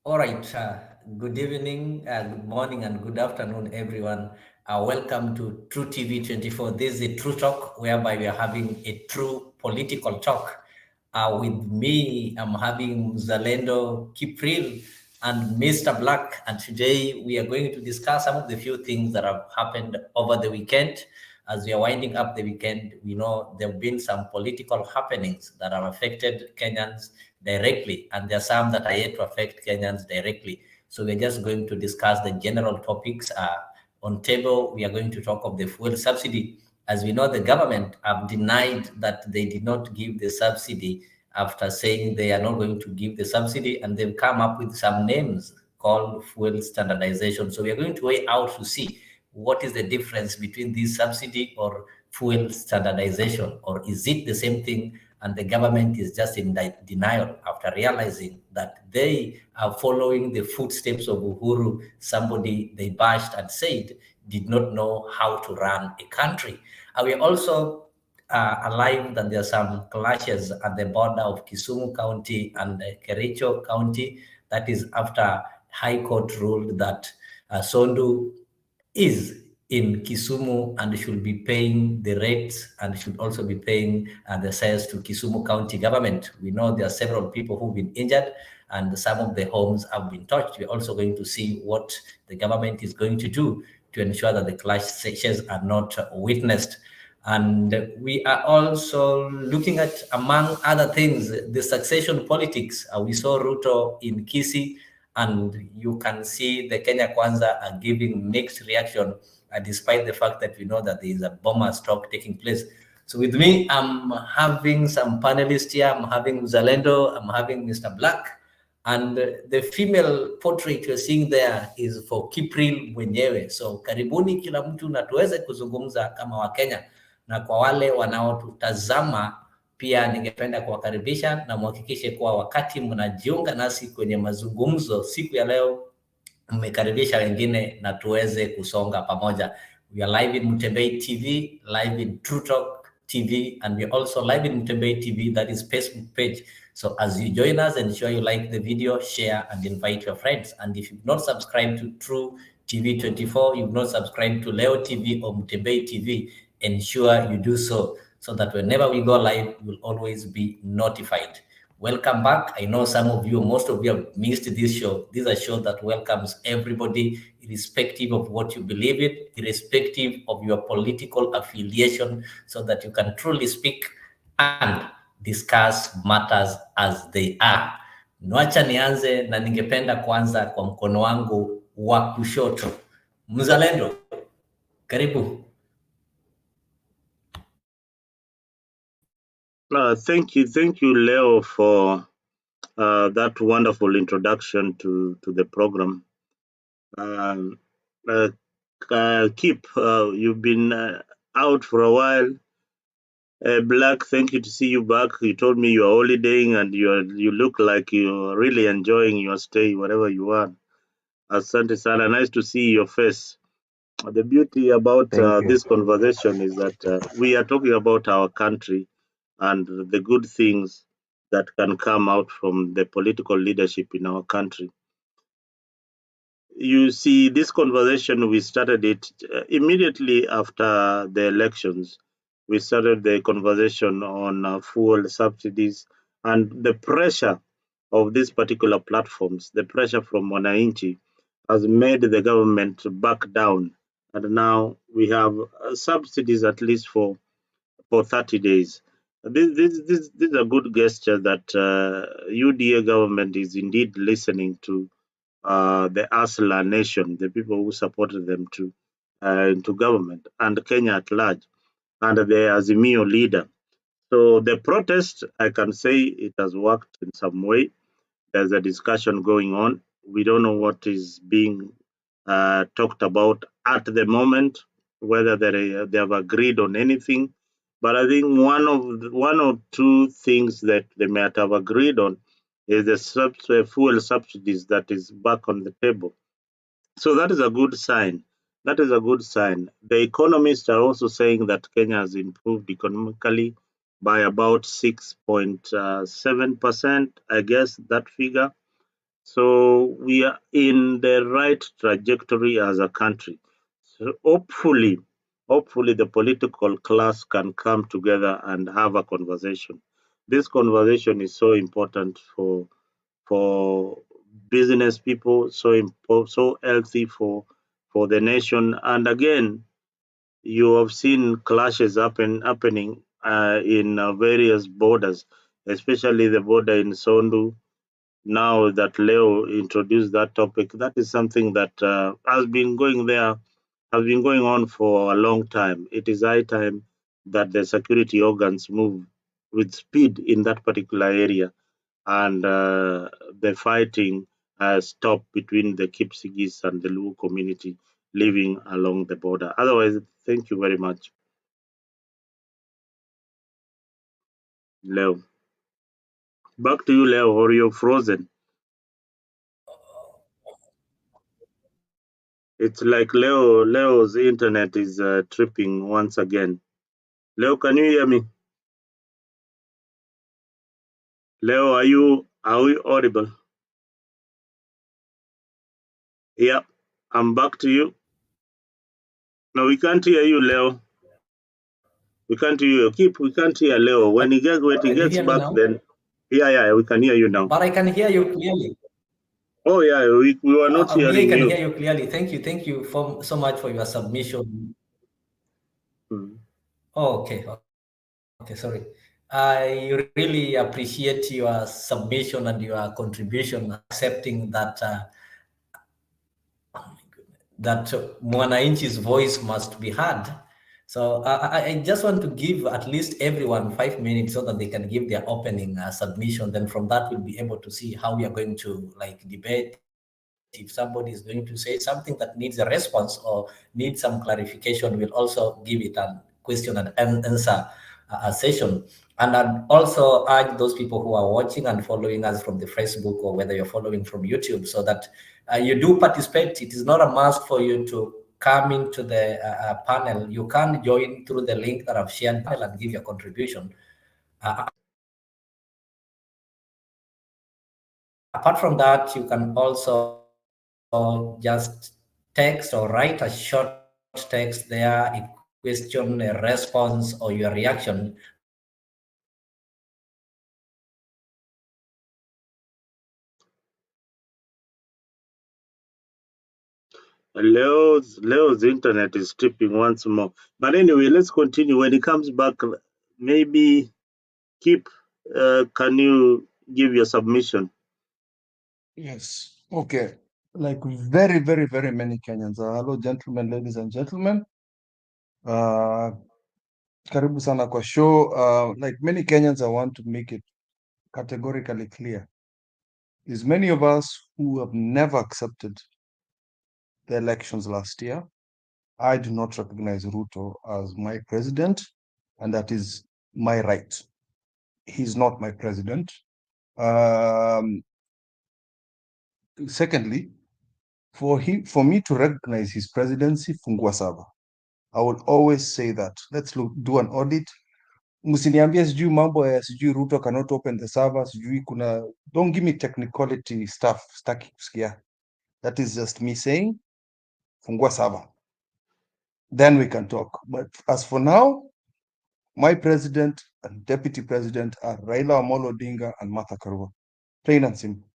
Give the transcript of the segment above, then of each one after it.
All right. Good evening, good morning, and good afternoon, everyone. Welcome to True TV 24. This is a True Talk, whereby we are having a true political talk. With me, I'm having Zalendo Kipril and Mr. Black. And today we are going to discuss some of the few things that have happened over the weekend. As we are winding up the weekend, we know there have been some political happenings that have affected Kenyans directly, and there are some that are yet to affect Kenyans directly. So we're just going to discuss the general topics. On table, we are going to talk of the fuel subsidy. As we know, the government have denied that they did not give the subsidy after saying they are not going to give the subsidy, and they've come up with some names called fuel standardization. So we are going to weigh out to see what is the difference between this subsidy or fuel standardization, or is it the same thing and the government is just in denial after realizing that they are following the footsteps of Uhuru, somebody they bashed and said did not know how to run a country. We also alive that there are some clashes at the border of Kisumu County and Kericho County. That is after High Court ruled that Sondu is in Kisumu and should be paying the rates and should also be paying the sales to Kisumu County government. We know there are several people who've been injured and some of the homes have been touched. We're also going to see what the government is going to do to ensure that the clashes are not witnessed. And we are also looking at, among other things, the succession politics. We saw Ruto in Kisii, and you can see the Kenya Kwanza are giving mixed reaction, despite the fact that we know that there is a bomber stock taking place. So with me, I'm having some panelists here. I'm having Zalendo, I'm having Mr. Black, and the female portrait you're seeing there is for Kipril mwenyewe. So karibuni kila mtu na tuweze kuzungumza kama Wakenya, na kwa wale wanaotutazama pia ningependa kuwakaribisha na muhakikishe kuwa wakati mnajiunga nasi kwenye mazungumzo siku ya leo, mmekaribisha wengine na tuweze kusonga pamoja. We are live in Mutembei TV, live in True Talk TV, and we are also live in Mutembei TV, that is Facebook page. So as you join us, ensure you like the video, share, and invite your friends. And if you've not subscribed to True TV 24, you've not subscribed to Leo TV or Mutembei TV, ensure you do so that whenever we go live, you'll always be notified. Welcome back. I know some of you, most of you have missed this show. This is a show that welcomes everybody, irrespective of what you believe in, irrespective of your political affiliation, so that you can truly speak and discuss matters as they are. Nwacha nianze na ningependa kuanza kwa mkono wangu wa kushoto. Mzalendo, karibu. Thank you, Leo, for that wonderful introduction to the program. Kip, you've been out for a while. Black, thank you to see you back. You told me you are holidaying and you look like you're really enjoying your stay wherever you are. Asante sana, nice to see your face. The beauty about this conversation is that we are talking about our country and the good things that can come out from the political leadership in our country. You see, this conversation, we started it immediately after the elections. We started the conversation on fuel subsidies and the pressure of these particular platforms, the pressure from Wananchi has made the government back down. And now we have subsidies at least for 30 days. This is a good gesture that UDA government is indeed listening to the Asla nation, the people who supported them into government, and Kenya at large, and the Azimio leader. So the protest, I can say it has worked in some way. There's a discussion going on. We don't know what is being talked about at the moment, whether they have agreed on anything. But I think one or two things that they might have agreed on is the fuel subsidies that is back on the table. So that is a good sign. That is a good sign. The economists are also saying that Kenya has improved economically by about 6.7%, I guess, that figure. So we are in the right trajectory as a country. So hopefully the political class can come together and have a conversation. This conversation is so important for business people, so healthy for the nation. And again, you have seen clashes happening in various borders, especially the border in Sondu. Now that Leo introduced that topic, that is something that has been going on for a long time. It is high time that the security organs move with speed in that particular area, and the fighting has stopped between the Kipsigis and the Luo community living along the border. Otherwise, thank you very much, Leo. Back to you, Leo, or you're frozen. It's like Leo's internet is tripping once again. Leo, can you hear me? Leo, are we audible? Yeah, I'm back to you. No, we can't hear you, Leo. We can't hear you. We can't hear Leo. When he Can you gets hear me back, now? then yeah, we can hear you now. But I can hear you clearly. Oh yeah, we were not Me, I hearing can you. hear you clearly. Thank you for so much for your submission. Hmm. Oh, okay, sorry. I really appreciate your submission and your contribution, accepting that Mwananchi's voice must be heard. So I just want to give at least everyone 5 minutes so that they can give their opening submission. Then from that, we'll be able to see how we are going to like debate. If somebody is going to say something that needs a response or needs some clarification, we'll also give it a question and answer session. And I'd also urge those people who are watching and following us from the Facebook or whether you're following from YouTube so that you do participate. It is not a must for you to come into the panel. You can join through the link that I've shared and give your contribution. Apart from that, you can also just text or write a short text there, a question, a response, or your reaction. But the most important thing is that you can give your contribution so that we can see how we are going to Leo's internet is tripping once more. But anyway, let's continue. When he comes back, maybe keep. Can you give your submission? Yes. Okay. Like very, very, very many Kenyans. Hello, gentlemen, ladies and gentlemen. Uh, Karibu sana kwa show. Like many Kenyans, I want to make it categorically clear. Is many of us who have never accepted the elections last year. I do not recognize Ruto as my president, and that is my right. He's not my president. Secondly, for me to recognize his presidency, fungua saba. I will always say that. Let's do an audit. Msiniambie sijui mambo ya sijui Ruto cannot open the server, sijui kuna. Don't give me technicality stuff. Staki kusikia. That is just me saying, fungua server. Then we can talk. But as for now, my president and deputy president are Raila Amolo Odinga and Martha Karua. Plain and simple.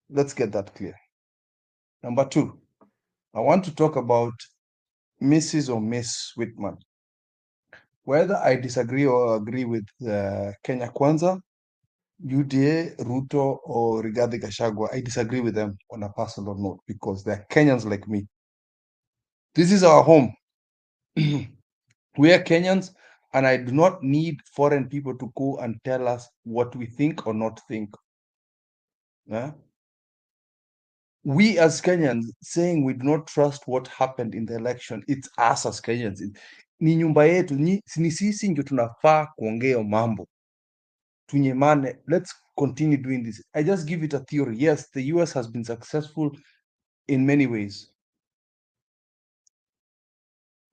Let's get that clear. Number two, I want to talk about Mrs. or Miss Whitman. Whether I disagree or agree with Kenya Kwanza, UDA, Ruto, or Rigathi Gachagua, I disagree with them on a personal note because they're Kenyans like me. This is our home. We are Kenyans, and I do not need foreign people to go and tell us what we think or not think. Yeah? We as Kenyans saying we do not trust what happened in the election, it's us as Kenyans. Ni nyumba yetu, ni sisi ndio tunafaa kuongea mambo. Tunyemane, let's continue doing this. I just give it a theory. Yes, the US has been successful in many ways.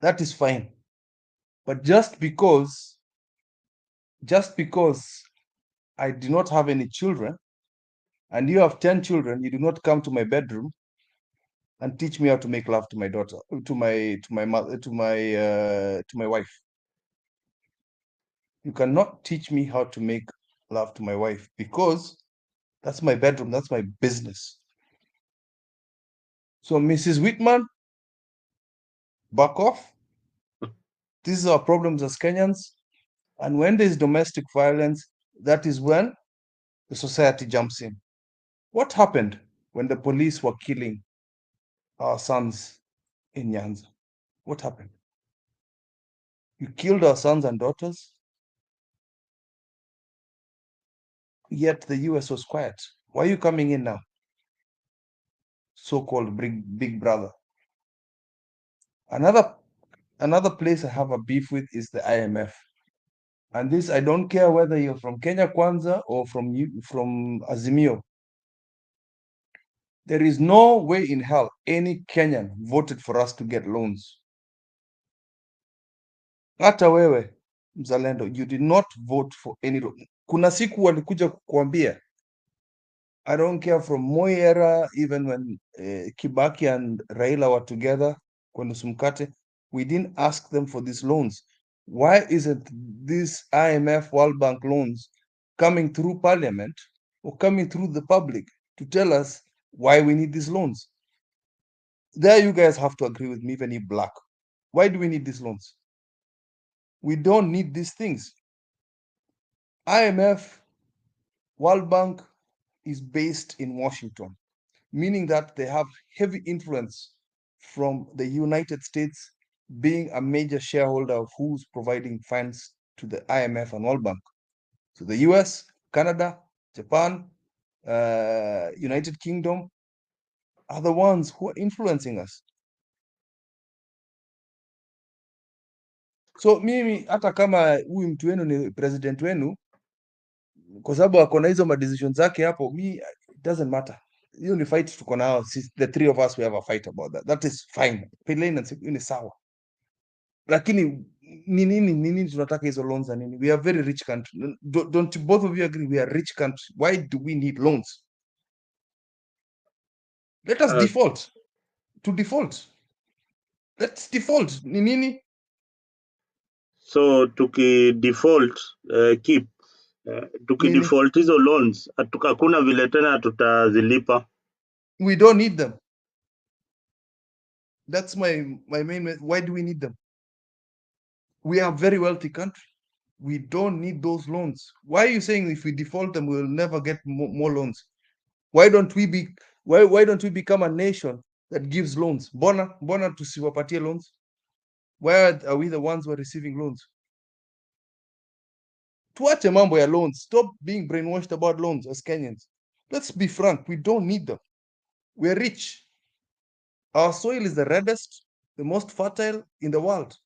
That is fine. But just because I do not have any children, and you have 10 children, you do not come to my bedroom and teach me how to make love to my daughter, to my mother, to my wife. You cannot teach me how to make love to my wife, because that's my bedroom, that's my business. So, Mrs. Whitman, back off. These are problems as Kenyans. And when there's domestic violence, that is when the society jumps in. What happened when the police were killing our sons in Nyanza? What happened? You killed our sons and daughters, yet the US was quiet. Why are you coming in now? So-called big brother. Another place I have a beef with is the IMF. And this, I don't care whether you're from Kenya Kwanza or from Azimio. There is no way in hell any Kenyan voted for us to get loans. Hata wewe mzalendo, you did not vote for any loan. Kuna siku walikuja kukuambia, I don't care from Moi era, even when Kibaki and Raila were together, kwa nusu mkate, we didn't ask them for these loans. Why isn't these IMF World Bank loans coming through parliament or coming through the public to tell us why we need these loans? There you guys have to agree with me, even you black. Why do we need these loans? We don't need these things. IMF, World Bank is based in Washington, meaning that they have heavy influence from the United States being a major shareholder of who's providing funds to the IMF and World Bank. So the US, Canada, Japan, United Kingdom are the ones who are influencing us. So mimi hata kama huyu mtu wenu ni president wenu, kwa sababu ako na hizo madecision zake hapo, it doesn't matter. Hiyo ni fight tuko nao, the three of us we have a fight about that. That is fine. Peleni ni sawa. Lakini ni nini tunataka hizo loans za nini? We are very rich country. Don't both of you agree we are rich country? Why do we need loans? Let us default. To default. Let's default. Ni nini? So tukidefault keep tukidefault hizo loans hakuna vile tena tutazilipa. We don't need them. That's my main. Why do we need them? We are a very wealthy country. We don't need those loans. Why are you saying if we default them, we'll never get more loans? Why don't we become a nation that gives loans? Bona tusiwapatie loans? Why are we the ones who are receiving loans? Tuache mambo ya loans. Stop being brainwashed about loans as Kenyans. Let's be frank, we don't need them. We're rich. Our soil is the reddest, the most fertile in the world.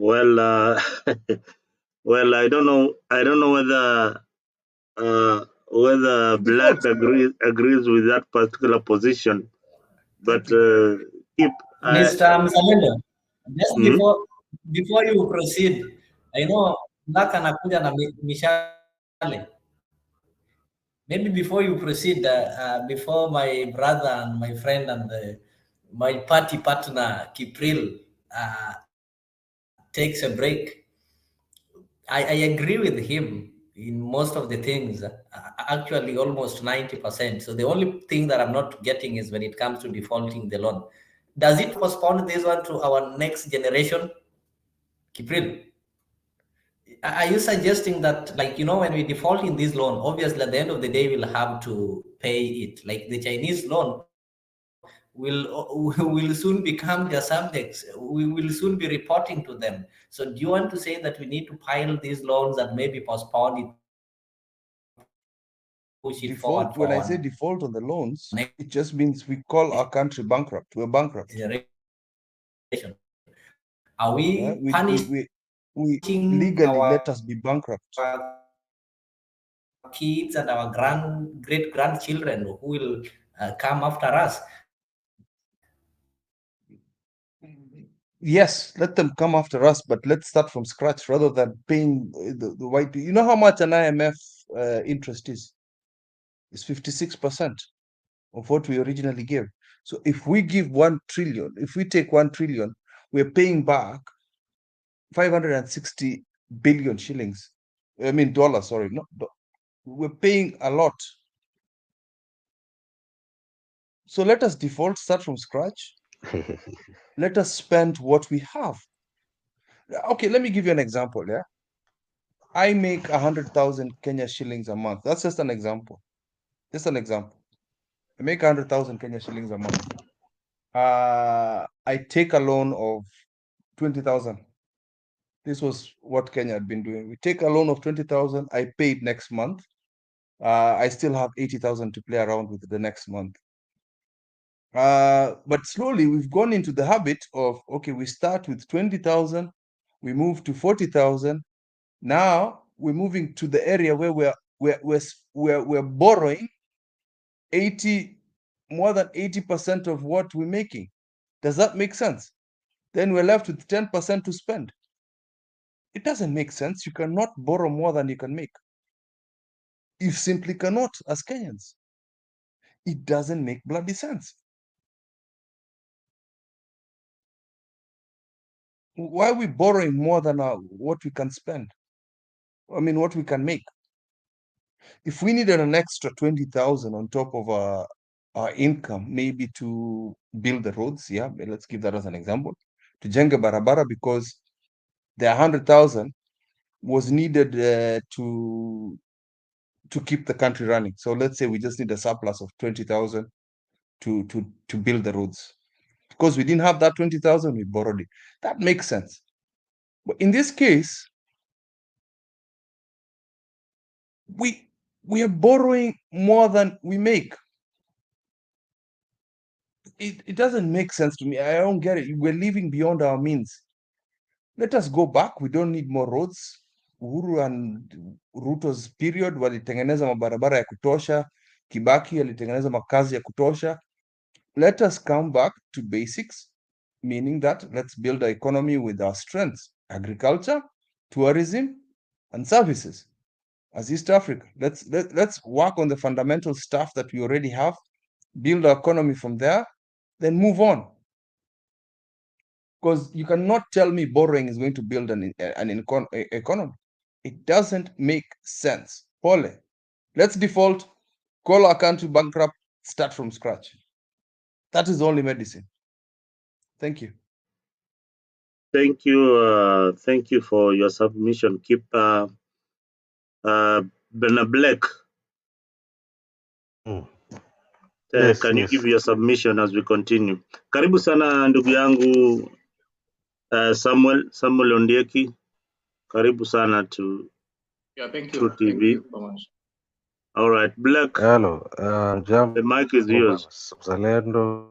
Well, well, I don't know whether Black agrees with that particular position, but keep. Mr. Mzalendo, just Hmm? before you proceed, I know Black anakuja na mishale. Maybe before you proceed, before my brother and my friend and my party partner Kipril takes a break, I agree with him in most of the things, actually almost 90%. So the only thing that I'm not getting is when it comes to defaulting the loan. Does it postpone this one to our next generation? Kipril, are you suggesting that, like, when we default in this loan, obviously at the end of the day, we'll have to pay it? Like the Chinese loan will soon become their subjects. We will soon be reporting to them. So do you want to say that we need to pile these loans and maybe postpone it, push it forward for our Default, when I say default on the loans, it just means we call our country bankrupt. We're bankrupt. generation? Are we We punishing legally let our us be bankrupt. kids and our great grandchildren who will come after us? Yes, let them come after us, but let's start from scratch rather than paying the white. You know how much an IMF interest is. It's 56% of what we originally gave. So if we give 1 trillion, if we take 1 trillion, we're paying back 560 billion shillings. I mean dollars, sorry, not we're paying a lot. So let us default, start from scratch. Let us spend what we have. Okay, let me give you an example. Yeah, I make 100,000 Kenya shillings a month. That's just an example. Just an example. I make 100,000 Kenya shillings a month. I take a loan of 20,000. This was what Kenya had been doing. We take a loan of 20,000. I pay it next month. I still have 80,000 to play around with the next month. But slowly we've gone into the habit of, okay, we start with 20,000, we move to 40,000. Now we're moving to the area where we're borrowing more than 80% of what we're making. Does that make sense? Then we're left with 10% to spend. It doesn't make sense. You cannot borrow more than you can make. You simply cannot, as Kenyans. It doesn't make bloody sense. Why are we borrowing more than what we can spend? I mean, what we can make. If we needed an extra 20,000 on top of our income, maybe to build the roads, yeah, let's give that as an example, to jenga barabara, because the 100,000 was needed to keep the country running. So let's say we just need a surplus of 20,000 to build the roads. Because we didn't have that 20,000, we borrowed it. That makes sense. But in this case, we are borrowing more than we make. It doesn't make sense to me. I don't get it. We're living beyond our means. Let us go back. We don't need more roads. Uhuru and Ruto's period walitengeneza mabarabara ya kutosha. Kibaki alitengeneza makazi ya kutosha. Let us come back to basics, meaning that let's build an economy with our strengths: agriculture, tourism, and services. As East Africa, let's work on the fundamental stuff that we already have, build our economy from there, then move on. Because you cannot tell me borrowing is going to build an economy. It doesn't make sense. Pole. Let's default, call our country bankrupt, start from scratch. That is the only medicine. Thank you. Thank you for your submission. Keep Bena Black. Yes, Can you yes. give your submission as we continue? Karibu sana ndugu yangu Samuel Ondieki. Karibu sana to Thank True you. Thank TV. you so much. All right, Black, Hello. the mic is yours. Mzalendo.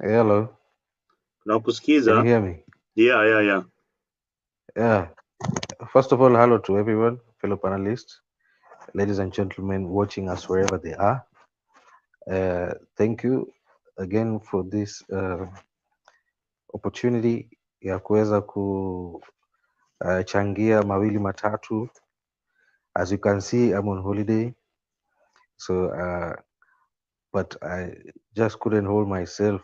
Hello. Can you Nakusikiza. hear me? Yeah. Yeah. First of all, hello to everyone, fellow panelists, ladies and gentlemen watching us wherever they are. Thank you again for this opportunity ya kuweza kuchangia mawili matatu. As you can see, I'm on holiday, so but I just couldn't hold myself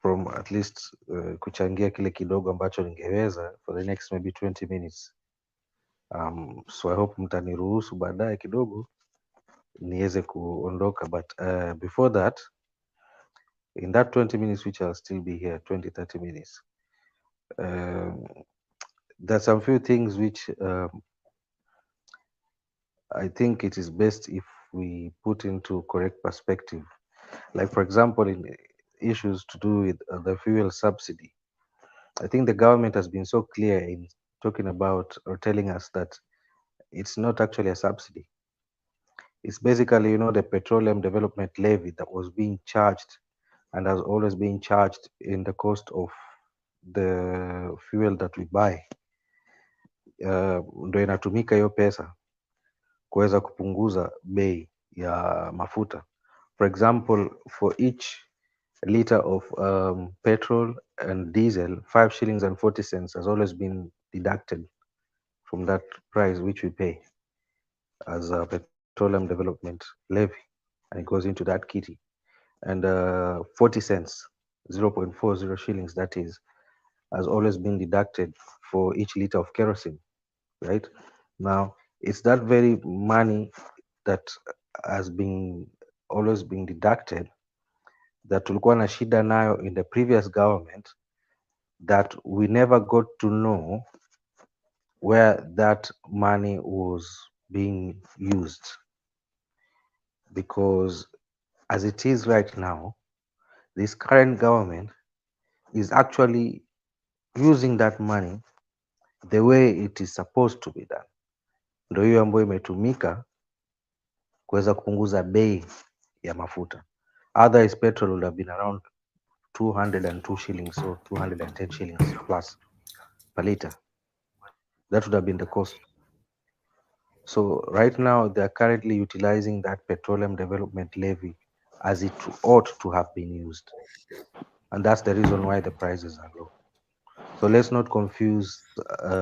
from at least kuchangia kile kidogo ambacho ningeweza for the next maybe 20 minutes. So I hope mtaniruhusu baadaye kidogo niweze kuondoka, but before that, in that 20 minutes which I'll still be here, 20-30 minutes, there's some few things which I think it is best if we put into correct perspective. Like for example, in issues to do with the fuel subsidy, I think the government has been so clear in talking about or telling us that it's not actually a subsidy. It's basically, the petroleum development levy that was being charged and has always been charged in the cost of the fuel that we buy. Ndo inatumika hiyo pesa kuweza kupunguza bei ya mafuta. For example, for each liter of petrol and diesel, 5 shillings and 40 cents has always been deducted from that price which we pay as a petroleum development levy, and it goes into that kitty. And 40 cents, 0.40 shillings, that is, has always been deducted for each liter of kerosene, right? Now, it's that very money that has been always been deducted that tulikuwa na shida nayo in the previous government, that we never got to know where that money was being used, because as it is right now, this current government is actually using that money the way it is supposed to be done. Ndio hiyo ambayo imetumika kuweza kupunguza bei ya mafuta. Otherwise petrol would have been around 202 shillings or 210 shillings plus per liter. That would have been the cost. So right now they are currently utilizing that petroleum development levy as it ought to have been used. And that's the reason why the prices are low. So let's not confuse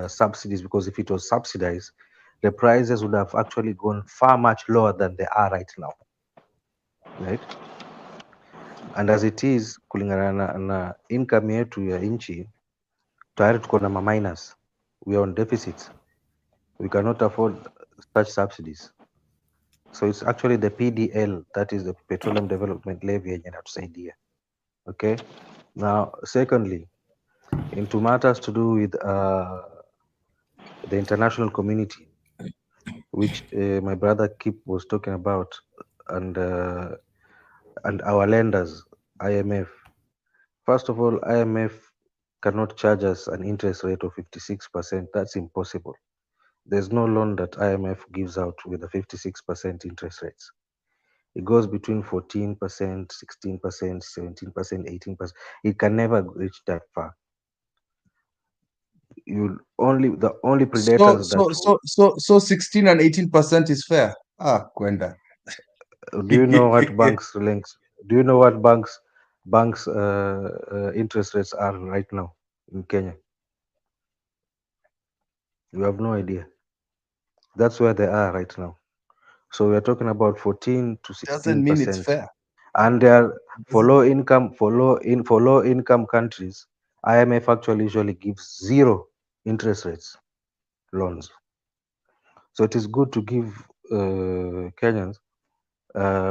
subsidies, because if it was subsidized, the prices would have actually gone far much lower than they are right now, right? And as it is, kulingana na income yetu ya nchi, tayari tuko na minus, we are on deficits, we cannot afford such subsidies. So it's actually the PDL, that is the petroleum development levy, yenye inatusaidia. Okay. Now, secondly, into matters to do with the international community, which my brother Kip was talking about, and our lenders, IMF. First of all, IMF cannot charge us an interest rate of 56%. That's impossible. There's no loan that IMF gives out with a 56% interest rates. It goes between 14%, 16%, 17%, 18%. It can never reach that far. The only So predators that so so so so 16 and 18% is fair. Ah, Kwenda. do you know what banks links? Do you know what banks interest rates are right now in Kenya? You have no idea. That's where they are right now. So we are talking about 14 to Doesn't mean it's 16%, fair. and they are Doesn't- for low income countries. IMF actually usually gives zero interest rates loans. So it is good to give Kenyans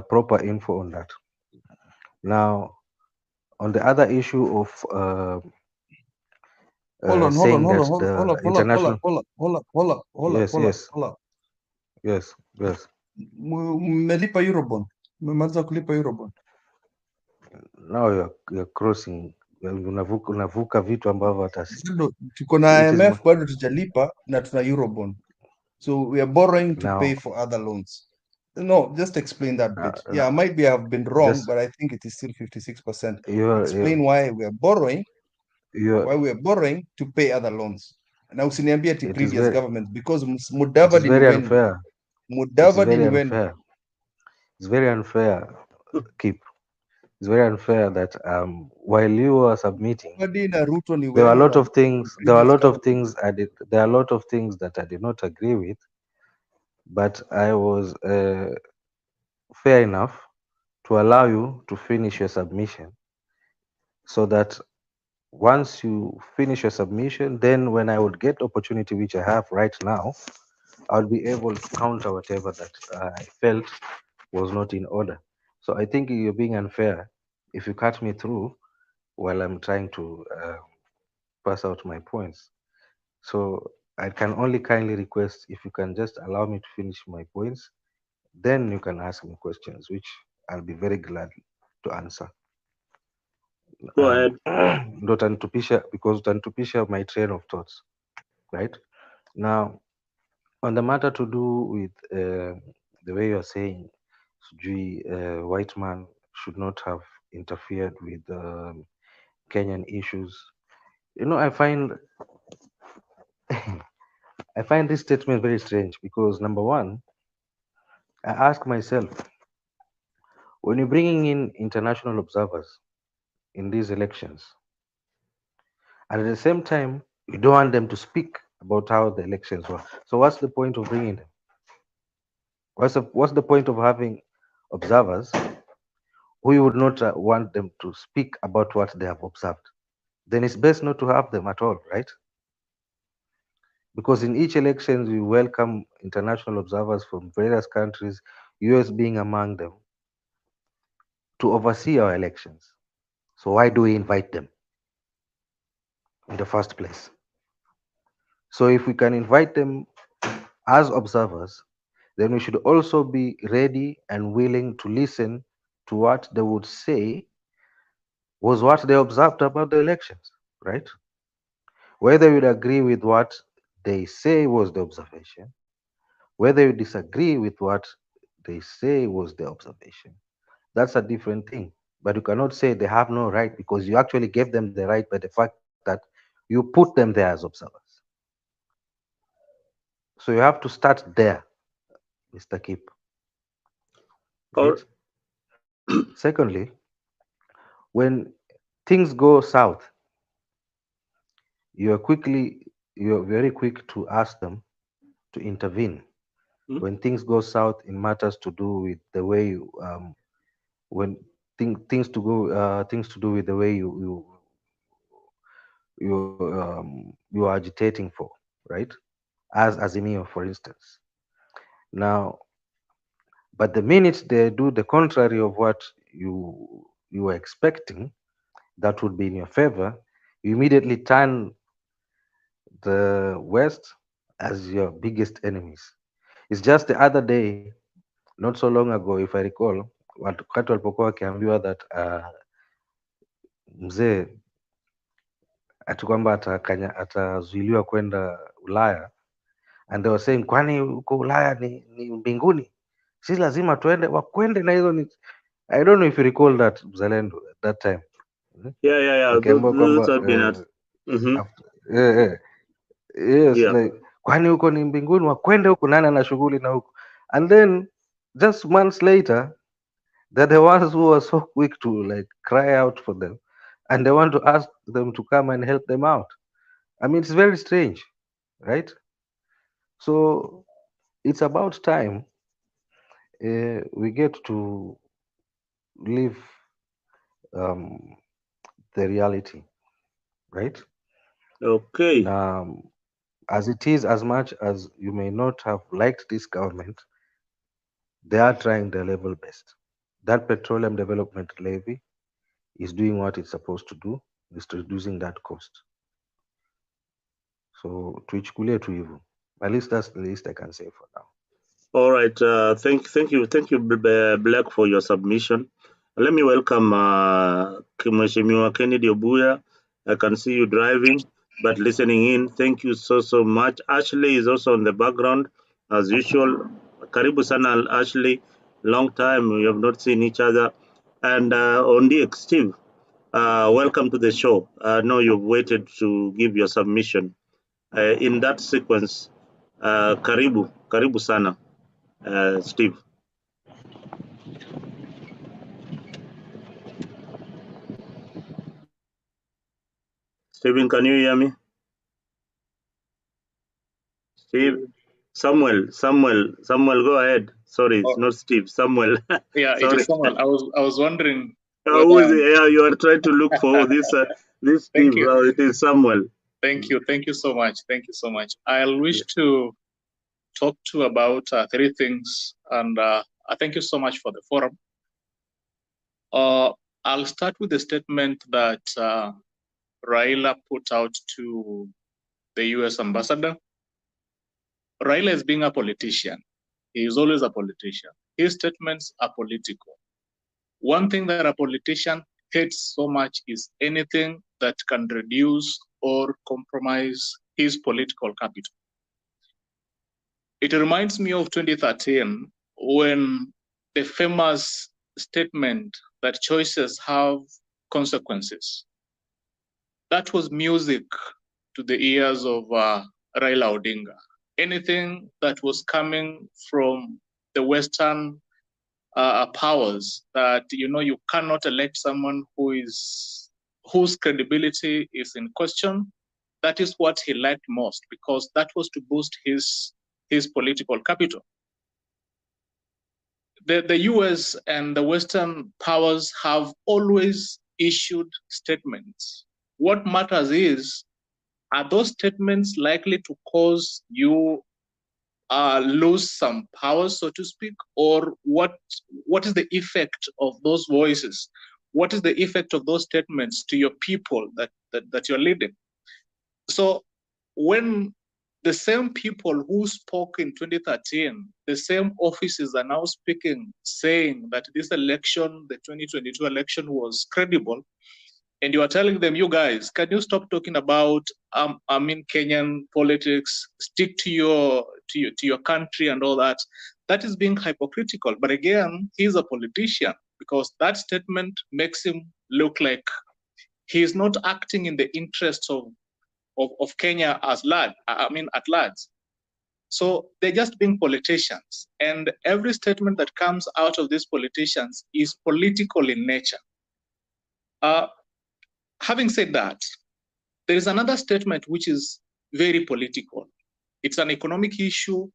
proper info on that. Now, on the other issue of Hold on, hold on, saying hold on, that hold on, hold the up, hold up, hold up, international, hold up, hold up, hold up, hold up, yes, hold up, yes, hold up. yes, yes. Mmelipa Eurobond. Mmemaliza kulipa Eurobond. Now you're crossing, unavuka vitu ambavyo hata Bado tuko na it is IMF bado tujalipa na tuna Eurobond. So we are borrowing to pay now for other loans. No, just explain that uh, bit. Yeah, maybe I have been wrong, just but I think it is still 56%. you're Explain why we are borrowing, you're to pay other loans. Na usiniambie ati it is previous very government because it is Mudavadi ni very wenu. unfair. It is Mudavadi very ni wenu. unfair. It's very unfair. Keep. It's very unfair that while you were submitting, Mudavadi na Ruto ni there were a wenu lot wa of things. There were a previous lot of government. things I did. There are a lot of things that I did not agree with, but I was fair enough to allow you to finish your submission, so that once you finish your submission, then when I would get opportunity, which I have right now, I'll be able to counter whatever that I felt was not in order. So I think you're being unfair if you cut me through while I'm trying to pass out my points. So I can only kindly request if you can just allow me to finish my points, then you can ask me questions, which I'll be very glad to answer. Go ahead. Ndo utanitupisha, because utanitupisha my train of thoughts, right? Now, on the matter to do with the way you're saying, sijui white man should not have interfered with Kenyan issues. You know, I find this statement very strange, because number one, I ask myself, when you're bringing in international observers in these elections, and at the same time, you don't want them to speak about how the elections were. So what's the point of bringing them? What's the point of having observers who you would not want them to speak about what they have observed? Then it's best not to have them at all, right? Because in each election we welcome international observers from various countries, US being among them, to oversee our elections. So why do we invite them in the first place? So if we can invite them as observers, then we should also be ready and willing to listen to what they would say was what they observed about the elections, right? Whether you'd agree with what they say was the observation, whether you disagree with what they say was the observation, that's a different thing. But you cannot say they have no right because you actually gave them the right by the fact that you put them there as observers. So you have to start there, Mr. Kip, right? Or Secondly, when things go south, you're very quick to ask them to intervene. hmm? When things go south in matters to do with the way when things to do with the way you are agitating for, right? As Azimio, for instance. Now, but the minute they do the contrary of what you were expecting, that would be in your favor, you immediately turn the West as your biggest enemies. It's just the other day, not so long ago, if I recall, wakati walipokuwa wakiambiwa that mzee ati kwamba atazuiliwa kwenda Ulaya, and they were saying kwani huko Ulaya ni mbinguni, si lazima tuende, wakwende na hizo ni. I don't know if you recall that Mzalendo at that time. Yeah. Wakiambiwa Those kwamba have been at. Hmm. after, yes, Yeah. like kwani huko ni mbinguni, wakwende huko, nani ana shughuli na huko? And then just months later, they're the ones who are so quick to like cry out for them, and they want to ask them to come and help them out. I mean, it's very strange, right? So it's about time we get to live um, the reality, right? Okay. As it is, as much as you may not have liked this government, they are trying their level best. That petroleum development levy is doing what it's supposed to do, is reducing that cost. So tuichukulie tu hivyo. At least that's the least I can say for now. All right. Thank you, Black, for your submission. Let me welcome Mheshimiwa Kennedy Obuya. I can see you driving, but listening in. Thank you so much. Ashley is also on the background, as usual. Karibu sana, Ashley. Long time we have not seen each other. And Ondi Steve, welcome to the show. I know you've waited to give your submission. In that sequence, karibu sana. Steve. Steven, can you hear me? Steve? Samuel, go ahead. Sorry, it's Oh, not Steve. Samuel. yeah, it Sorry. is someone. I was wondering Who is whether. it? Yeah, you are trying to look for this Steve. Thank you, It is Samuel. thank you so much, thank you so much. I'll wish to talk to about three things, and I thank you so much for the forum. I'll start with the statement that Raila put out to the U.S. ambassador. Raila is being a politician. He is always a politician. His statements are political. One thing that a politician hates so much is anything that can reduce or compromise his political capital. It reminds me of 2013 when the famous statement that choices have consequences. That was music to the ears of Raila Odinga. Anything that was coming from the Western powers that you cannot elect someone whose credibility is in question, that is what he liked most, because that was to boost his political capital. The US and the Western powers have always issued statements. What matters is, are those statements likely to cause you lose some powers, so to speak, or what is the effect of those voices? What is the effect of those statements to your people that you're leading? So when the same people who spoke in 2013, the same offices are now speaking, saying that this election, the 2022 election, was credible, and you are telling them, you guys, can you stop talking about Kenyan politics, stick to your country and all that? That is being hypocritical. But again, he's a politician, because that statement makes him look like he is not acting in the interests of Kenya at large. So they're just being politicians, and every statement that comes out of these politicians is political in nature. Having said that, there is another statement which is very political. It's an economic issue,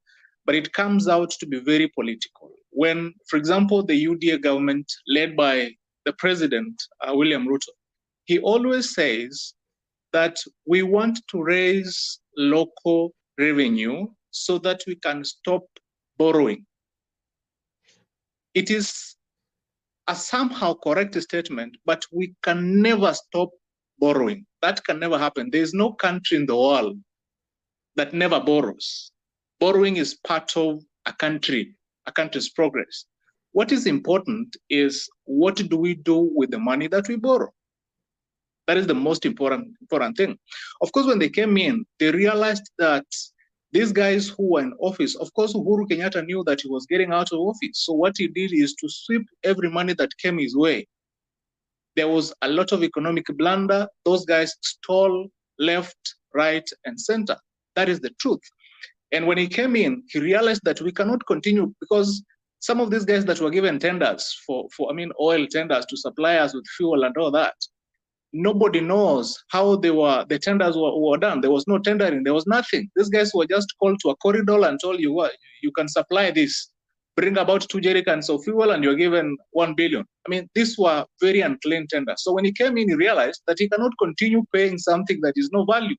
but it comes out to be very political. When, for example, the UDA government led by the president, William Ruto, he always says that we want to raise local revenue so that we can stop borrowing. It is a somehow correct statement, but we can never stop borrowing. That can never happen. There is no country in the world that never borrows. Borrowing is part of a country's progress. What is important is, what do we do with the money that we borrow? That is the most important thing. Of course, when they came in, they realized that these guys who were in office, of course, Uhuru Kenyatta knew that he was getting out of office. So what he did is to sweep every money that came his way. There was a lot of economic blunder. Those guys stole left, right, and center. That is the truth. And when he came in, he realized that we cannot continue, because some of these guys that were given tenders for oil tenders to supply us with fuel and all that, nobody knows how the tenders were done. There was no tendering. There was nothing. These guys were just called to a corridor and told you, what, you can supply this. Bring about 2 jerrycans of fuel and you're given 1 billion. These were very unclean tenders. So when he came in, he realized that he cannot continue paying something that is no value,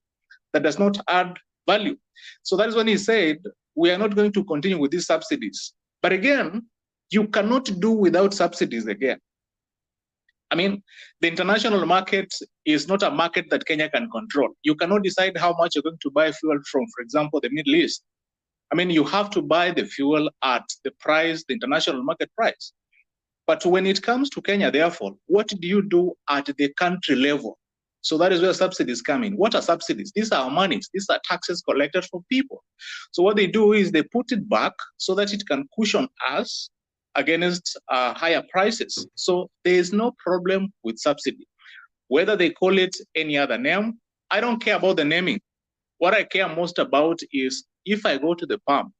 that does not add value. So that is when he said, we are not going to continue with these subsidies. But again, you cannot do without subsidies again. The international market is not a market that Kenya can control. You cannot decide how much you're going to buy fuel from, for example, the Middle East. You have to buy the fuel at the price, the international market price. But when it comes to Kenya, therefore, what do you do at the country level? So that is where subsidies come in. What are subsidies? These are monies. These are taxes collected from people. So what they do is they put it back so that it can cushion us against higher prices. So there is no problem with subsidy. Whether they call it any other name, I don't care about the naming. What I care most about is, if I go to the pump,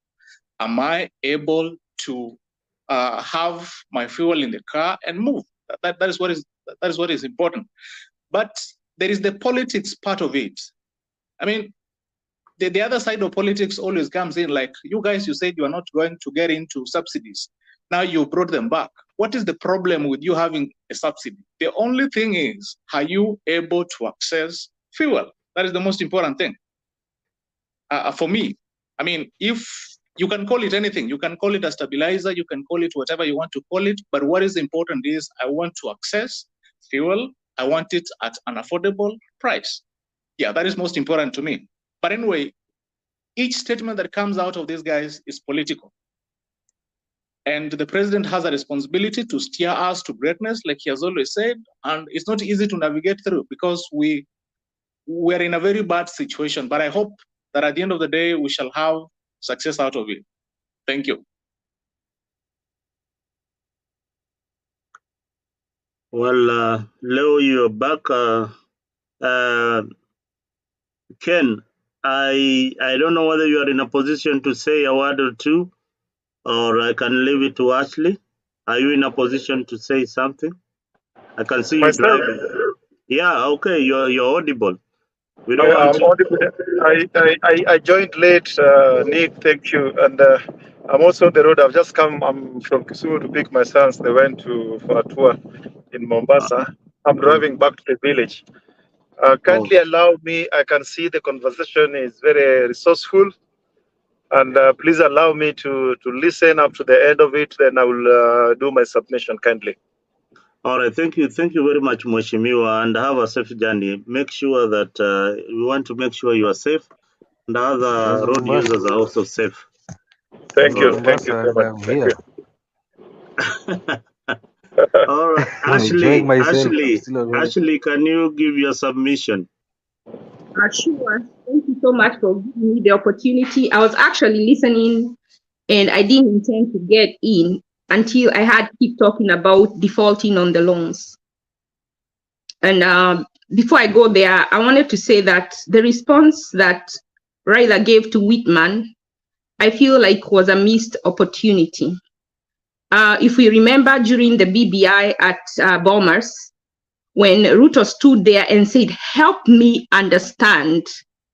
am I able to have my fuel in the car and move? That is what is important. But there is the politics part of it. The other side of politics always comes in, like, you guys, you said you are not going to get into subsidies. Now you brought them back. What is the problem with you having a subsidy? The only thing is, are you able to access fuel? That is the most important thing. For me, if you can call it anything, you can call it a stabilizer, you can call it whatever you want to call it, but what is important is, I want to access fuel, I want it at an affordable price. Yeah, that is most important to me. But anyway, each statement that comes out of these guys is political. And the president has a responsibility to steer us to greatness, like he has always said, and it's not easy to navigate through, because we're in a very bad situation. But I hope that at the end of the day, we shall have success out of it. Thank you. Well, Leo, you're back. Ken, I don't know whether you are in a position to say a word or two, or I can leave it to Ashley. Are you in a position to say something? I can see you Myself, driving. Yeah, okay, you're audible. We don't want to. I joined late, Nick. Thank you. And I'm also on the road. I've just come. I'm from Kisumu to pick my sons. They went for a tour in Mombasa. I'm driving back to the village. Kindly allow me. I can see the conversation is very resourceful, and please allow me to listen up to the end of it. Then I will do my submission kindly. All right, thank you very much, Mheshimiwa, and have a safe journey. Make sure that we want to make sure you are safe, and other road users are also safe. Thank you Mombasa, so much. I'm here. All right, Enjoying myself. Ashley, can you give your submission? Sure. Thank you so much for giving me the opportunity. I was actually listening and I didn't intend to get in until I had keep talking about defaulting on the loans. And before I go there, I wanted to say that the response that Raila gave to Whitman, I feel like was a missed opportunity. If we remember during the BBI at Bombers, when Ruto stood there and said, help me understand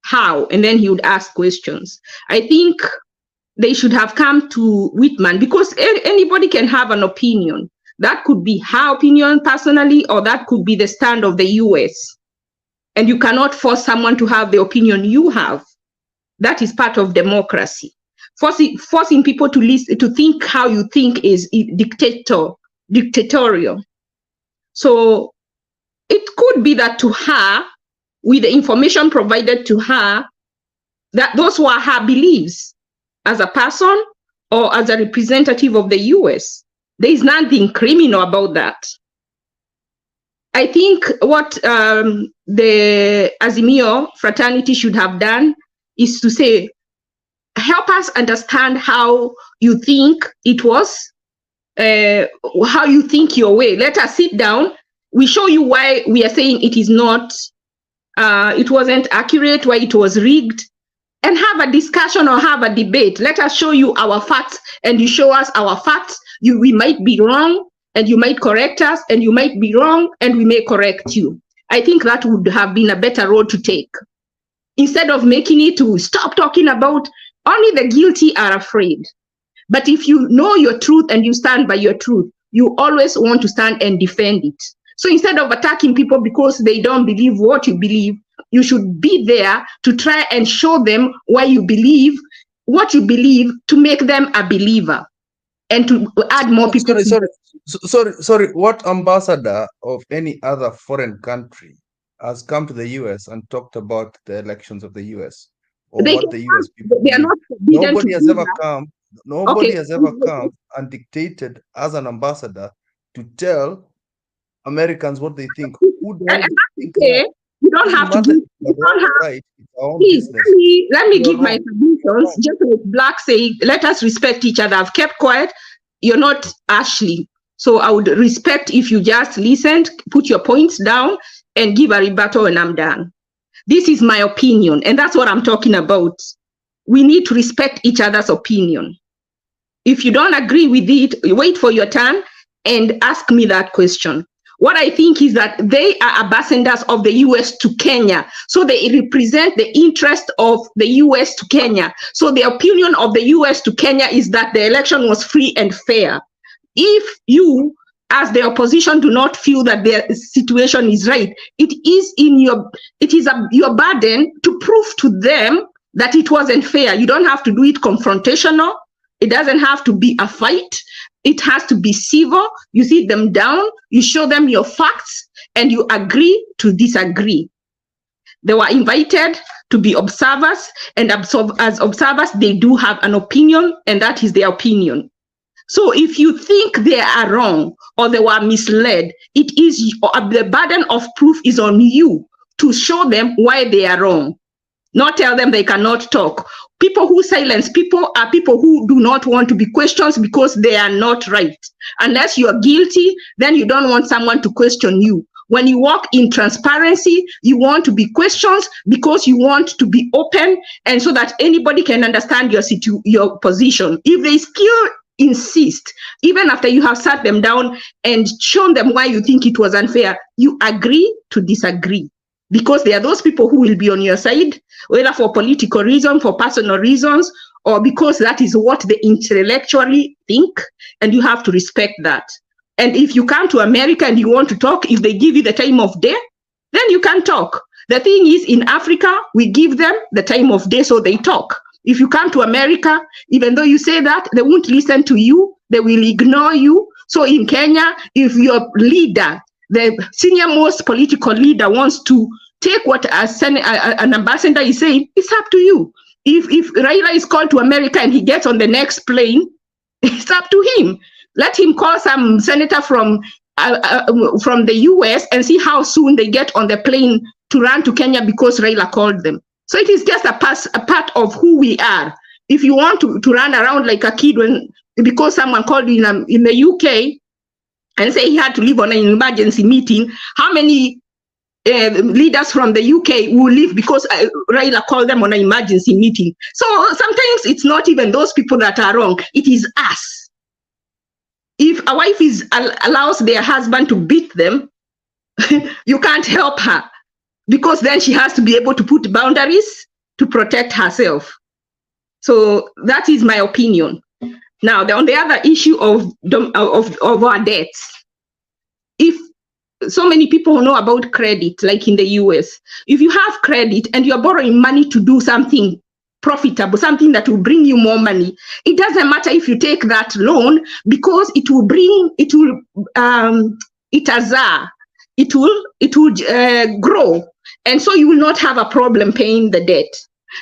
how, and then he would ask questions. I think they should have come to Whitman because anybody can have an opinion. That could be her opinion personally, or that could be the stand of the US. And you cannot force someone to have the opinion you have. That is part of democracy. Forcing people to listen, to think how you think is dictatorial. So it could be that to her, with the information provided to her, that those were her beliefs as a person or as a representative of the US. There is nothing criminal about that. I think what the Azimio fraternity should have done is to say, help us understand how you think it was, how you think your way. Let us sit down. We show you why we are saying it is not, it wasn't accurate, why it was rigged, and have a discussion or have a debate. Let us show you our facts and you show us our facts. We might be wrong and you might correct us, and you might be wrong and we may correct you. I think that would have been a better road to take. Instead of making it to stop talking about only the guilty are afraid. But if you know your truth and you stand by your truth, you always want to stand and defend it. So instead of attacking people because they don't believe what you believe, you should be there to try and show them why you believe what you believe, to make them a believer and to add more people. Sorry. What ambassador of any other foreign country has come to the US and talked about the elections of the US? Or what the US people they are not nobody has ever come. Nobody has ever come and dictated as an ambassador to tell Americans what they think. Who don't think that? You don't have to do right. Please, let me give my submissions. Just like Black say, let us respect each other. I've kept quiet. You're not Ashley. So I would respect if you just listened, put your points down, and give a rebuttal, and I'm done. This is my opinion, and that's what I'm talking about. We need to respect each other's opinion. If you don't agree with it, wait for your turn and ask me that question. What I think is that they are ambassadors of the US to Kenya. So they represent the interest of the US to Kenya. So the opinion of the US to Kenya is that the election was free and fair. If you, as the opposition, do not feel that the situation is right, it is your burden to prove to them that it wasn't fair. You don't have to do it confrontational. It doesn't have to be a fight. It has to be civil. You sit them down, you show them your facts, and you agree to disagree. They were invited to be observers, and as observers, they do have an opinion, and that is their opinion. So if you think they are wrong or they were misled, it is the burden of proof is on you to show them why they are wrong, not tell them they cannot talk. People who silence people are people who do not want to be questioned because they are not right. Unless you are guilty, then you don't want someone to question you. When you walk in transparency, you want to be questioned because you want to be open, and so that anybody can understand your position. If they still insist, even after you have sat them down and shown them why you think it was unfair, you agree to disagree. because there are those people who will be on your side, whether for political reasons, for personal reasons, or because that is what they intellectually think, and you have to respect that. And if you come to America and you want to talk, if they give you the time of day, then you can talk. The thing is, in Africa, we give them the time of day so they talk. If you come to America, even though you say that, they won't listen to you, they will ignore you. So in Kenya, if your leader, the senior most political leader, wants to take what an ambassador is saying, it's up to you. If Raila is called to America and he gets on the next plane, it's up to him. Let him call some senator from the US and see how soon they get on the plane to run to Kenya because Raila called them. So it is just a part of who we are. If you want to run around like a kid because someone called you in the UK and say he had to leave on an emergency meeting, how many leaders from the UK will leave because Raila called them on an emergency meeting? So sometimes it's not even those people that are wrong, it is us. If a wife allows their husband to beat them, you can't help her, because then she has to be able to put boundaries to protect herself. So that is my opinion. Now, on the other issue of our debts, if so many people know about credit, like in the US, if you have credit and you're borrowing money to do something profitable, something that will bring you more money, it doesn't matter if you take that loan, because it will grow, and so you will not have a problem paying the debt.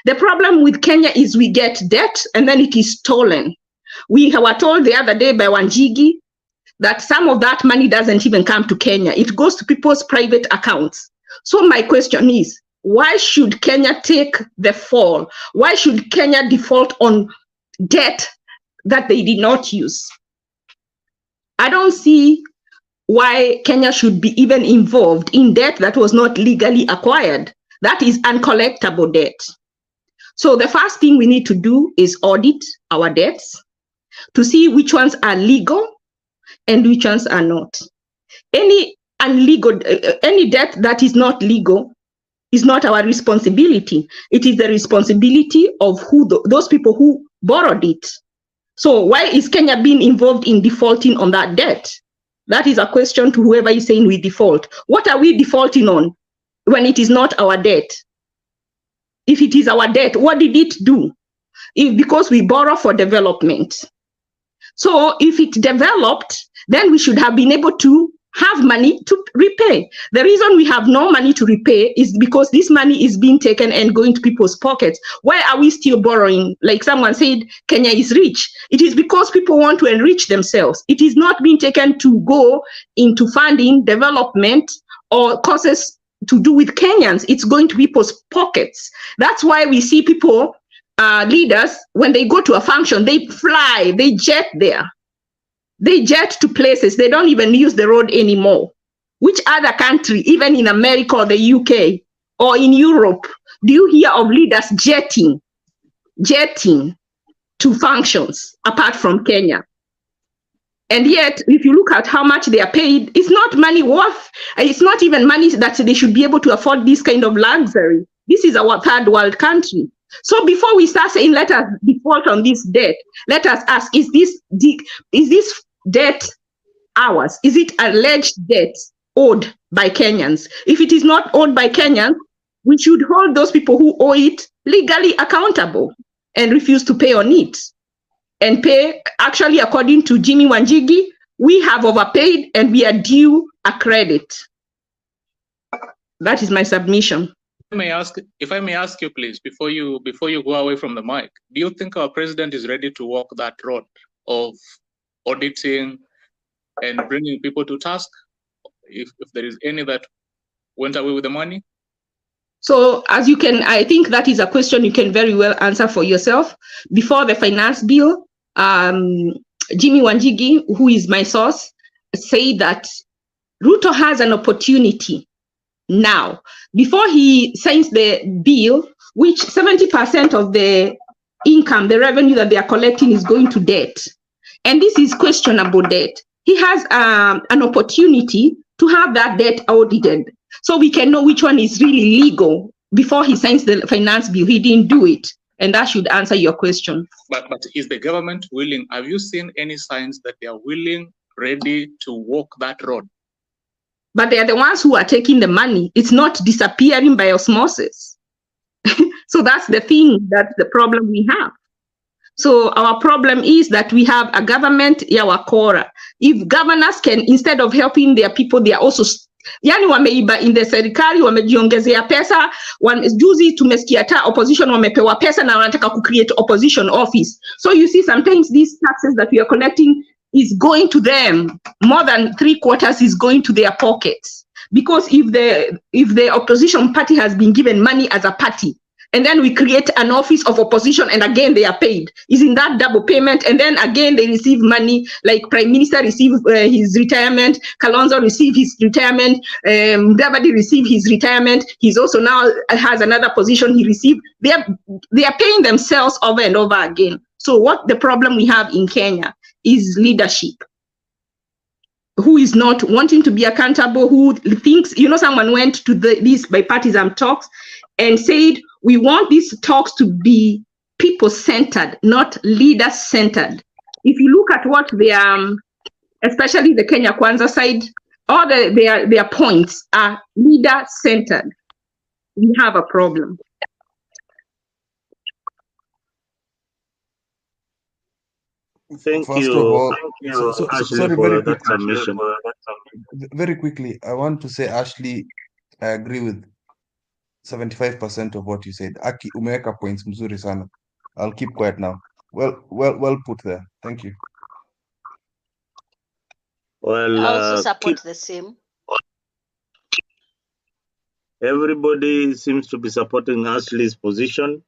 The problem with Kenya is we get debt and then it is stolen. We were told the other day by Wanjigi that some of that money doesn't even come to Kenya. It goes to people's private accounts. So my question is, why should Kenya take the fall? Why should Kenya default on debt that they did not use? I don't see why Kenya should be even involved in debt that was not legally acquired. That is uncollectible debt. So the first thing we need to do is audit our debts to see which ones are legal and which ones are not. Any debt that is not legal is not our responsibility. It is the responsibility of those people who borrowed it. So why is Kenya being involved in defaulting on that debt? That is a question to whoever is saying we default. What are we defaulting on when it is not our debt? If it is our debt, what did it do? Because we borrow for development. So if it developed, then we should have been able to have money to repay. The reason we have no money to repay is because this money is being taken and going to people's pockets. Why are we still borrowing? Like someone said, Kenya is rich. It is because people want to enrich themselves. It is not being taken to go into funding development or causes to do with Kenyans. It's going to people's pockets. That's why we see people, leaders, when they go to a function, they fly, they jet there. They jet to places. They don't even use the road anymore. Which other country, even in America or the UK or in Europe, do you hear of leaders jetting to functions apart from Kenya? And yet, if you look at how much they are paid, it's not money worth. It's not even money that they should be able to afford this kind of luxury. This is our third world country. So before we start saying, let us default on this debt, let us ask, is this debt ours? Is it alleged debt owed by Kenyans? If it is not owed by Kenyans, we should hold those people who owe it legally accountable and refuse to pay on it. And pay, actually, according to Jimmy Wanjigi, we have overpaid and we are due a credit. That is my submission. If I may ask you, please, before you go away from the mic, do you think our president is ready to walk that road of auditing and bringing people to task, if there is any that went away with the money? So as you can, I think that is a question you can very well answer for yourself. Before the finance bill, Jimmy Wanjigi, who is my source, said that Ruto has an opportunity now, before he signs the bill, which 70% of the income, the revenue that they are collecting is going to debt. And this is questionable debt. He has an opportunity to have that debt audited. so we can know which one is really legal before he signs the finance bill. He didn't do it. And that should answer your question. But is the government willing? Have you seen any signs that they are willing, ready to walk that road? But they are the ones who are taking the money. It's not disappearing by osmosis. So that's the thing, that's the problem we have. So our problem is that we have a government ya wakora. If governors can, instead of helping their people, they are also yani wameiba in the serikali, wamejiongezea pesa. Juzi tumesikia hata opposition wamepewa pesa na wanataka create opposition office. So you see, sometimes these taxes that we are collecting is going to them. More than 3/4 is going to their pockets. Because if the opposition party has been given money as a party, and then we create an office of opposition, and again they are paid, isn't that double payment? And then again they receive money, like Prime Minister receive his retirement, Kalonzo receive his retirement, Davadi receive his retirement. He's also now has another position he received. They are paying themselves over and over again. So what the problem we have in Kenya is leadership, who is not wanting to be accountable, who thinks, someone went to these bipartisan talks and said, we want these talks to be people-centered, not leader-centered. If you look at what they are, especially the Kenya Kwanza side, all their points are leader-centered. We have a problem. Thank First you, of all, Ashley, sorry, for very that quickly, submission. very quickly, I want to say, Ashley, I agree with 75% of what you said. Aki, umeweka points mzuri sana. I'll keep quiet now. Well put there. Thank you. Well, I also support the same. Everybody seems to be supporting Ashley's position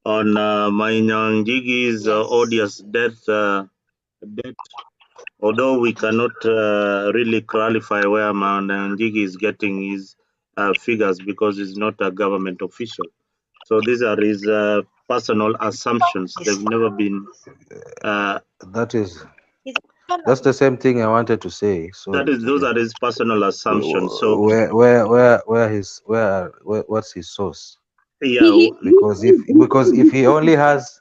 on Mainyangigi's Yes. odious death. Although we cannot really clarify where Mainyangigi is getting his figures because he's not a government official. So these are his personal assumptions. They've never been. That's the same thing I wanted to say. So Those are his personal assumptions. So what's his source? Yeah, because if he only has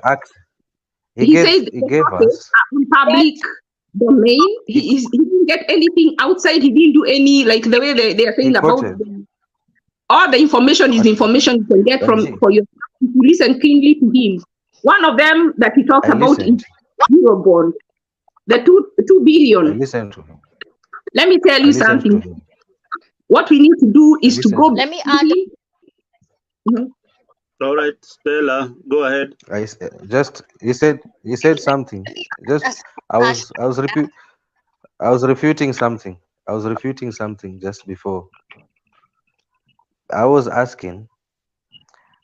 access, he gave us public domain. He didn't get anything outside. He didn't do any, like the way they are saying about all the information is information you can get for your. If you listen keenly to him, one of them that he talked about is Eurobond, the 2 billion. Listen to him. Let me tell you something. What we need to do is to go. Let me add. All right, Stella, go ahead. He said something. I was refuting something. I was refuting something just before. I was asking,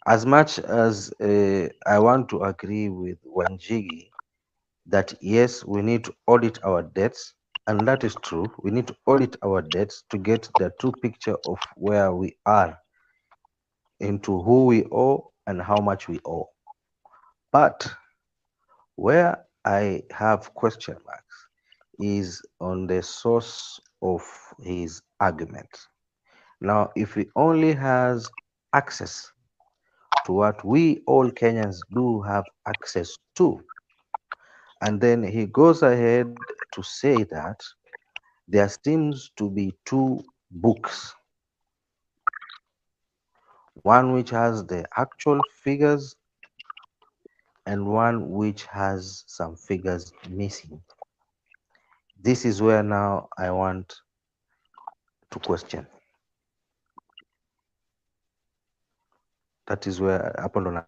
as much as I want to agree with Wanjigi that yes, we need to audit our debts, and that is true. We need to audit our debts to get the true picture of where we are, into who we owe and how much we owe. But where I have question marks is on the source of his argument. Now, if he only has access to what we all Kenyans do have access to, and then he goes ahead to say that there seems to be 2 books, one which has the actual figures and one which has some figures missing. This is where now I want to question. That is where hapo ndo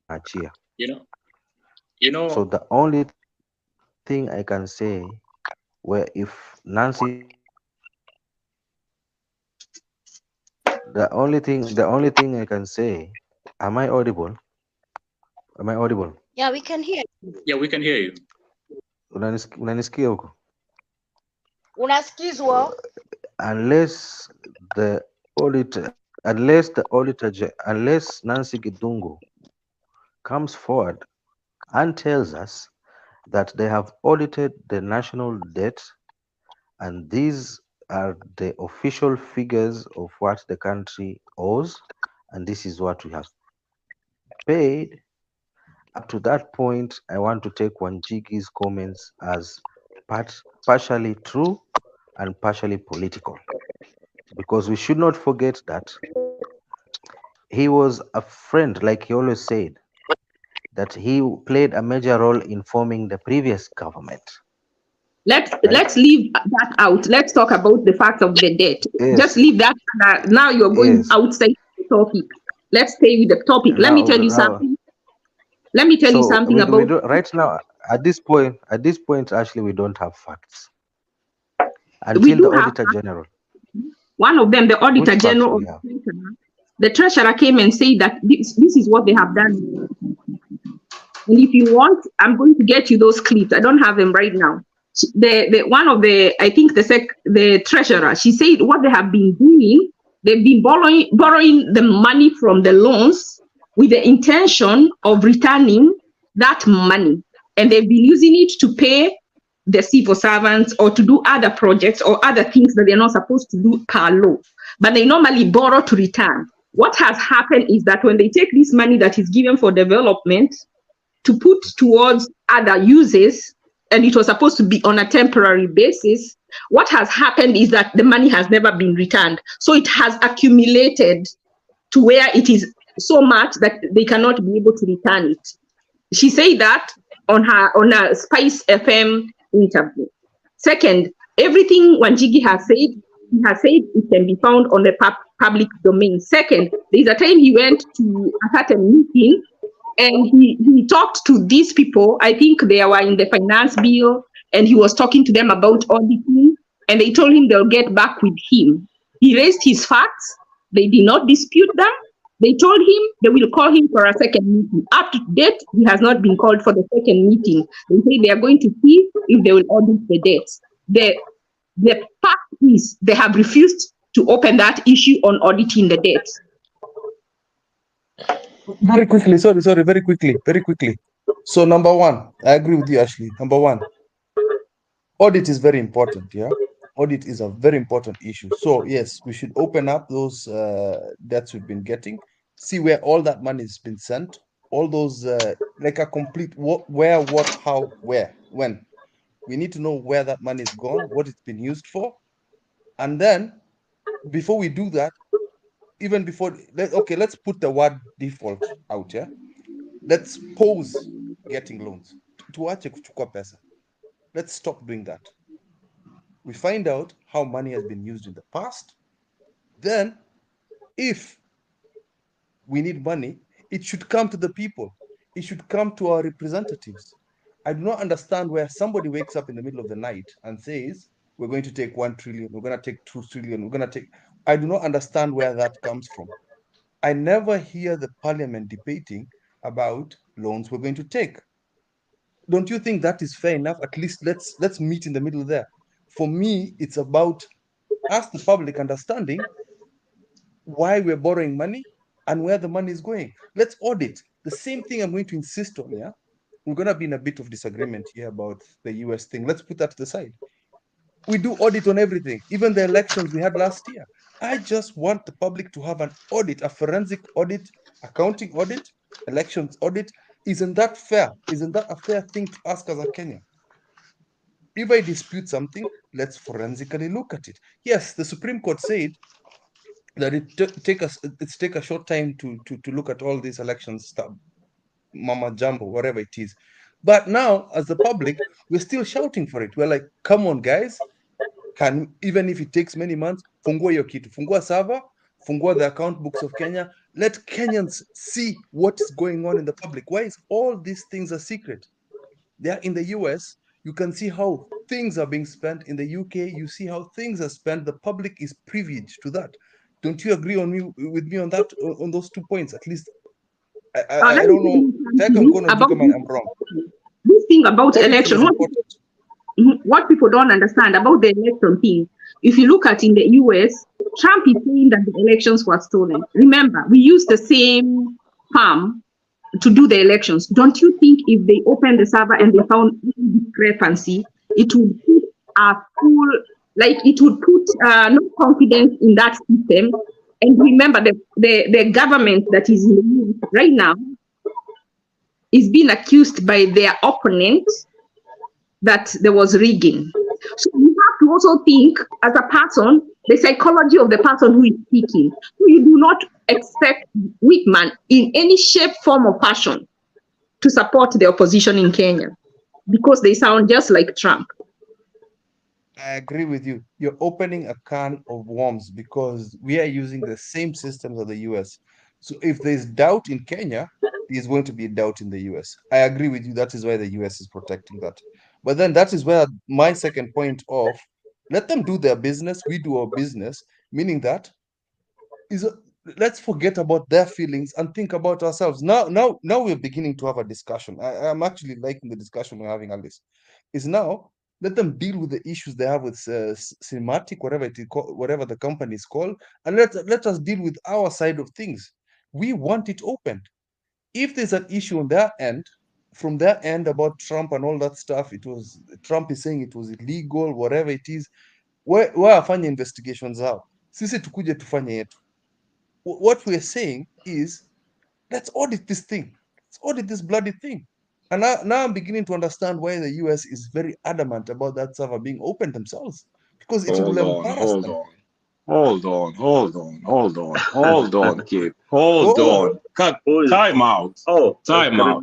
naachia. So the only thing I can say, where if Nancy, the only thing I can say, am I audible? Am I audible? Yeah, we can hear you. Yeah, we can hear you. Unanisikia huko? Unasikizwa? Unless Nancy Gidungu comes forward and tells us that they have audited the national debt and these are the official figures of what the country owes, and this is what we have paid. Up to that point, I want to take Wanjigi's comments as partially true and partially political, because we should not forget that he was a friend, like he always said, that he played a major role in forming the previous government. Let's leave that out. Let's talk about the fact of the debt. Yes. Just leave that. Now you're going outside the topic. Let's stay with the topic. Let me tell you something. Let me tell you something about right now. At this point, actually, we don't have facts until the Auditor General. One of them, the Auditor General, the Treasurer came and said that this is what they have done. And if you want, I'm going to get you those clips. I don't have them right now. I think the Treasurer, she said what they have been doing, they've been borrowing the money from the loans with the intention of returning that money. And they've been using it to pay the civil servants or to do other projects or other things that they're not supposed to do per law. But they normally borrow to return. What has happened is that when they take this money that is given for development to put towards other uses, and it was supposed to be on a temporary basis, what has happened is that the money has never been returned. So it has accumulated to where it is so much that they cannot be able to return it. She said that on a Spice FM interview. Second, everything Wanjigi has said, he has said it can be found on the public domain. Second, there's a time he went to a certain meeting and he talked to these people. I think they were in the finance bill, and he was talking to them about auditing, and they told him they'll get back with him. He raised his facts. They did not dispute them. They told him they will call him for a second meeting. Up to date, he has not been called for the second meeting. They say they are going to see if they will audit the debts. The fact is they have refused to open that issue on auditing the debts. Very quickly, sorry, very quickly. So number one, I agree with you, Ashley. Number one, audit is very important, yeah? Audit is a very important issue. So yes, we should open up those debts we've been getting, see where all that money has been sent, all those, like a complete where, what, how, where, when. We need to know where that money is gone, what it's been used for. And then before we do that, even before, let's put the word default out, yeah? Let's pause getting loans. Tuache kuchukua pesa. Let's stop doing that. We find out how money has been used in the past. Then, if we need money, it should come to the people. It should come to our representatives. I do not understand where somebody wakes up in the middle of the night and says, we're going to take 1 trillion, we're going to take 2 trillion, we're going to take... I do not understand where that comes from. I never hear the parliament debating about loans we're going to take. Don't you think that is fair enough? At least let's meet in the middle there. For me, it's about us, the public, understanding why we're borrowing money and where the money is going. Let's audit. The same thing I'm going to insist on, yeah? We're going to be in a bit of disagreement here about the US thing. Let's put that to the side. We do audit on everything, even the elections we had last year. I just want the public to have an audit, a forensic audit, accounting audit, elections audit. Isn't that fair? Isn't that a fair thing to ask as a Kenyan? If I dispute something, let's forensically look at it. Yes, the Supreme Court said that it's take a short time to look at all these elections stuff, Mama Jumbo, whatever it is. But now, as the public, we're still shouting for it. We're like, come on, guys. Even if it takes many months, fungua hiyo kitu. Fungua server, fungua the account books of Kenya. Let Kenyans see what is going on in the public. Why is all these things a secret? They're in the US. You can see how things are being spent. In the UK, you see how things are spent. The public is privileged to that. Don't you agree with me on that, on those 2 points? At least, I don't know. I'm wrong. This thing about election, what people don't understand about the election thing, if you look at in the US, Trump is saying that the elections were stolen. Remember, we used the same farm to do the elections. Don't you think if they opened the server and they found discrepancy, it would put a full like it would put no confidence in that system. And remember, the government that is in the news right now is being accused by their opponents that there was rigging. So you have to also think, as a person, the psychology of the person who is speaking. You do not expect Whitman in any shape, form, or fashion to support the opposition in Kenya because they sound just like Trump. I agree with you. You're opening a can of worms because we are using the same systems of the US. So if there's doubt in Kenya, there's going to be doubt in the US. I agree with you. That is why the US is protecting that. But then that is where my second point of let them do their business, we do our business, meaning that is let's forget about their feelings and think about ourselves. Now we're beginning to have a discussion. I'm actually liking the discussion we're having, Alice. Is now let them deal with the issues they have with cinematic, whatever the company is called, and let us deal with our side of things. We want it opened. If there's an issue on their end, from their end about Trump and all that stuff, Trump is saying it was illegal, whatever it is. Wafanye investigations zao, sisi tukuje tufanye yetu. What we're saying is, let's audit this thing. Let's audit this bloody thing. And now I'm beginning to understand why the US is very adamant about that server being open themselves. Because it will embarrass them. Hold on, kid. Hold on. Time out. Time out.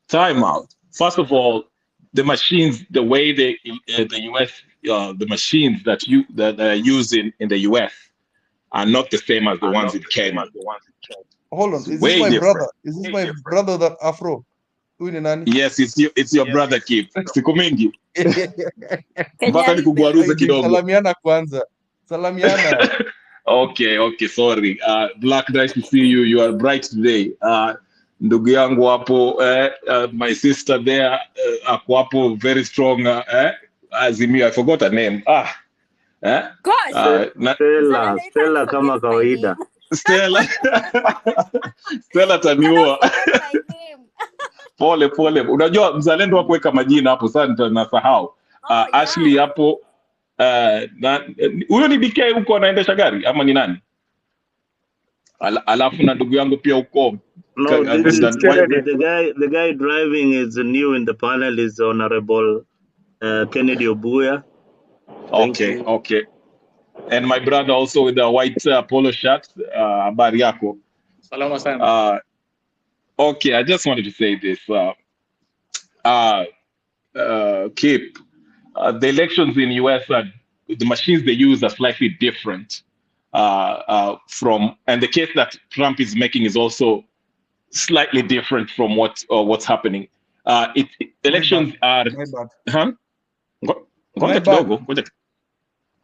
Time out. First of all, the machines, the way the US, the machines that are used in the US are not the same as the ones in Kenya. Hold on, is this my brother? Is this my brother that Afro? Yes, it's your brother, Kip. Siku mingi. Mpaka nikugwaruze kidogo. Salamiana kwanza. Salamiana. Okay, sorry. Black, nice to see you. You are bright today. Ndugu yangu hapo, my sister there, ako hapo very strong. Azimio, I forgot her name. Stella kama kawaida. Stella taniua. Pole. Unajua mzalendo wa kuweka majina hapo sasa nasahau. Ashley hapo huyo ni DK huko anaendesha gari ama ni nani? Alafu na ndugu yangu pia huko. No, the guy driving is new in the panel is Honorable Kennedy Obuya. Okay. And my brother also with the white polo shirt, habari yako. Salama sana. Okay, I just wanted to say this. Kip, the elections in US, the machines they use are slightly different and the case that Trump is making is also slightly different from what's happening. Elections are. My bad. Huh?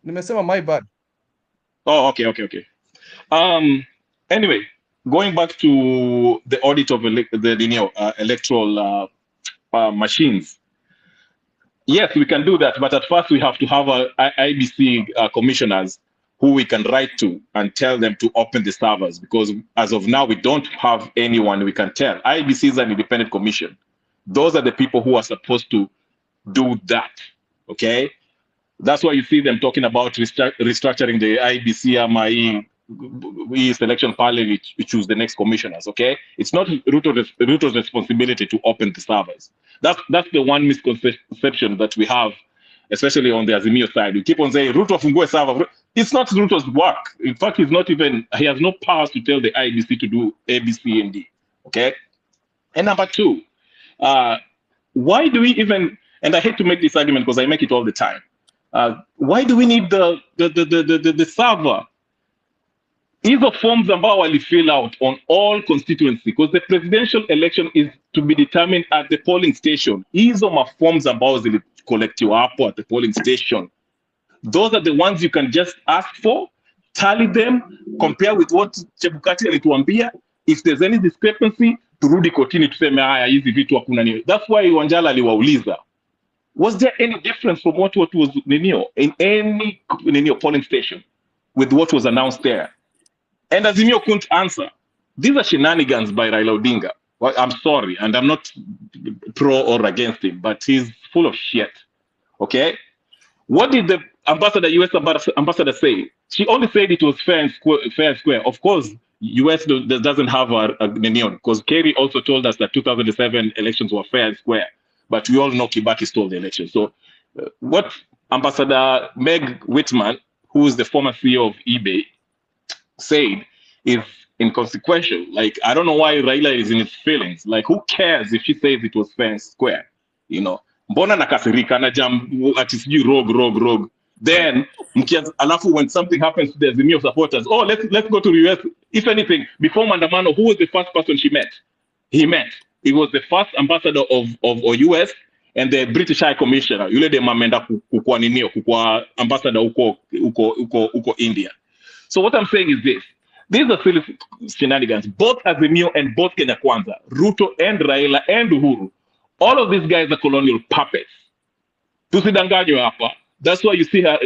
Nimesema my bad. Oh, okay. Anyway, going back to the audit of the electoral machines. Yes, we can do that, but at first we have to have IBC commissioners who we can write to and tell them to open the servers, because as of now, we don't have anyone we can tell. IBC is an independent commission. Those are the people who are supposed to do that, okay? That's why you see them talking about restructuring the IBC MIE selection panel, we choose the next commissioners, okay? It's not Ruto's responsibility to open the servers. That's the one misconception that we have, especially on the Azimio side. We keep on saying, Ruto fungue server. It's not Ruto's work. In fact, he has no powers to tell the IBC to do A, B, C, and D, okay? And number two, why do we even, and I hate to make this argument because I make it all the time, why do we need the server? Hizo forms ambao wali fill out on all constituency, because the presidential election is to be determined at the polling station. Hizo forms ambao zili collectiwa hapo at the polling station. Those are the ones you can just ask for, tally them, compare with what Chebukati alituambia. If there's any discrepancy, turudi kotini tuseme haya hizi vitu hakuna nini. That's why Wanjala aliwauliza. Was there any difference from what was in any polling station with what was announced there? And Azimio couldn't answer. These are shenanigans by Raila Odinga. Well, I'm sorry, and I'm not pro or against him, but he's full of shit. Okay? What did the US ambassador say? She only said it was fair and square. Of course, US doesn't have a because Kerry also told us that 2007 elections were fair and square. But we all know Kibaki stole the election. So what Ambassador Meg Whitman, who is the former CEO of eBay, said is inconsequential. Like, I don't know why Raila is in his feelings. Like, who cares if she says it was fair and square? You know, mbona nakasirika na jam ati sijui rogue. Then alafu when something happens to the Azimio supporters, oh, let's go to the US. If anything, before Mandamano, who was the first person she met? He was the first ambassador of US and the British High Commissioner. Yule de mamenda kukua ninio, kukua ambassador uko India. So what I'm saying is this. These are silly shenanigans. Both Azimio and both Kenya Kwanza, Ruto and Raila and Uhuru, all of these guys are colonial puppets. Tusidanganywe hapa. That's why you see her,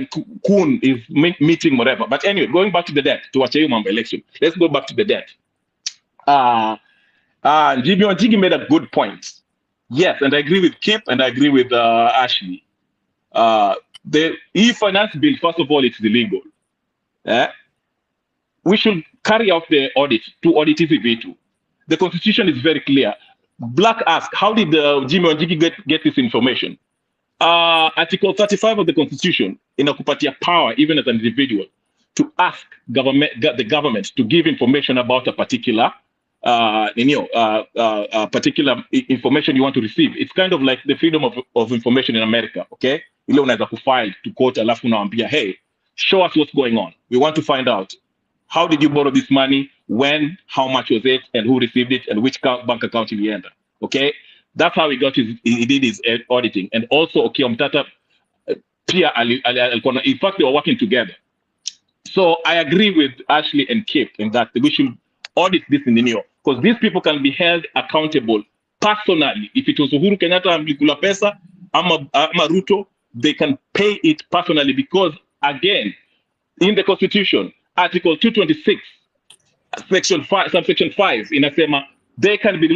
Kun is meeting whatever. But anyway, going back to the debt, to Achayu Mamba election. Let's go back to the debt. Jigi made a good point. Yes, and I agree with Kip and I agree with Ashley. The e-finance bill, first of all, it's illegal. We should carry out the audit to audit ECV2. The constitution is very clear. Black asked, how did Jimmy Wanjigi get this information? Article 35 of the constitution inakupatia power, even as an individual, to ask the government to give information about a particular particular information you want to receive. It's kind of like the freedom of information in America, okay? Ile unaweza kufile to court alafu unaambia, hey, show us what's going on. We want to find out. How did you borrow this money? When? How much was it? And who received it? And which bank account did he enter? Okay, that's how he did his auditing. And also, okay, Mtata, in fact, they were working together. So I agree with Ashley and Kip in that we should audit this in the New York, because these people can be held accountable personally. If it was Uhuru Kenyatta and Blikula Pesa, ama Ruto, they can pay it personally because, again, in the Constitution, Article 226, subsection 5, inasema they can be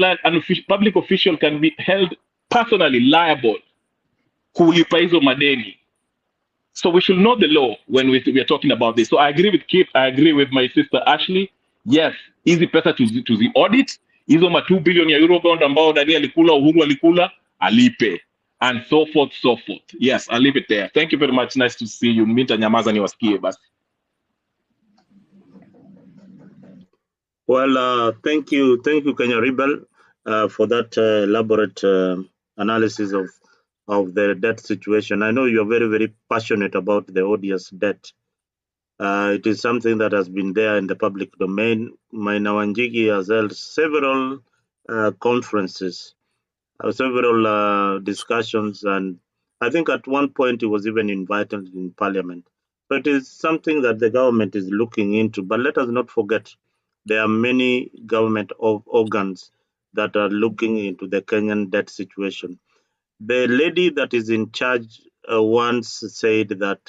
public official can be held personally liable kulipa hizo madeni. So we should know the law when we are talking about this. So I agree with Kip, I agree with my sister Ashley. Yes, easy pesa to the audit. Hizo ma 2 billion ya Eurobond ambao Dani alikula, Uhuru alikula, alipe. And so forth, so forth. Yes, I'll leave it there. Thank you very much. Nice to see you. Minta nyamaza niwasikie basi. Well, thank you, Kenya Rebel, for that elaborate analysis of the debt situation. I know you are very, very passionate about the odious debt. It is something that has been there in the public domain. Maina Wanjigi has held several conferences, several discussions, and I think at one point he was even invited in Parliament. So it is something that the government is looking into. But let us not forget, there are many government organs that are looking into the Kenyan debt situation. The lady that is in charge once said that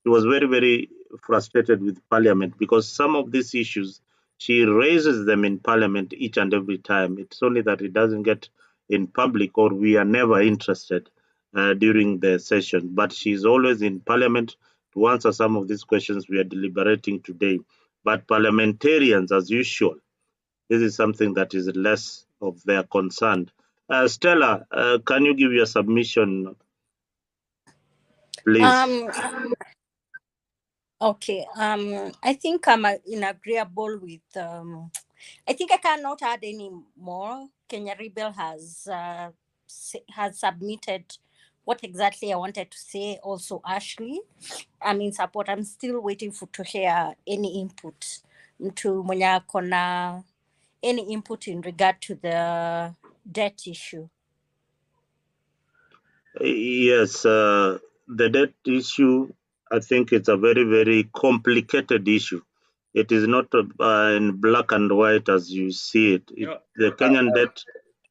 she was very, very frustrated with Parliament because some of these issues, she raises them in Parliament each and every time. It's only that it doesn't get in public, or we are never interested during the session. But she's always in Parliament to answer some of these questions we are deliberating today. But parliamentarians, as usual, this is something that is less of their concern. Stella, can you give your submission, please? Okay. I think I'm agreeable with. I think I cannot add any more. Kenya Rebel has submitted what exactly I wanted to say. Also, Ashley, I'm in support. I'm still waiting to hear any input to mwenye kona any input in regard to the debt issue. Yes, the debt issue, I think it's a very, very complicated issue. It is not in black and white as you see it. The Kenyan debt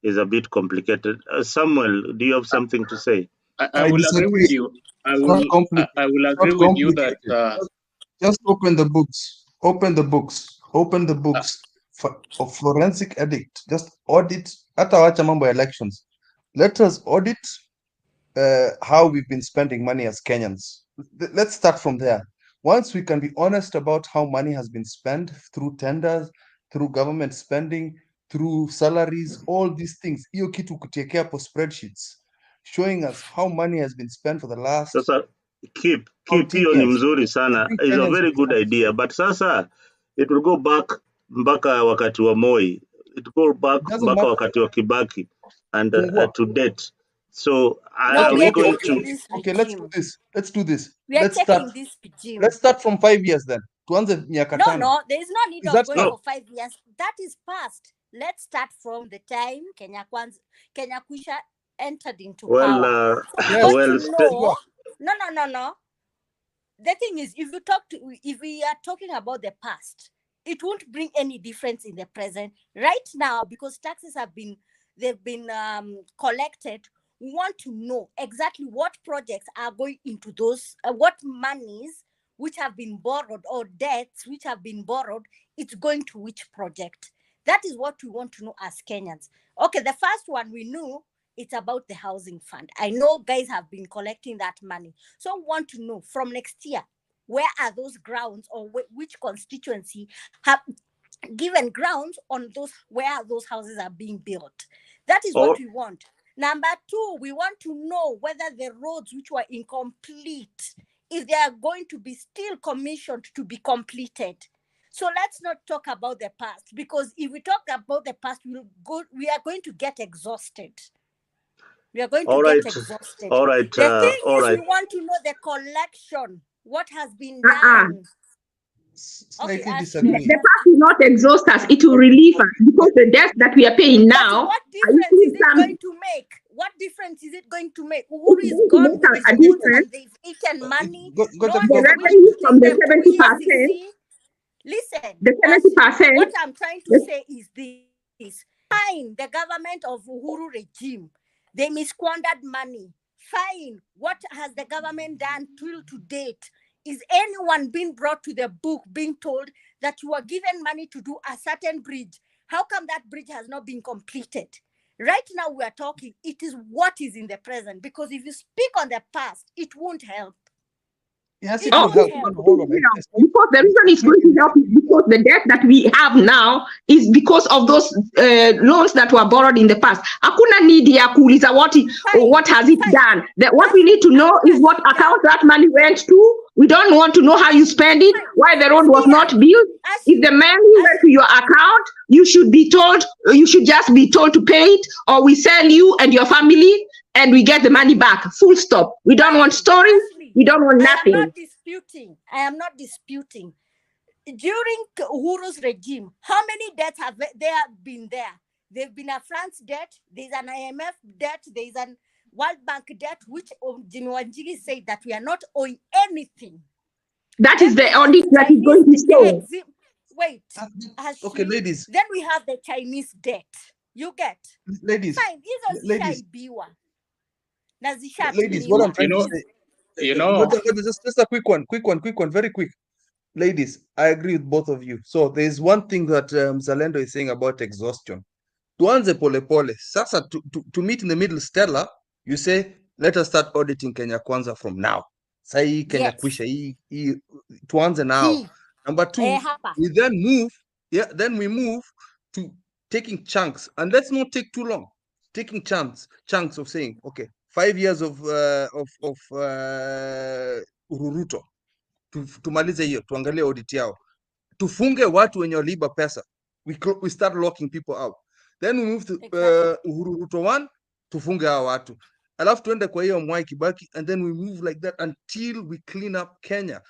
is a bit complicated. Samuel, do you have something to say? I will agree with you. I will agree with you that just open the books. Open the books. Open the books of forensic audit. Just audit. Hata wacha mambo ya elections. Let us audit how we've been spending money as Kenyans. Let's start from there. Once we can be honest about how money has been spent through tenders, through government spending, through salaries, all these things, hiyo kitu kutekea for spreadsheets, showing us how money has been spent for the last Sasa keep 14 hiyo ni years. mzuri I sana, think is a Kenyans very will good be idea, but sasa it will go back mpaka wakati wa Moi, it go back It doesn't mpaka matter. wakati wa Kibaki and Fungua. to date. So No, are we we are going checking to this Okay, let's do regime. this. Let's do this. We are Let's checking start. this regime. Let's start from 5 years then. Tuanze miaka No, tano. no, there is no need Is of that going fair? no? for 5 years. That is past. Let's start from the time Kenya Kwisha entered into Well, power. So we Yes. want well, to know. Fungua. No. The thing is, if we are talking about the past, it won't bring any difference in the present. Right now, because taxes they've been collected, we want to know exactly what projects are going into those, what monies which have been borrowed or debts which have been borrowed, it's going to which project. That is what we want to know as Kenyans. Okay, the first one we knew, it's about the housing fund. I know guys have been collecting that money. So we want to know from next year, where are those grounds, or which constituency have given grounds on those, where those houses are being built. That is what we want. Number two, we want to know whether the roads which were incomplete, if they are going to be still commissioned to be completed. So let's not talk about the past, because if we talk about the past, we are going to get exhausted. We are going to get exhausted. All right. The thing All is, right. we want to know the collection, what has been Uh-uh. done. Slightly Ashley, disagree. The past will not exhaust us, it will relieve us, because the debt that we are paying now. But what difference is it going to make? What difference is it going to make? Uhuru It's is going to gone make with a his goods difference. and they've eaten money. Go No one The is to willing revenue to from take the them to 70%, EACC. Listen, the Ashley, 70%, what I'm trying to say is this. Fine, the government of Uhuru regime, they misquandered money. Fine, what has the government done till to date? Is anyone being brought to the book being told that you are given money to do a certain bridge? How come that bridge has not been completed? Right now we are talking, it is what is in the present, because if you speak on the past, it won't help. Yes, It it will won't help. help. Hold on. because the reason it's going to help is because the debt that we have now is because of those loans that were borrowed in the past. Hakuna need ya kuuliza what has it done. What we need to know is what account that money went to. We don't want to know how you spend it, why the road was not built. If the money went to your account, you should be told, you should just be told to pay it, or we sell you and your family and we get the money back. Full stop. We don't want stories. We don't want nothing. I am not disputing. During Uhuru's regime, how many debts have there been there? There've been a France debt, there's an IMF debt, there's an World Bank debt, which Jimmy Wanjigi said that we are not owing anything. That is the audit that is going to show. Wait, okay, ladies. Then we have the Chinese debt. You get? Ladies. Fine, Ladies. Ladies, what I'm trying to say. Just a quick one, very quick. Ladies, I agree with both of you. So there's one thing that Zalendo is saying about exhaustion. Tuanze pole pole. Sasa to meet in the middle, Stella, you say, let us start auditing Kenya Kwanza from now. Say Kenya Kwisha, tuanze now. Number two, we then move to taking chunks. And let's not take too long. Taking chunks of saying, okay, 5 years of Ururuto. Tumalize hiyo, tuangalie audit yao, tufunge watu wenye waliiba pesa, we start locking people out, then we move to Uhuru Ruto 1, tufunge hao watu, alafu tuende kwa hiyo Mwai Kibaki, and then we move like that until we clean up Kenya.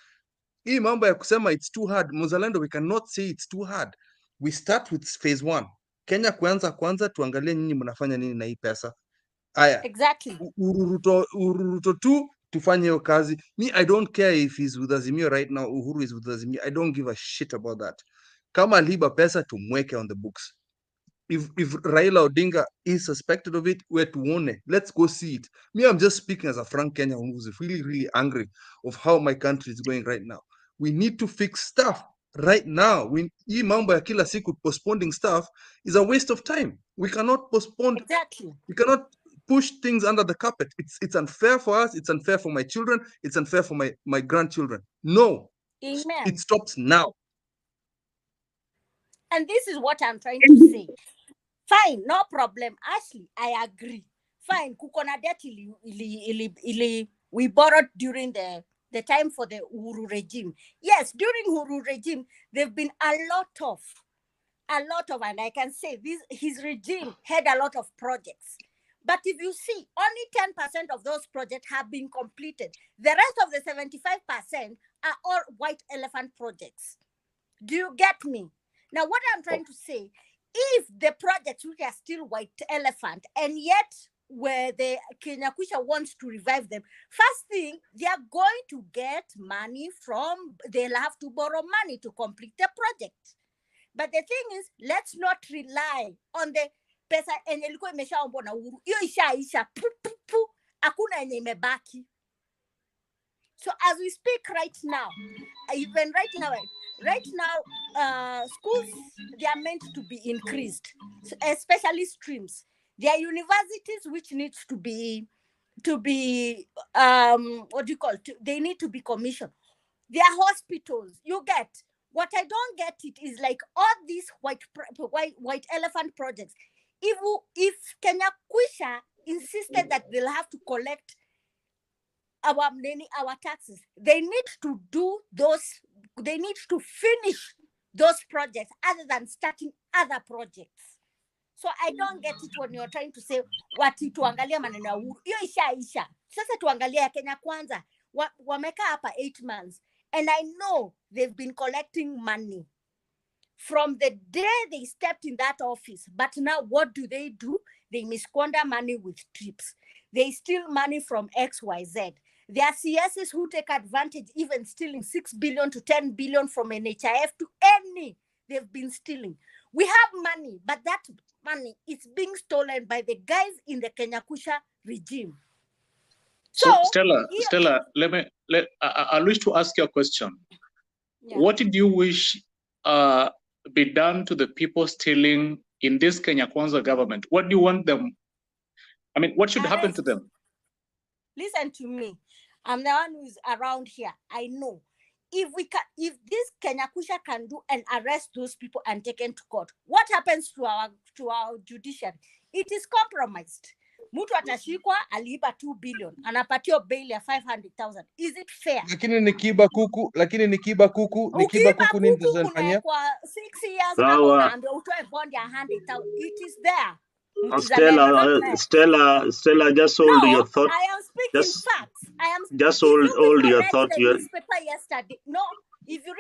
Hii mambo ya kusema it's too hard, Mzalendo, we cannot say it's too hard. We start with phase 1, Kenya kwanza, tuangalie nyinyi mnafanya nini na hii pesa. Aya, Uhuru Ruto 2, tufanye hiyo kazi. Me, I don't care if he's with Azimio right now, Uhuru is with Azimio. I don't give a shit about that. Kama aliba pesa, tumweke on the books. If Raila Odinga is suspected of it, we're tuone. Let's go see it. Me, I'm just speaking as a frank Kenyan who's really, really angry of how my country is going right now. We need to fix stuff right now. Hii mambo ya kila siku postponing stuff is a waste of time. We cannot postpone. We cannot push things under the carpet. It's unfair for us. It's unfair for my children. It's unfair for my grandchildren. No, Amen. it stops now. And this is what I'm trying to say. Fine, no problem. Ashley, I agree. Fine, kukona debt we borrowed during the time for the Uhuru regime. Yes, during Uhuru regime, there've been a lot of, and I can say his regime had a lot of projects. But if you see, only 10% of those projects have been completed. The rest of the 75% are all white elephant projects. Do you get me? Now, what I'm trying to say, if the projects which are still white elephant, and yet where the Kenya Kwisha wants to revive them, first thing, they are going to get money they'll have to borrow money to complete the project. But the thing is, let's not rely on the pesa enye ilikuwa imeshaombwa na Uhuru. Hiyo ishaisha, hakuna yenye imebaki. So as we speak right now, even right now, schools, they are meant to be increased, especially streams. There are universities which needs to be what do you call it? They need to be commissioned. There are hospitals. You get what I don't get it is like all these white elephant projects. If Kenya Kwisha insisted that they'll have to collect our taxes, they need to do those. They need to finish those projects other than starting other projects. So I don't get it when you're trying to say tuangalia maneno ya Uhuru. Hiyo ishaisha. Sasa tuangalia ya Kenya Kwanza. Wameka hapa 8 months. And I know they've been collecting money from the day they stepped in that office. But now what do? They misquander money with trips. They steal money from XYZ. There are CSs who take advantage, even stealing 6 billion to 10 billion from NHIF to any. They've been stealing. We have money, but that money is being stolen by the guys in the Kenya Kwisha regime. So Stella, I wish to ask you a question. Yeah. What did you wish be done to the people stealing in this Kenya Kwanza government? What do you want them? I mean, what should happen to them? Listen to me. I'm the one who's around here. I know. If this Kenya Kwisha can do and arrest those people and take them to court, what happens to our judiciary? It is compromised. Mtu atashikwa aliiba 2 billion, anapatiwa bail ya 500,000. Is it fair? Lakini nikiba kuku nini tutafanya? Kwa 6 years na unaambia utoe bond ya 100,000. It is there. Stella, just hold your thought. I am speaking facts. Just hold your thought. The newspaper yesterday. No, if you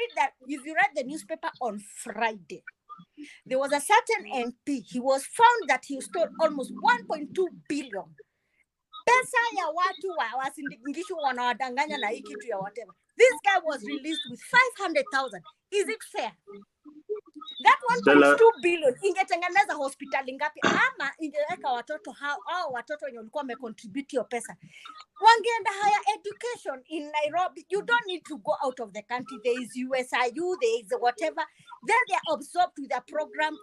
read the newspaper on Friday, there was a certain MP. He was found that he stole almost 1.2 billion. Pesa ya watu wasindigishu wanawadanganya na hii kitu ya whatever. This guy was released with 500,000. Is it fair? That 1.2 billion ingetengeneza hospitali ngapi, ama ingeweka watoto hao watoto wenye walikuwa wamecontribute hiyo pesa wangeenda higher education in Nairobi. You don't need to go out of the country. There is USIU, there is whatever. Then they are absorbed with a program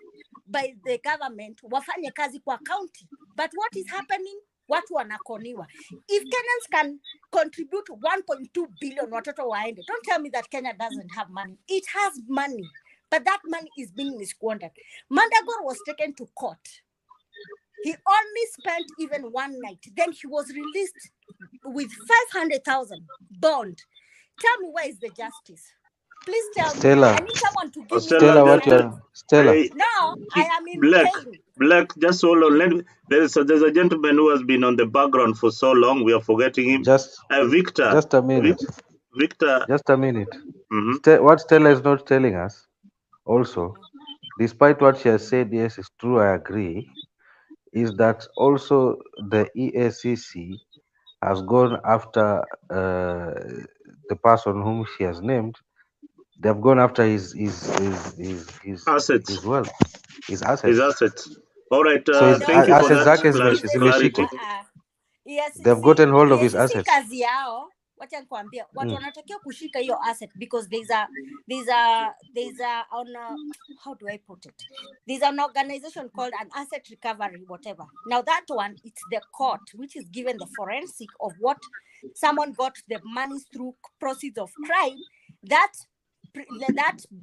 by the government, wafanye kazi kwa county. But what is happening? Watu wanakoniwa. If Kenyans can contribute 1.2 billion watoto waende, don't tell me that Kenya doesn't have money. It has money. But that money is being misquandered. Mandagor was taken to court. He only spent even one night. Then he was released with 500,000 bond. Tell me, where is the justice? Please tell Stella, me. I need someone to give me. Stella. Now I am in pain. Black, just hold on. There's a gentleman who has been on the background for so long. We are forgetting him. Victor. Just a minute. Victor. Just a minute. What Stella is not telling us, also, despite what she has said, yes, it's true, I agree, is that also the EACC has gone after the person whom she has named. They have gone after his assets. His wealth. His assets. His assets. All right. So thank you for that clarity. They've gotten hold of his assets. wacha nikwambia watu wanatakiwa kushika hiyo asset because there's a how do I put it, there's an organization called an asset recovery whatever. Now that one, it's the court which is given the forensic of what someone got the monies through proceeds of crime, that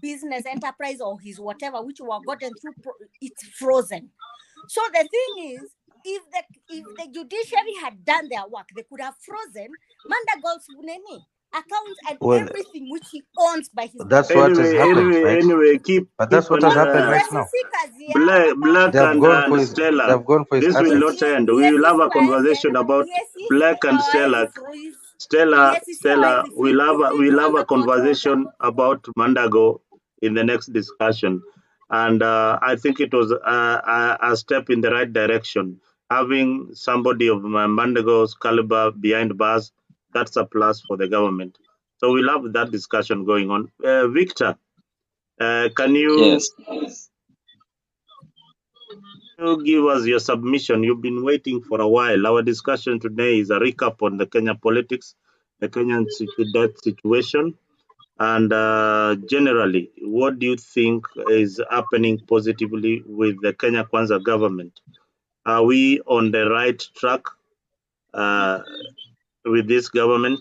business enterprise or his whatever which were gotten through it's frozen. So the thing is, if the judiciary had done their work, they could have frozen Mandagol's accounts and everything which he owns by his That's what has happened, right? Anyway, But that's what has happened right now. Black They have and gone for his, Stella. they have gone for his This will assets. not end. We will have a conversation about Black and Stella. Stella, we'll have a conversation about Mandago in the next discussion. And I think it was a step in the right direction. Having somebody of Mandago's caliber behind bars, that's a plus for the government. So we'll have that discussion going on. Victor, can you give us your submission? You've been waiting for a while. Our discussion today is a recap on the Kenya politics, the Kenyan debt situation, and generally, what do you think is happening positively with the Kenya Kwanza government? Are we on the right track with this government?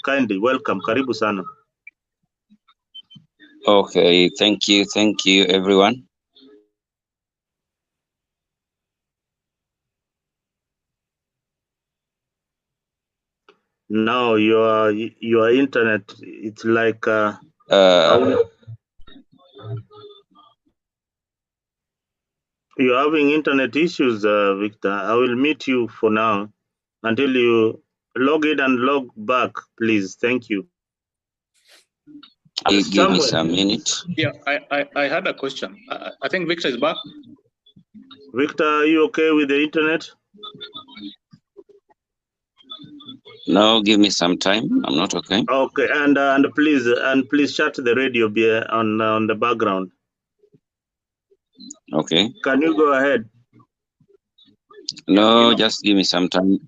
Kindly welcome. Karibu sana. Okay, thank you, everyone. Now your internet, it's like you're having internet issues, Victor. I will mute you for now until you log in and log back, please. Thank you. Give me some minutes. Yeah, I had a question. I think Victor is back. Victor, are you okay with the internet? No, give me some time. I'm not okay. Okay, and please shut the radio on the background. Okay. Can you go ahead? No, just give me some time.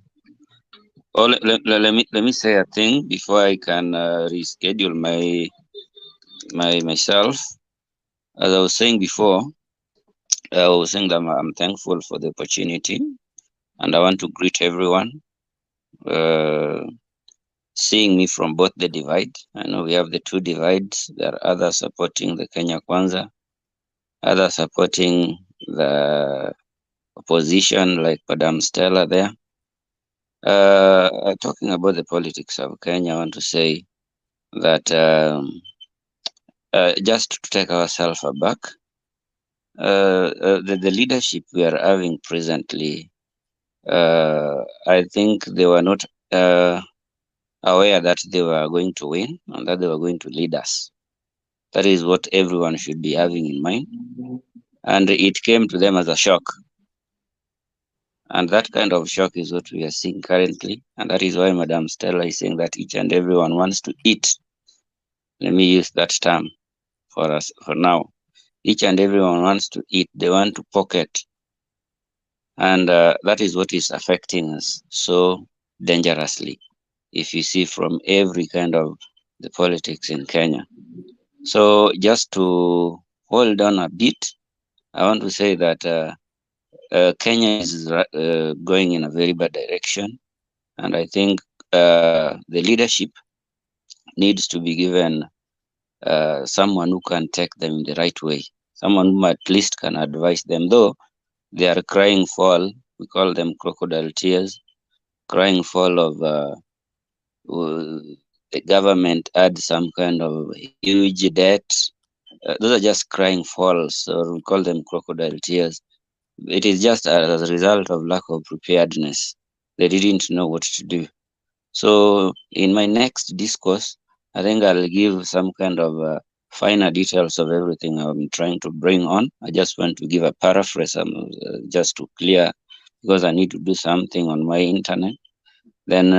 Oh, let me say a thing before I can reschedule myself. As I was saying before, I was saying that I'm thankful for the opportunity, and I want to greet everyone. Seeing me from both the divide. I know we have the two divides. There are others supporting the Kenya Kwanza, others supporting the opposition like Madam Stella there. Talking about the politics of Kenya, I want to say that just to take ourselves aback, the leadership we are having presently, I think they were not aware that they were going to win and that they were going to lead us. That is what everyone should be having in mind. And it came to them as a shock. And that kind of shock is what we are seeing currently. And that is why Madam Stella is saying that each and everyone wants to eat. Let me use that term for us for now. Each and everyone wants to eat. They want to pocket. And that is what is affecting us so dangerously, if you see from every kind of the politics in Kenya. So just to hold on a bit, I want to say that Kenya is going in a very bad direction. And I think the leadership needs to be given someone who can take them in the right way. Someone who at least can advise them, though they are crying foul. We call them crocodile tears, crying foul of the government had some kind of huge debt. Those are just crying fouls, or we call them crocodile tears. It is just as a result of lack of preparedness. They didn't know what to do. So in my next discourse, I think I'll give some kind of finer details of everything I'm trying to bring on. I just want to give a paraphrase just to clear, because I need to do something on my internet. Then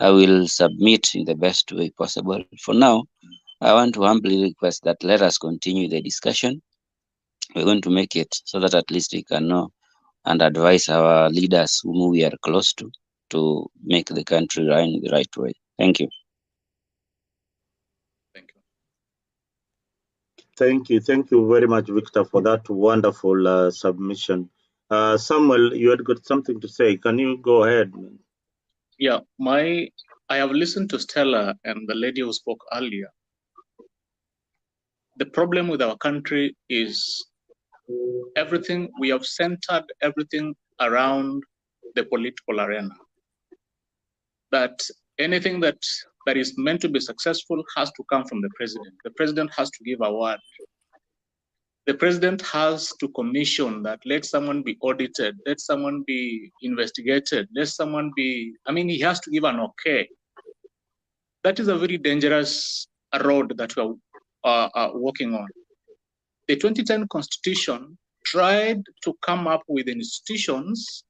I will submit in the best way possible. For now, I want to humbly request that let us continue the discussion. We're going to make it so that at least we can know and advise our leaders whom we are close to make the country run the right way. Thank you. Thank you. Thank you. Thank you very much, Victor, for that wonderful submission. Samuel, you had got something to say. Can you go ahead? Yeah, I have listened to Stella and the lady who spoke earlier. The problem with our country is we have centered everything around the political arena. That anything that is meant to be successful has to come from the president. The president has to give a word. The president has to commission that let someone be audited, let someone be investigated, let someone be, he has to give an okay. That is a very dangerous road that we are working on. The 2010 Constitution tried to come up with institutions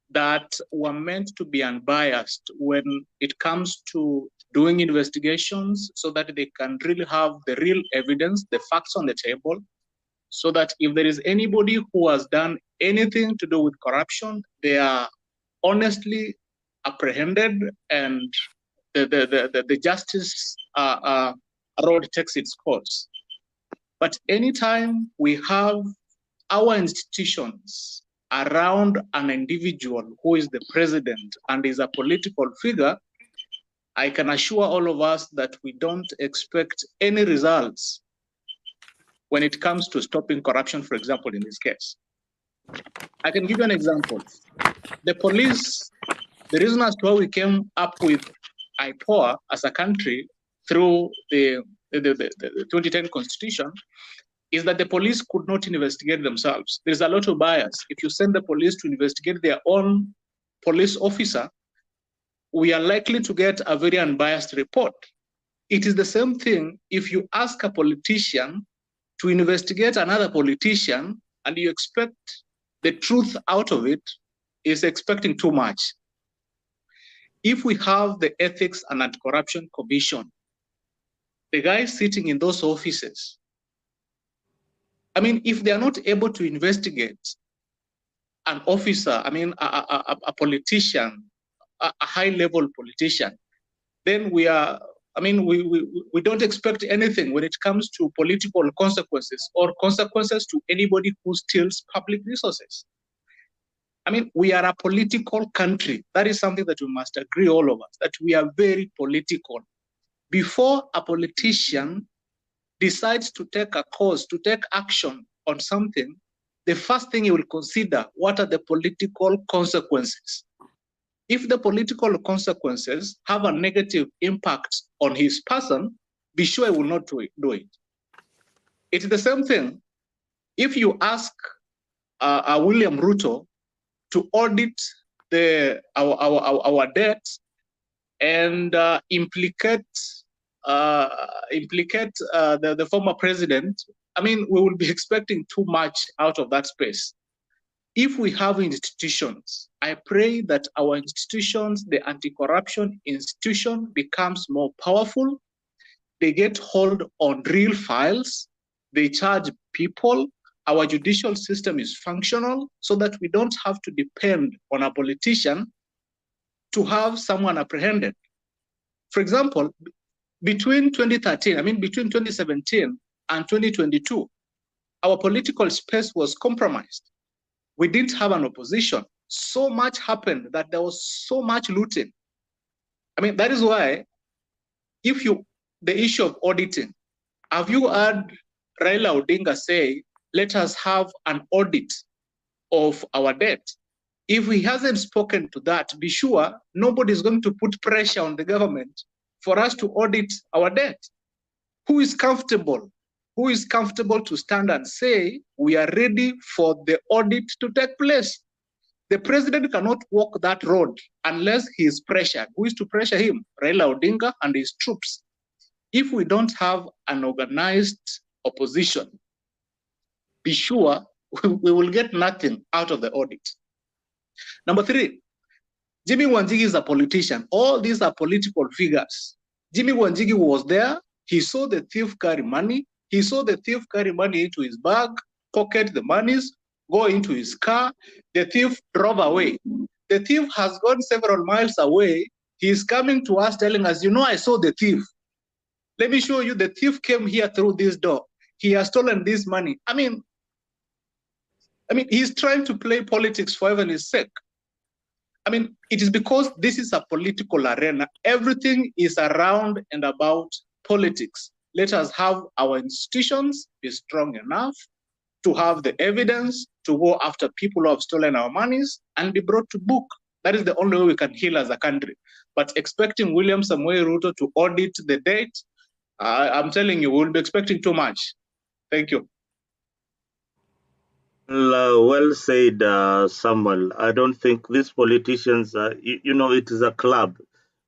that were meant to be unbiased when it comes to doing investigations, so that they can really have the real evidence, the facts on the table, so that if there is anybody who has done anything to do with corruption, they are honestly apprehended and the justice road takes its course. But anytime we have our institutions around an individual who is the president and is a political figure, I can assure all of us that we don't expect any results when it comes to stopping corruption, for example, in this case. I can give you an example. The police, the reason as to how we came up with IPOA as a country through the 2010 Constitution is that the police could not investigate themselves. There's a lot of bias. If you send the police to investigate their own police officer, we are likely to get a very unbiased report. It is the same thing if you ask a politician to investigate another politician and you expect the truth out of it, is expecting too much. If we have the Ethics and Anti-Corruption Commission, the guys sitting in those offices, if they are not able to investigate an officer, a politician, a high-level politician, then we don't expect anything when it comes to political consequences or consequences to anybody who steals public resources. We are a political country. That is something that we must agree, all of us, that we are very political. Before a politician decides to take a course, to take action on something, the first thing he will consider, what are the political consequences? If the political consequences have a negative impact on his person, be sure he will not do it. It's the same thing. If you ask William Ruto to audit our debt and implicate the former president, we will be expecting too much out of that space. If we have institutions, I pray that our institutions, the anti-corruption institution, becomes more powerful. They get hold on real files. They charge people. Our judicial system is functional so that we don't have to depend on a politician to have someone apprehended. For example, between 2017 and 2022, our political space was compromised. We didn't have an opposition. So much happened that there was so much looting. That is why, the issue of auditing, have you heard Raila Odinga say, let us have an audit of our debt? If he hasn't spoken to that, be sure nobody is going to put pressure on the government for us to audit our debt. Who is comfortable? Who is comfortable to stand and say, we are ready for the audit to take place? The president cannot walk that road unless he is pressured. Who is to pressure him? Raila Odinga and his troops. If we don't have an organized opposition, be sure we will get nothing out of the audit. Number 3, Jimmy Wanjigi is a politician. All these are political figures. Jimmy Wanjigi was there. He saw the thief carry money. He saw the thief carry money into his bag, pocket the monies, go into his car. The thief drove away. The thief has gone several miles away. He's coming to us telling us, I saw the thief. Let me show you, the thief came here through this door. He has stolen this money. I mean, he's trying to play politics for heaven's sake. I mean, it is because this is a political arena. Everything is around and about politics. Let us have our institutions be strong enough to have the evidence to go after people who have stolen our monies and be brought to book. That is the only way we can heal as a country. But expecting William Samoei Ruto to audit the debt, I'm telling you, we'll be expecting too much. Thank you. Well said, Samuel. I don't think these politicians, it is a club.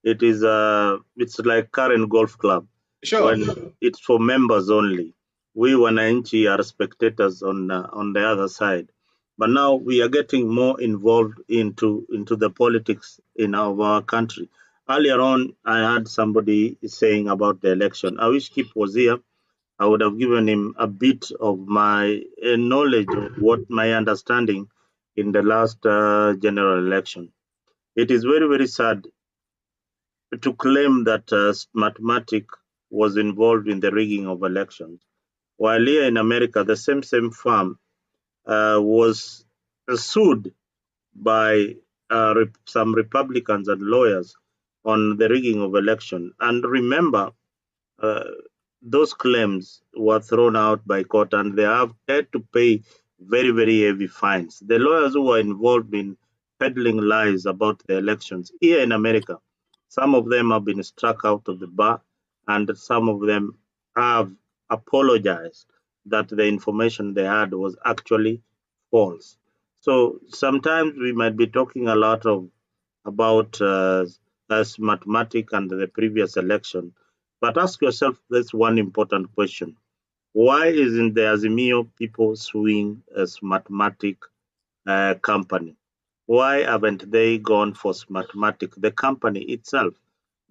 It's like current golf club. Sure. When it's for members only. We wananchi are spectators on the other side. But now we are getting more involved into the politics in our country. Earlier on, I had somebody saying about the election. I wish Kip was here. I would have given him a bit of my knowledge of what my understanding in the last general election. It is very, very sad to claim that Smartmatic was involved in the rigging of elections. While here in America, the same firm was sued by some Republicans and lawyers on the rigging of election. And remember, uh, those claims were thrown out by court and they have had to pay very, very heavy fines. The lawyers who were involved in peddling lies about the elections here in America, some of them have been struck out of the bar and some of them have apologized that the information they had was actually false. So sometimes we might be talking a lot about as mathematics and the previous election, but ask yourself this one important question. Why isn't the Azimio people suing a Smartmatic company? Why haven't they gone for Smartmatic, the company itself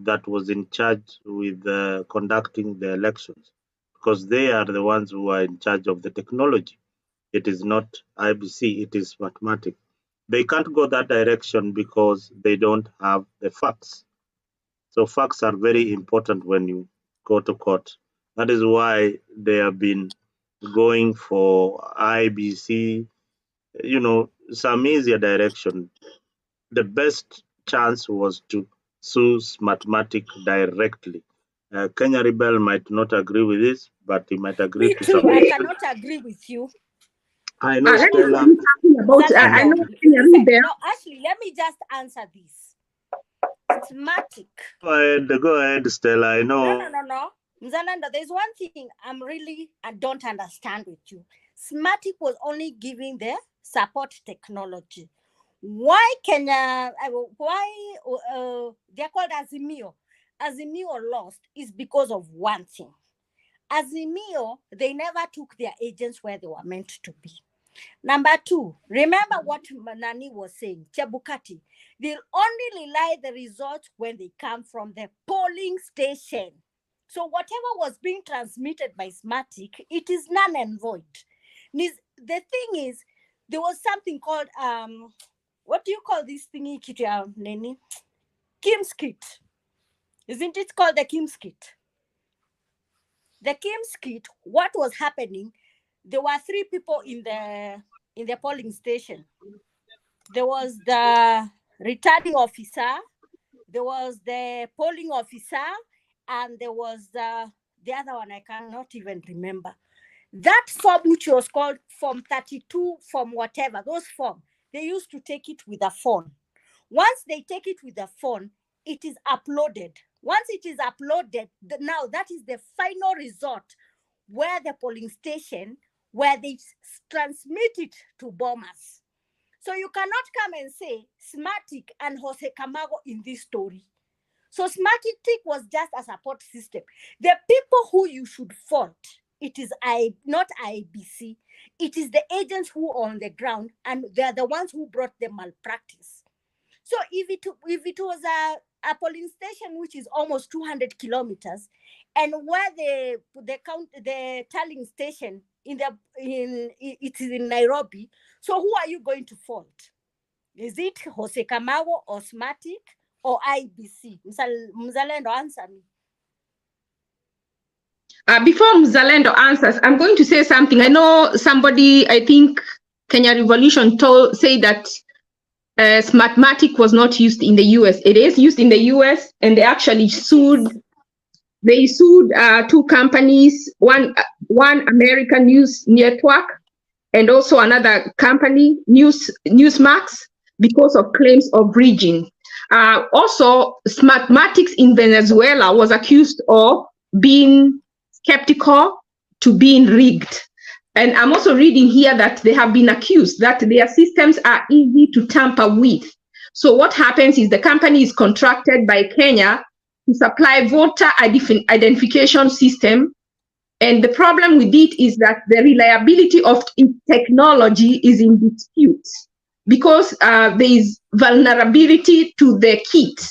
that was in charge with conducting the elections? Because they are the ones who are in charge of the technology. It is not IBC, it is Smartmatic. They can't go that direction because they don't have the facts. So facts are very important when you go to court. That is why they have been going for IBC, some easier direction. The best chance was to sue Smartmatic directly. Kenya Rebel might not agree with this, but he might agree Me to too. some I extent. cannot agree with you. I know Let me say Stella. something about, I know Listen, there. no, Ashley, let me just answer this. Smartic. Go ahead, Stella. I know. No. Mzalanda, there's one thing I don't understand with you. Smartic was only giving the support technology. Why Kenya, they're called Azimio. Azimio lost is because of one thing. Azimio, they never took their agents where they were meant to be. Number two, remember what Nani was saying, Chebukati. They'll only rely the results when they come from the polling station. So whatever was being transmitted by Smartic, it is null and void. The thing is, there was something called, what do you call this thingy, Neni? Kim's kit. Isn't it called the Kim's kit? The Kim's kit, what was happening, there were three people in the polling station. There was the returning officer, there was the polling officer, and there was the other one I cannot even remember. That form, which was called Form 32, Form whatever, those forms, they used to take it with a phone. Once they take it with a phone, it is uploaded. Once it is uploaded, now that is the final result where the polling station, where they transmit it to bombers. So you cannot come and say Smartic and Jose Camago in this story. So Smartic was just a support system. The people who you should fault, it is not IBC. It is the agents who are on the ground, and they're the ones who brought the malpractice. So if it was a polling station which is almost 200 kilometers, and where the tallying station it is in Nairobi, so who are you going to fault? Is it Jose Camago or Smartic or IBC? Mzalendo, answer me. Before Mzalendo answers, I'm going to say something. I know somebody, I think Kenya Revolution say that Smartmatic was not used in the US. It is used in the US, and they actually sued. They sued two companies, one American news network, and also another company, Newsmax, because of claims of rigging. Also, Smartmatics in Venezuela was accused of being skeptical to being rigged. And I'm also reading here that they have been accused that their systems are easy to tamper with. So what happens is the company is contracted by Kenya to supply voter identification system. And the problem with it is that the reliability of its technology is in dispute because there is vulnerability to the kit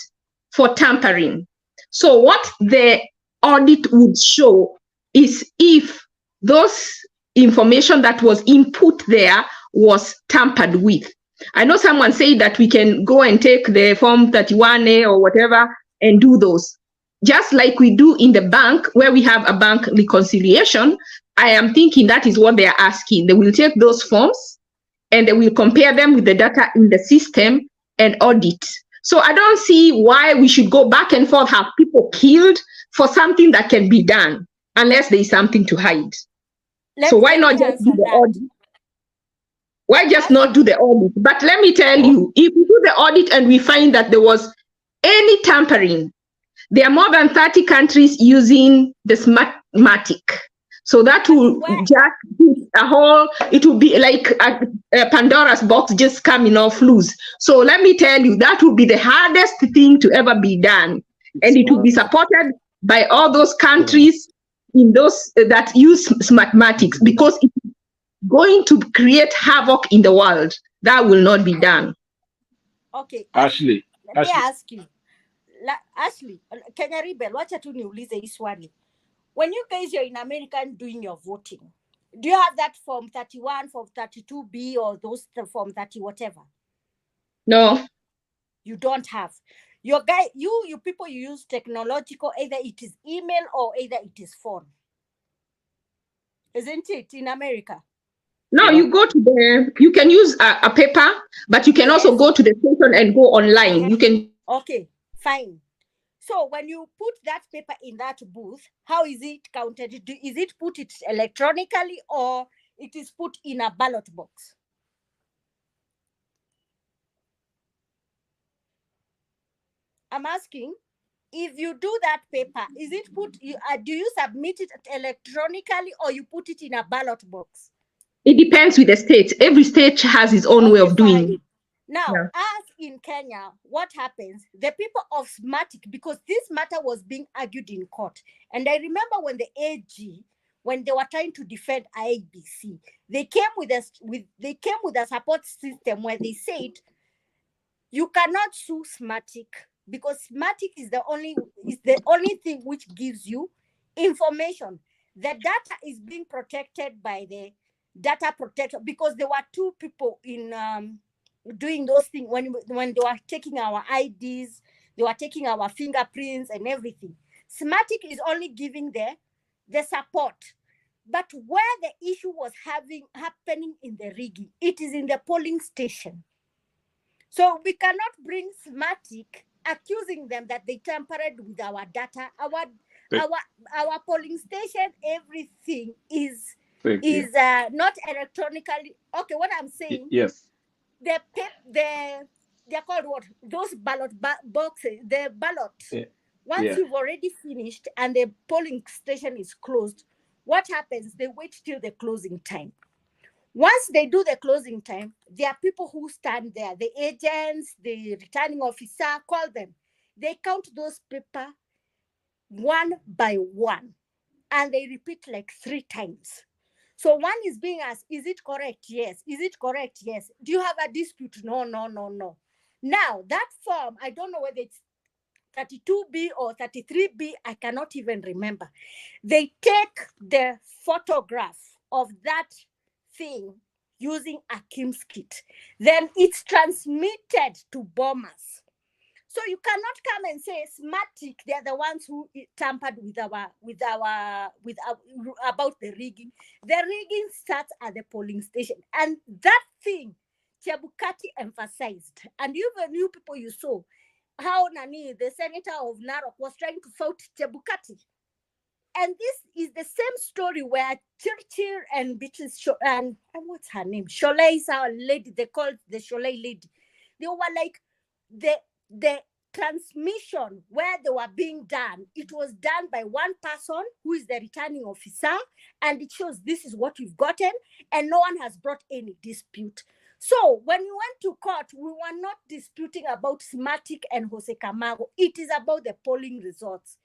for tampering. So what the audit would show is if those information that was input there was tampered with. I know someone said that we can go and take the Form 31A or whatever and do those. Just like we do in the bank, where we have a bank reconciliation, I am thinking that is what they are asking. They will take those forms and they will compare them with the data in the system and audit. So I don't see why we should go back and forth, have people killed for something that can be done, unless there is something to hide. So why not just do the audit? Why just not do the audit? But let me tell you, if we do the audit and we find that there was any tampering, there are more than 30 countries using the Smartmatic. So that will just be a whole, it will be like a Pandora's box just coming off loose. So let me tell you, that will be the hardest thing to ever be done. And it will be supported by all those countries in those that use Smartmatics, because it's going to create havoc in the world. That will not be done. Okay. Ashley. Let me ask you. Ashley, Kenya Rebel, wacha tu niulize hii swali. When you guys are in America doing your voting, do you have that Form 31, Form 32B, or those Form 30 whatever? No. You don't have. You people, you use technological, either it is email or either it is phone. Isn't it in America? No, you go to you can use a paper, but you can also go to the station and go online. You can. Okay, fine. So when you put that paper in that booth, how is it counted? Is it put it electronically or it is put in a ballot box? I'm asking, if you do that paper, is it put, do you submit it electronically or you put it in a ballot box? It depends with the state. Every state has its own way of doing it. Now, as in Kenya, what happens? The people of Smartmatic, because this matter was being argued in court, and I remember when the AG, when they were trying to defend IBC, they came with a support system where they said you cannot sue Smartmatic because Smartmatic is the only thing which gives you information. The data is being protected by the data protector, because there were two people in doing those things when they were taking our IDs, they were taking our fingerprints and everything. Smartmatic is only giving the support. But where the issue was happening in the rigging, it is in the polling station. So we cannot bring Smartmatic accusing them that they tampered with our data, our polling station, everything is not electronically. Okay, what I'm saying, yes, they're called what? Those ballot boxes, the ballot. Once you've already finished and the polling station is closed, what happens? They wait till the closing time. Once they do the closing time, there are people who stand there, the agents, the returning officer, call them. They count those papers one by one, and they repeat like 3 times. So one is being asked, is it correct? Yes. Is it correct? Yes. Do you have a dispute? No. Now, that form, I don't know whether it's 32B or 33B, I cannot even remember. They take the photograph of that thing using a KIMS kit. Then it's transmitted to bombers. So you cannot come and say Smartic, they're the ones who tampered with our about the rigging. The rigging starts at the polling station, and that thing Chebukati emphasized, and even you people, you saw how Nani, the senator of Narok, was trying to fault Chebukati. And this is the same story where Churchill and Beatrice and what's her name? Sholay is our lady. They called the Sholay lady. They were like the transmission where they were being done. It was done by one person who is the returning officer, and it shows this is what we've gotten, and no one has brought any dispute. So when we went to court, we were not disputing about Smartic and Jose Camargo. It is about the polling results.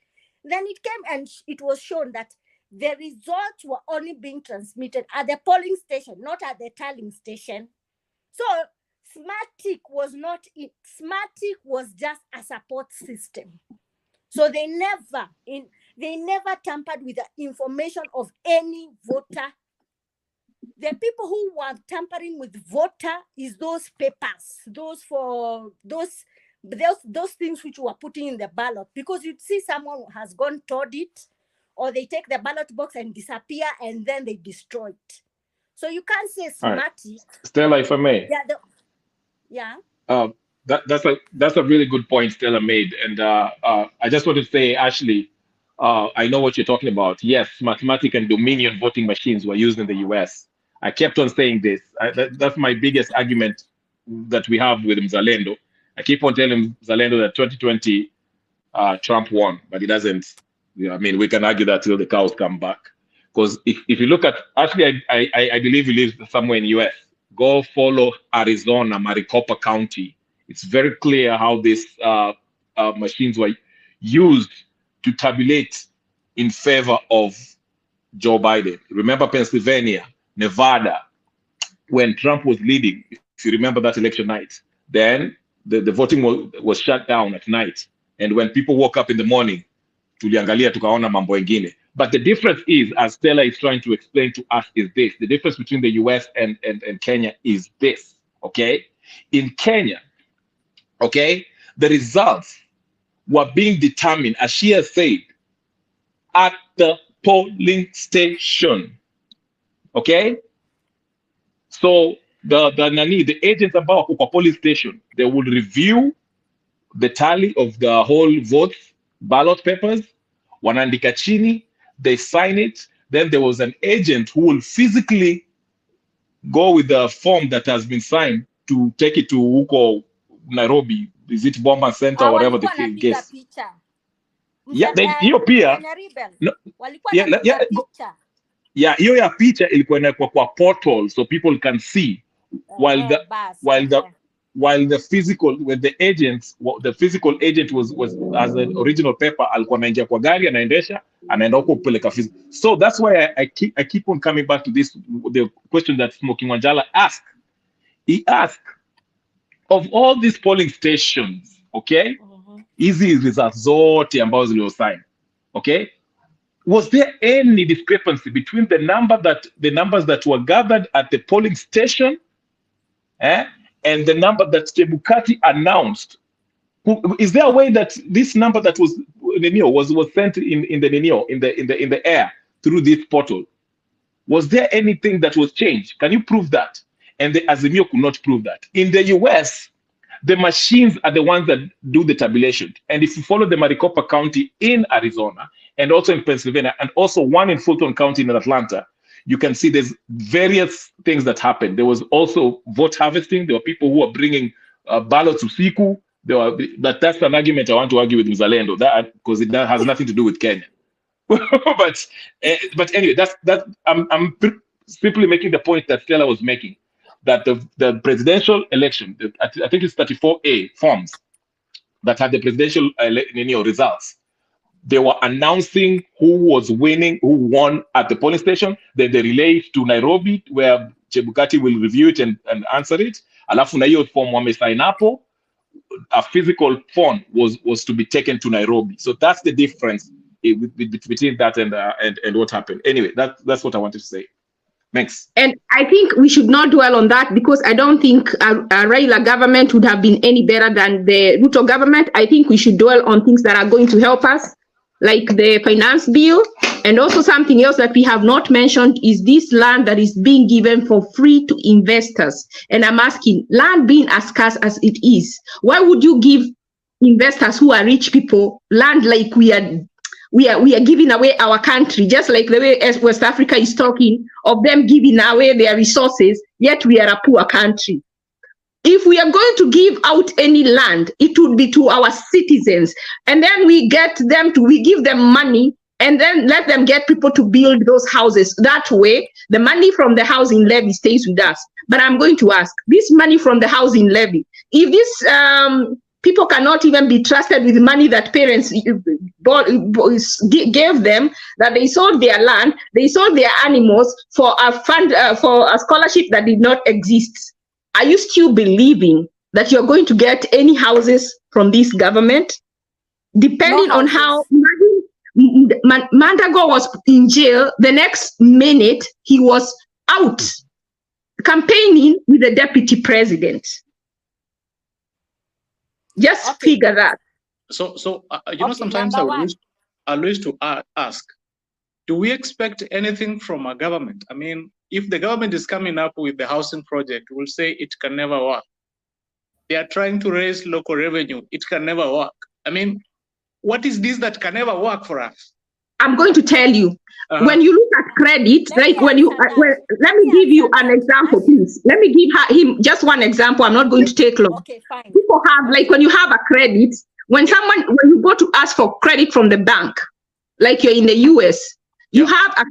Then it came and it was shown that the results were only being transmitted at the polling station, not at the tallying station. So Smartic was not it. Smartic was just a support system. So they never tampered with the information of any voter. The people who were tampering with voter is those papers, those things which were putting in the ballot, because you'd see someone has gone toward it, or they take the ballot box and disappear, and then they destroy it. So you can't say Smartic. Stella, if I may. Yeah. That's a really good point Stella made, and I just want to say, Ashley, I know what you're talking about. Yes, Smartmatic and Dominion voting machines were used in the US. I kept on saying this. That's my biggest argument that we have with Mzalendo. I keep on telling Mzalendo that 2020 Trump won, but he doesn't. I mean, we can argue that till the cows come back. Because if you look at, actually, I believe he lives somewhere in the US. Go follow Arizona, Maricopa County. It's very clear how these machines were used to tabulate in favor of Joe Biden. Remember Pennsylvania, Nevada, when Trump was leading, if you remember that election night, then the voting was shut down at night. And when people woke up in the morning, tuliangalia tukaona mambo engine. But the difference is, as Stella is trying to explain to us, is this. The difference between the US and Kenya is this, okay? In Kenya, okay, the results were being determined, as she has said, at the polling station, okay? So the agents about the polling station, they will review the tally of the whole votes, ballot papers, wanaandika chini, they sign it. Then there was an agent who will physically go with the form that has been signed to take it to huko Nairobi, is it Bomba Center or whatever the case. Yeah, hiyo pia hiyo ya picha ilikuwa inawekwa kwa portal so people can see, while the physical, with the agents, the physical agent was as an original paper, alikuwa anaingia kwa gari anaendesha anaenda huko kupeleka physical. So that's why I keep on coming back to this, the question that Smoking Wanjala asked. He asked, of all these polling stations, okay, hizi results zote ambazo ziliosign, okay, was there any discrepancy between the numbers that were gathered at the polling station and the number that Chebukati announced? Is there a way that this number that was sent in the air through this portal, was there anything that was changed? Can you prove that? And the Azimio could not prove that. In the US, the machines are the ones that do the tabulation. And if you follow the Maricopa County in Arizona, and also in Pennsylvania, and also one in Fulton County in Atlanta, you can see there's various things that happened. There was also vote harvesting. There were people who were bringing ballots to Siku. But that's an argument I want to argue with Mzalendo, because it has nothing to do with Kenya. but anyway, I'm simply making the point that Stella was making, that the presidential election, I think it's 34A forms that had the presidential results. They were announcing who was winning, who won at the polling station. Then they relay it to Nairobi, where Chebukati will review it and answer it. Alafu na hiyo form wamesign hapo, a physical form was to be taken to Nairobi. So that's the difference between that and what happened. Anyway, that's what I wanted to say. Next. And I think we should not dwell on that because I don't think a Raila government would have been any better than the Ruto government. I think we should dwell on things that are going to help us, like the finance bill. And also something else that we have not mentioned is this land that is being given for free to investors. And I'm asking, land being as scarce as it is, why would you give investors who are rich people land like we are giving away our country, just like the way West Africa is talking of them giving away their resources, yet we are a poor country. If we are going to give out any land, it would be to our citizens. And then we give them money and then let them get people to build those houses. That way, the money from the housing levy stays with us. But I'm going to ask, this money from the housing levy, if this people cannot even be trusted with money that parents gave them, that they sold their land, they sold their animals for a fund, for a scholarship that did not exist. Are you still believing that you're going to get any houses from this government? Depending on how Mandago was in jail, the next minute he was out campaigning with the deputy president. Just figure that. So sometimes I wish to ask, do we expect anything from a government? I mean, if the government is coming up with the housing project, we'll say it can never work. They are trying to raise local revenue. It can never work. I mean, what is this that can never work for us? I'm going to tell you. When you look at credit, let me give you an example, please. Let me give him just one example. I'm not going to take long. Okay, fine. People have, like, when you have a credit, when you go to ask for credit from the bank, like you're in the US, you have a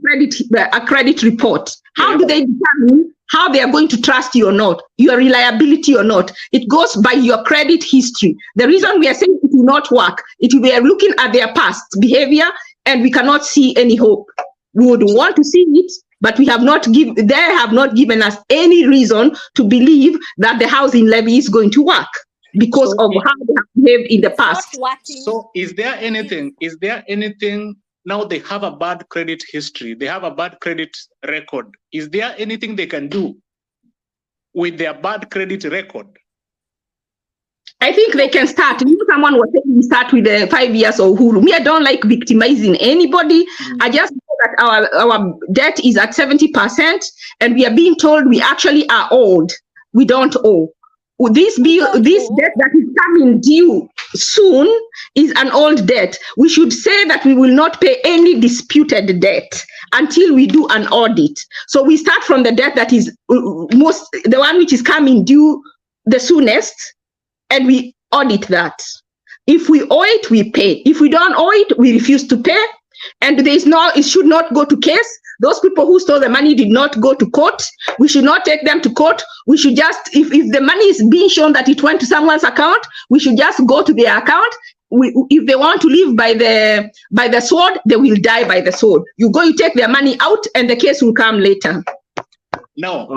credit report. How do they determine how they are going to trust you or not, your reliability or not? It goes by your credit history. The reason we are saying it will not work, we are looking at their past behavior and we cannot see any hope. We would want to see it, but they have not given us any reason to believe that the housing levy is going to work because of how they have behaved in the past. So is there anything, now they have a bad credit history, they have a bad credit record. Is there anything they can do with their bad credit record? I think they can start. Someone was saying we start with the 5 years of Uhuru. Me, I don't like victimizing anybody. I just know that our debt is at 70% and we are being told we actually are old. We don't owe. This debt that is coming due soon is an old debt. We should say that we will not pay any disputed debt until we do an audit. So we start from the debt that is the one which is coming due the soonest, and we audit that. If we owe it, we pay. If we don't owe it, we refuse to pay. And it should not go to case. Those people who stole the money did not go to court. We should not take them to court. We should just, if the money is being shown that it went to someone's account, we should just go to their account. If they want to live by the sword, they will die by the sword. You take their money out and the case will come later. Now,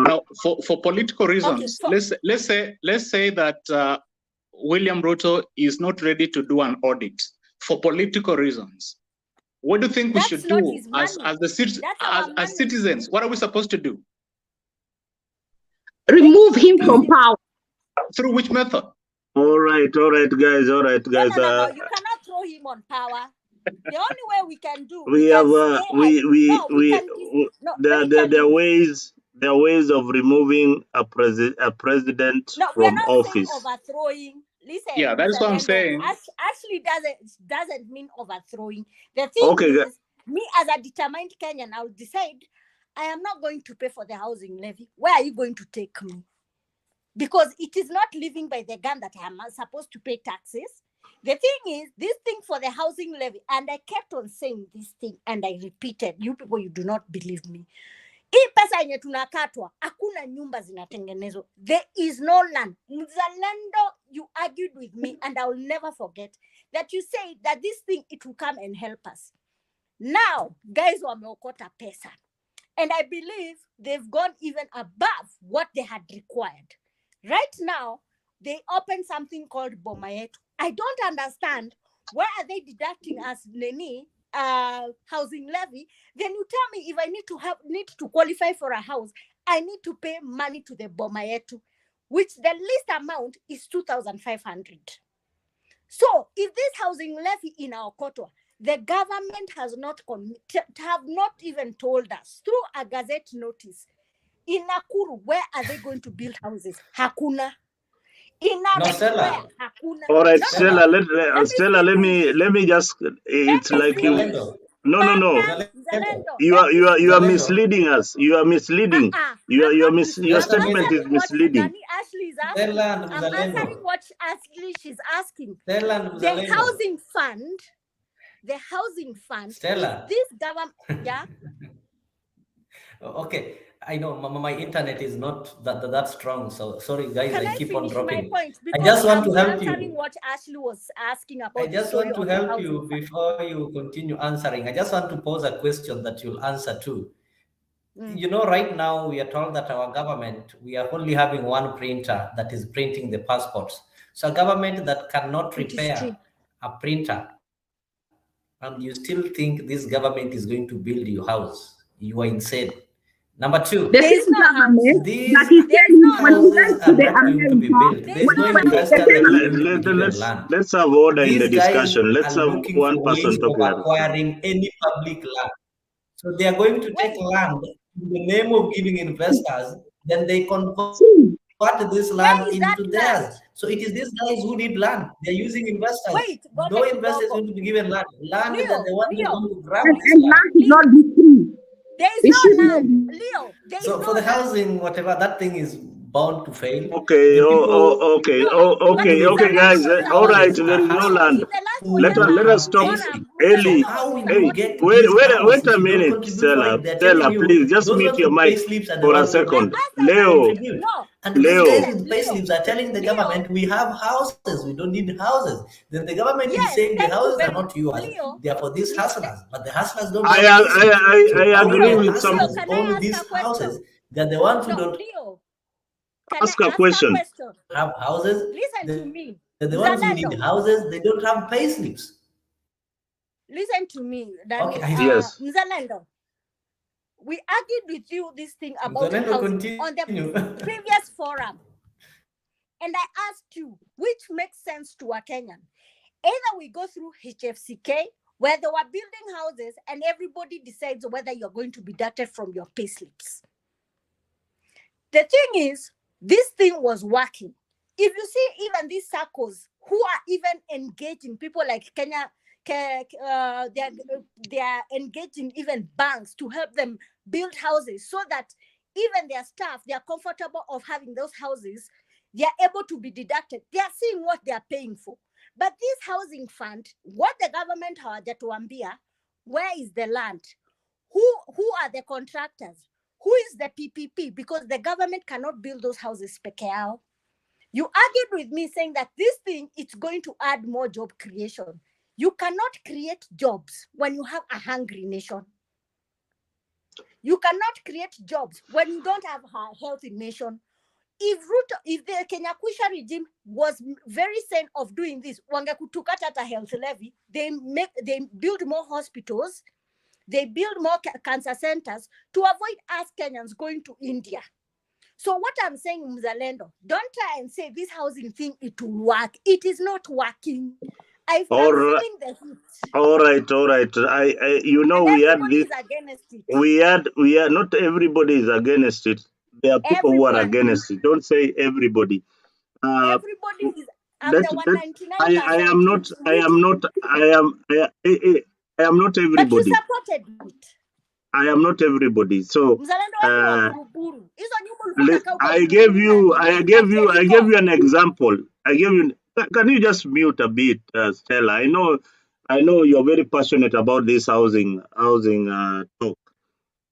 for political reasons, let's say that William Ruto is not ready to do an audit for political reasons. What do you think we should do as citizens? What are we supposed to do? Remove him from power. Through which method? All right, guys. No, you cannot throw him on power. The only way we can do. There are ways of removing a president from office. Overthrowing. Listen, yeah, that's what I'm saying. Actually doesn't mean overthrowing. The thing is, me as a determined Kenyan, I'll decide I am not going to pay for the housing levy. Where are you going to take me? Because it is not living by the gun that I am supposed to pay taxes. The thing is, this thing for the housing levy, and I kept on saying this thing, and I repeated, you people, you do not believe me. Hii pesa yenye tunakatwa, hakuna nyumba zinatengenezwa. There is no land. Mzalendo, you argued with me, and I will never forget that you said that this thing, it will come and help us. Now, guys wameokota pesa. And I believe they've gone even above what they had required. Right now, they opened something called Bomayetu. I don't understand. Why are they deducting us housing levy, then you tell me if I need to qualify for a house, I need to pay money to the boma yetu, which the least amount is 2,500. So if this housing levy in our Kotwa, the government has not have not even told us through a gazette notice, in Nakuru, where are they going to build houses? Hakuna. In No, Narok, Stella. where? Hakuna. All right, No, Stella. Let Let me just. It's me like you. finish. No. Partner, Zalendo. Zalendo, You let me are finish. misleading us. You are misleading. Your I'm statement is answering what misleading. Nani Ashley is asking. Stella and I'm answering Zalendo. what Ashley she's asking. Stella and The Zalendo. housing fund is Stella. this government. Yeah. Okay, I know my internet is not that strong, so sorry guys, Can I I keep on finish my dropping. point? I Because just want I'm to help answering you. what Ashley was asking I about the just story want to of the help housing you fund. before you continue answering. I just want to pose a question that you'll answer too. You know, right now we are told that our government, we are only having one printer that is printing the passports. So a government that cannot It is true. repair a printer, and you still think this government is going to build your house, you are insane. Number two, The There is same no house. government these that is There is telling no when we house. went houses to are the not going to be America, built. There There's is no no whenever the house. investor same that is Let, going to government. be let, given let's land. let's have order in the These guys discussion. Let's are have looking one for ways person of talking at a time. acquiring any public land. So they are going to take Wait, land in the name of giving investors, then they convert See, this land into where is theirs. that So it land? is these guys who need land. They're using investors. Wait, No Goja investor is going to Kidogo. be given land. Land they're the ones who are Leo, going to grab this and land. land should not be free. there is It should no not land. be. Leo, there is So for no the land. housing, whatever, that thing is bound to fail. Okay, The people okay, No, but who live okay, in Mzalendo guys. these was All saying, right, houses there are is no no, land. in hustlers the last who do Onyaka Let us not have stop. forum, payslips. Eli, So Mzalendo was how will you hey, supporting get to this. these houses wait if a you don't minute, contribute for Stella. it? They're telling Stella, you please just those mute ones your with mic payslips are the for a ones who second. rent. I They answered Leo, you. contribute. No, And these Leo, guys listen, with Leo, payslips are telling the Leo. government, we have houses, we don't need houses. Then the government is Yes, saying the thank you houses are very not yours, Leo. they are for these hustlers. But the hustlers don't I have payslips. So I how will agree the Leo, with some. Leo, hustlers can I own ask these a question? houses? They're the ones who No, don't Leo, can I Ask a ask a question. question? have houses. Listen to They're the me, ones who need Mzalendo. houses. They don't have payslips. Listen to me, Okay, Dani, Yes. Mzalendo. We argued with you this thing about Zalendo, housing on the continue. previous forum. And I asked you, which makes sense to a Kenyan? Either we go through HFCK, where they were building houses and everybody decides whether you're going to be deducted from your payslips. The thing is, this thing was working. If you see even these circles who are even engaging people like Kenya, they are engaging even banks to help them build houses so that even their staff, they are comfortable of having those houses. They are able to be deducted. They are seeing what they are paying for. But this housing fund, what the government hawajatuambia, where is the land? Who are the contractors? Who is the PPP? Because the government cannot build those houses peke yao. You argued with me saying that this thing, it's going to add more job creation. You cannot create jobs when you have a hungry nation. You cannot create jobs when you don't have a healthy nation. If the Kenya Kwisha regime was very sane of doing this, wangekutukata at a health levy, they build more hospitals, they build more cancer centers to avoid us Kenyans going to India. So what I'm saying, Mzalendo, don't try and say this housing thing, it will work. It is not working. I'm feeling the heat. All right. You know, And we had everybody this. is against it. We had. Not everybody is against it. There are people who are Everyone. against it. Don't say everybody. Everybody is. I'm That the that 199%. I am not. I am not. I am not But you everybody. supported it. I am not everybody. So Mzalendo wewe wa buruburu. Hizo nyumba ulikuwa unakaa huko I gave buruburu you. na Jericho. An example. I gave you. Can you just mute a bit, Stella? I know you're very passionate about this housing talk.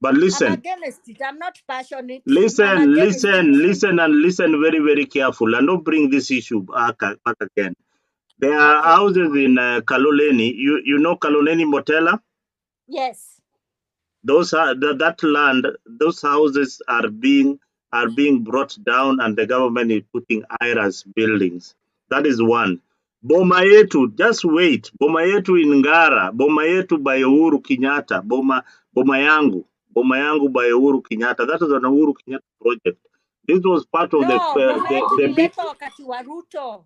But I'm listen, against it. I'm not passionate. I'm against it. listen, and listen very, very careful, and don't bring this issue back again. There are Okay. houses in Kaloleni. You know Kaloleni Motela? Yes. Those are that land. Those houses are being brought down, and the government is putting IRAS buildings. That is one. Boma yetu, just wait. Boma yetu in Ngara, boma yetu by Uhuru Kenyatta, boma yangu by Uhuru Kenyatta. That is an Uhuru Kenyatta project. This was part of No, boma yetu the big. ililetwa wakati wa Ruto.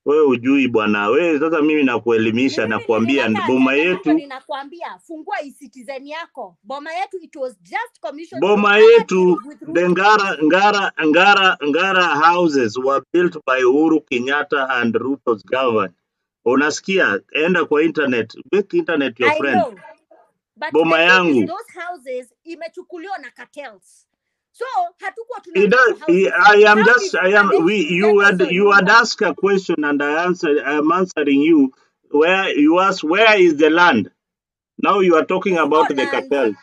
Wewe ujui bwana, wewe sasa mimi nakuelimisha Ni na mimi kuambia nilileta boma agenda, ndio yetu, ninakwambia fungua e-Citizen yako. Boma yetu, it was just commissioned with boma other yetu, deals with the Ruto. Ngara houses were built by Uhuru Kenyatta and Ruto's government. Unasikia? Enda kwa internet, make internet your I friend. know. But Boma the thing is, yangu. those houses imechukuliwa na cartels. So hatukuwa It tunajua does, houses. you had asked a question and I'm answering you. You asked where is the land? Now you are talking about the cartels.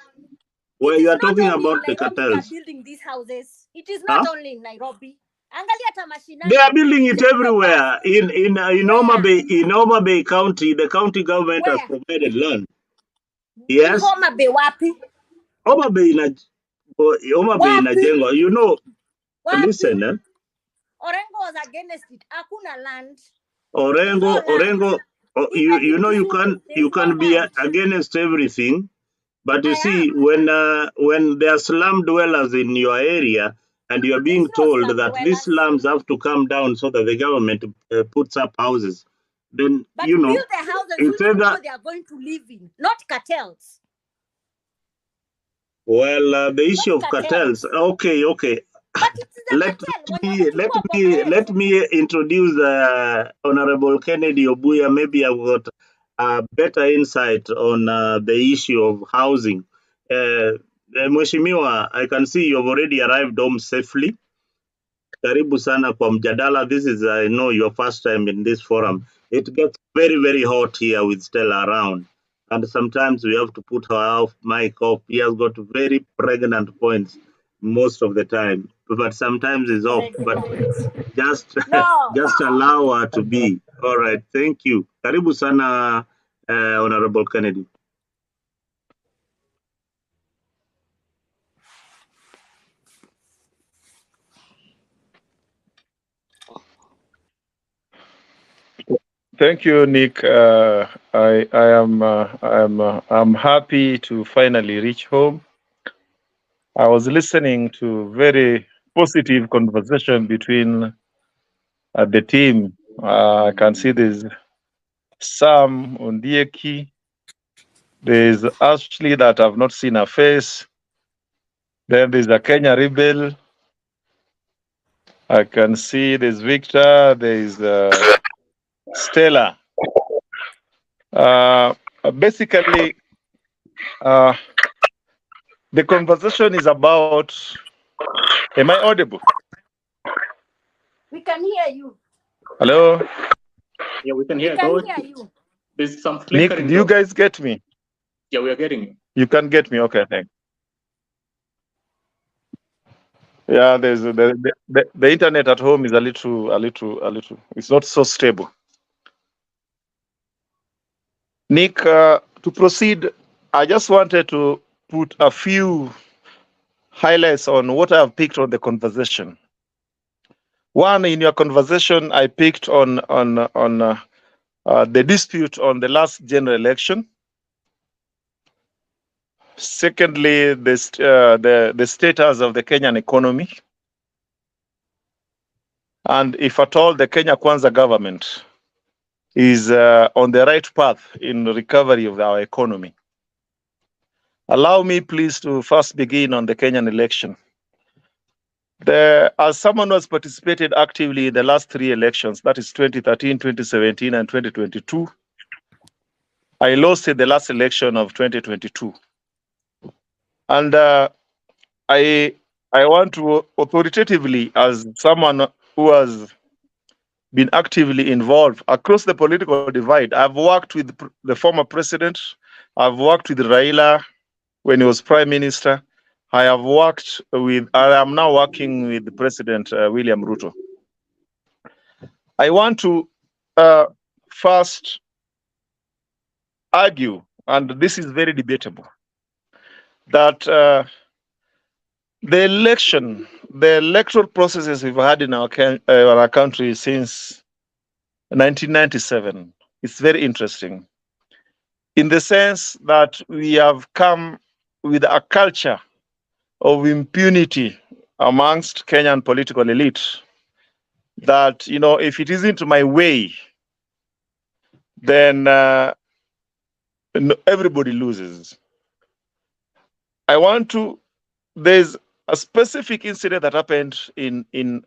Where you are talking about the Nairobi they are cartels. building these houses. It is Huh? not only in Nairobi. Angalia hata mashinani. They are building it everywhere. In Homa Bay County, the county government has provided land. Yes. Homa Bay wapi? Homa Bay inajengwa. You know, wapi? listen, Orengo was against it. Hakuna land. Orengo, you know you can be against everything, but you see when there are slum dwellers in your area and you are being told that these slums have to come down so that the government puts up houses, then but you know build the houses it's which either they are going to live in, not cartels. well the issue of cartels. Okay. But it's the Let me introduce Honorable Kennedy Obuya. Maybe I've got better insight on the issue of housing. Mheshimiwa, I can see you've already arrived home safely. Karibu sana kwa mjadala. This is, I know, your first time in this forum. It gets very, very hot here with Stella around. And sometimes we have to put her mic off. He has got very pregnant points most of the time. But sometimes it's off. But just allow her to be. All right. Thank you. Karibu sana, Honorable Kennedy. Thank you, Nick. I'm happy to finally reach home. I was listening to very positive conversation between the team. I can see there's Sam Ondieki. There's Ashley that I've not seen her face. Then there's a Kenya Rebel. I can see there's Victor. There's Stella. Basically, the conversation is about, am I audible? We can hear you. Hello? Yeah, we can hear you. There's some flickering. Nick, do you guys get me? Yeah, we are getting you. You can get me, okay, thanks. Yeah, there's the internet at home is a little. It's not so stable. Nick, to proceed, I just wanted to put a few highlights on what I've picked on the conversation. One, in your conversation, I picked on the dispute on the last general election. Secondly, the status of the Kenyan economy. And if at all the Kenya Kwanza government is on the right path in recovery of our economy. Allow me please to first begin on the Kenyan election. As someone who has participated actively in the last three elections, that is 2013, 2017, and 2022, I lost in the last election of 2022. And I want to authoritatively, as someone who has been actively involved across the political divide, I've worked with the former president, I've worked with Raila when he was prime minister, I am now working with President William Ruto. I want to first argue, and this is very debatable, that the electoral processes we've had in our country since 1997. It's very interesting in the sense that we have come with a culture of impunity amongst Kenyan political elite that, you know, if it isn't my way, then everybody loses. There's a specific incident that happened in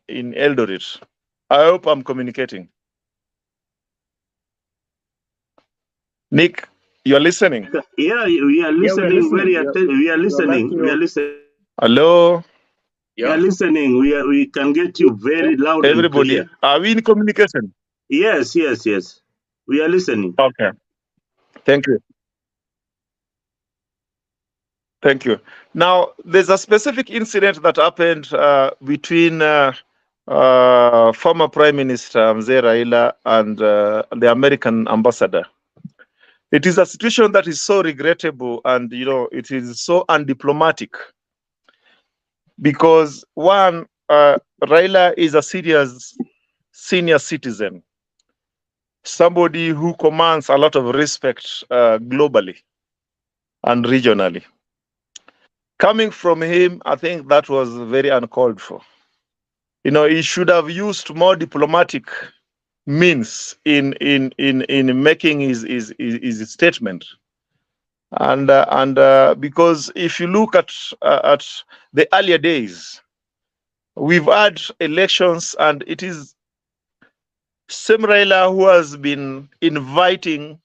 Eldoret. I hope I'm communicating. Nick, you're listening? Yeah, we are listening. We are listening. We are listening. Hello? We are listening. We can get you very loud and Everybody, clear. are we in communication? Yes. We are listening. Okay. Thank you. Thank you. Now, there's a specific incident that happened between former Prime Minister Mzee Raila and the American ambassador. It is a situation that is so regrettable, and you know, it is so undiplomatic because one, Raila is a serious senior citizen, somebody who commands a lot of respect globally and regionally. Coming from him, I think that was very uncalled for. You know, he should have used more diplomatic means in making his statement. And because if you look at the earlier days, we've had elections, and it is Sem Raila who has been inviting,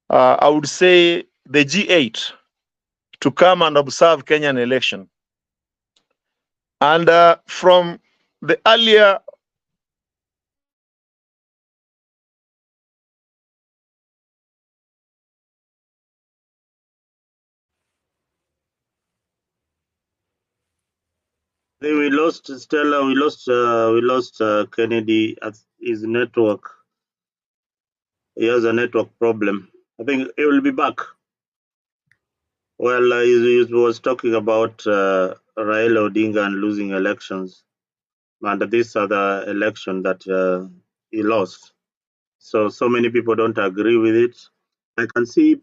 I would say, the G8 to come and observe Kenyan election. And from the earlier We lost Stella. We lost Kennedy at his network. He has a network problem. I think he will be back. Well, he was talking about Raila Odinga and losing elections, and this other election that he lost. So many people don't agree with it. I can see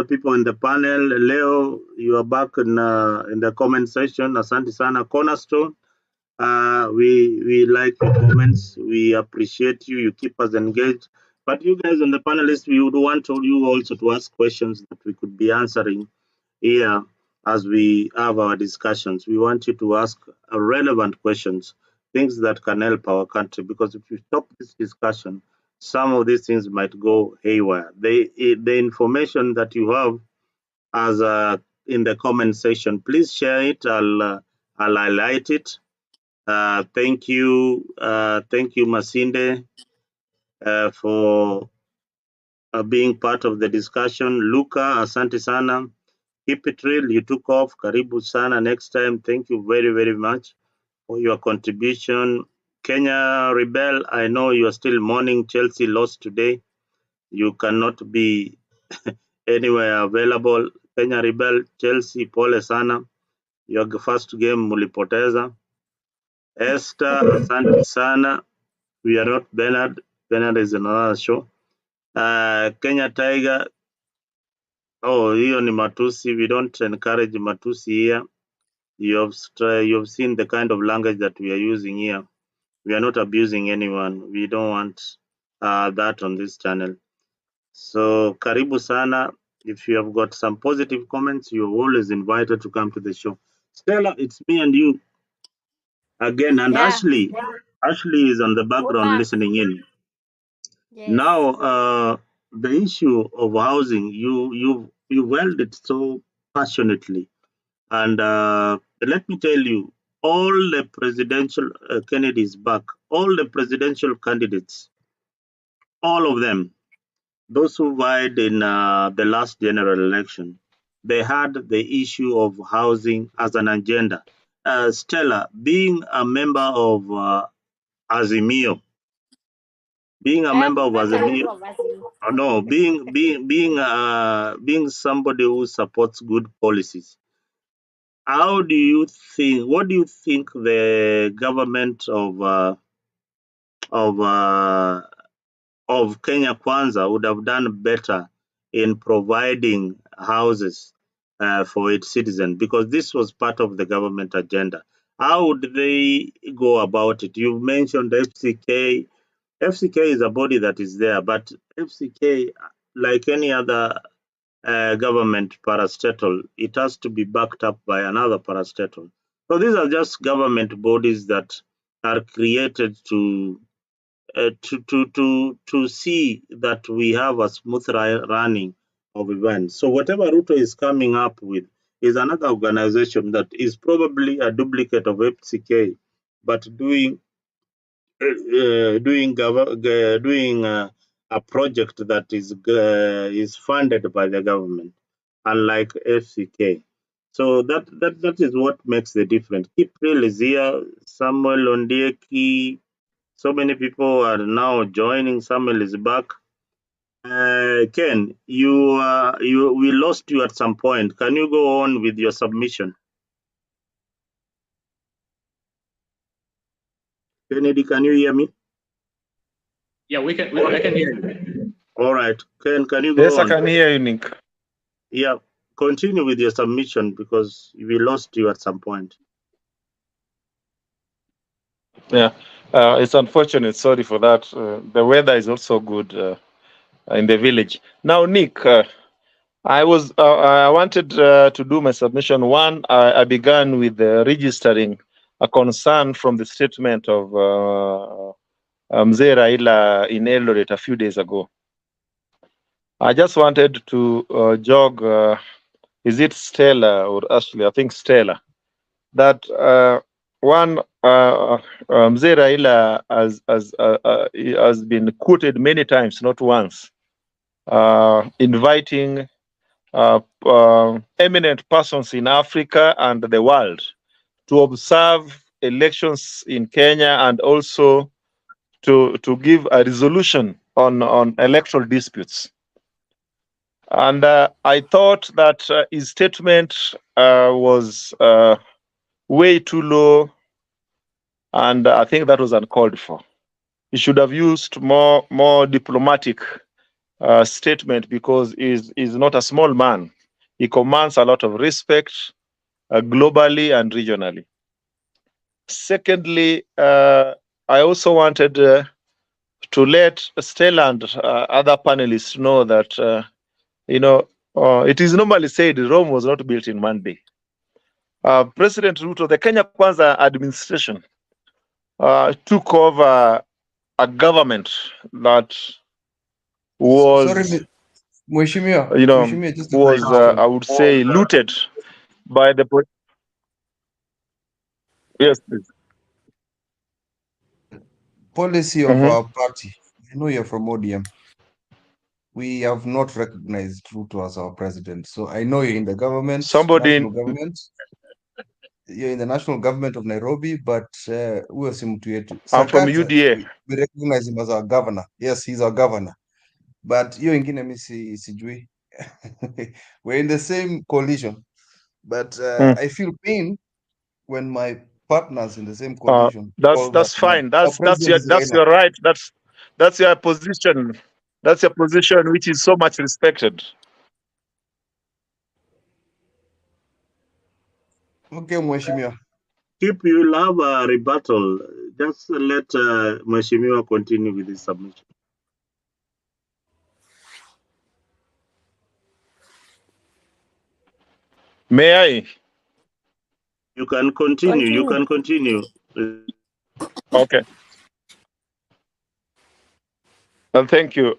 people in the panel. Leo, you are back in the comment section. Asante sana, Cornerstone. We like your comments. We appreciate you. You keep us engaged. But you guys on the panelists, we would want you also to ask questions that we could be answering here as we have our discussions. We want you to ask relevant questions, things that can help our country. Because if you stop this discussion, some of these things might go haywire. The information that you have as in the comment section, please share it. I'll highlight it. Thank you, Masinde, for being part of the discussion. Luca, asante sana. Keep it real. You took off. Karibu sana. Next time, thank you very, very much for your contribution. Kenya Rebel, I know you are still mourning. Chelsea lost today. You cannot be anywhere available. Kenya Rebel, Chelsea, pole sana. Your first game mulipoteza. Esther, asante sana. We are not Bernard. Bernard is another show. Kenya Tiger. Oh, hiyo ni matusi. We don't encourage matusi here. You have seen the kind of language that we are using here. We are not abusing anyone. We don't want that on this channel. So karibu sana. If you have got some positive comments, you're always invited to come to the show. Stella, it's me and you again, and Yeah, Ashley. Ashley is on the we're background back. listening in. Yes. Now, the issue of housing, you held it so passionately, and let me tell you, all the presidential candidates back, all the presidential candidates, all of them, those who vied in the last general election, they had the issue of housing as an agenda. Stella, being a member of Azimio, being a member of I'm not a Azimio, member of Azim. no, being somebody who supports good policies. How do you think? What do you think the government of of Kenya Kwanza would have done better in providing houses for its citizens, because this was part of the government agenda. How would they go about it? You mentioned FCK. FCK is a body that is there, but FCK, like any other government parastatal, it has to be backed up by another parastatal. So these are just government bodies that are created to see that we have a smooth running of events. So whatever Ruto is coming up with is another organization that is probably a duplicate of FCK, but doing a project that is funded by the government, unlike FCK. So that is what makes the difference. Kipril is here, Samuel Ondieki, so many people are now joining. Samuel is back. Ken, we lost you at some point. Can you go on with your submission? Kennedy, can you hear me? Yeah, I can hear you. All right. Ken, can you Yes, go I on? can hear you, Nick. Yeah, continue with your submission because we lost you at some point. Yeah, it's unfortunate. Sorry for that. The weather is also good in the village. Now, Nick, I wanted to do my submission. One, I began with registering a concern from the statement of Mzee Raila in Eldoret a few days ago. I just wanted to jog, is it Stella or Ashley? I think Stella. That one, Mzee Raila has been quoted many times, not once, inviting eminent persons in Africa and the world to observe elections in Kenya and also to give a resolution on electoral disputes. And I thought that his statement was way too low, and I think that was uncalled for. He should have used more diplomatic statement, because he's not a small man. He commands a lot of respect globally and regionally. Secondly, I also wanted to let Stella and other panelists know that it is normally said Rome was not built in one day. President Ruto, the Kenya Kwanza administration took over a government that was, Sorry, Mheshimiwa, Mheshimiwa, just a was clarification. I would say looted by the yes, please. Policy of our party. I know you're from ODM. We have not recognized Ruto as our president. So I know you're in the government, national government. You're in the national government of Nairobi, but huyo si mtu yetu. I'm from Sakata, UDA. we recognize him as our governor. Yes, he's our governor. But hiyo ingine mi sijui. We're in the same coalition. But I feel pain when my partners in the same coalition call That's that fine. our president is That's Raila. your right. That's your position. That's your position, which is so much respected. Okay, Mheshimiwa. If you'll have a rebuttal, just let Mheshimiwa continue with his submission. May I? You can continue. You can continue. Okay. Thank you.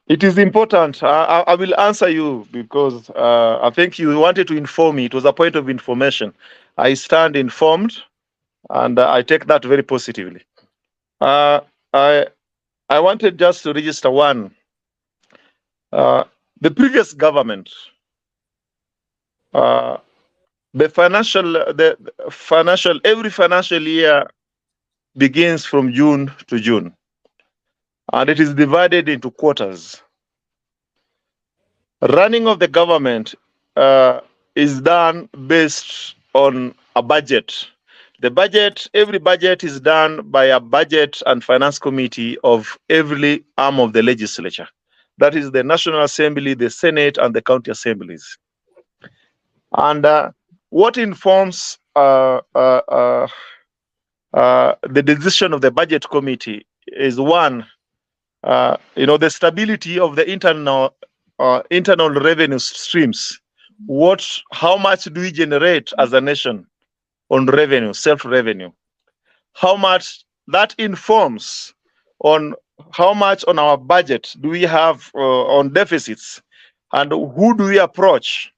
It is important. I will answer you because I think you wanted to inform me. It was a point of information. I stand informed, and I take that very positively. I wanted just to register one. The previous government, every financial year begins from June to June, and it is divided into quarters. Running of the government is done based on a budget The budget, every budget is done by a budget and finance committee of every arm of the legislature. That is the National Assembly, the Senate, and the county assemblies. And what informs the decision of the budget committee is one, the stability of the internal revenue streams. How much do we generate as a nation on revenue, self-revenue? How much that informs on how much on our budget do we have on deficits, and who do we approach?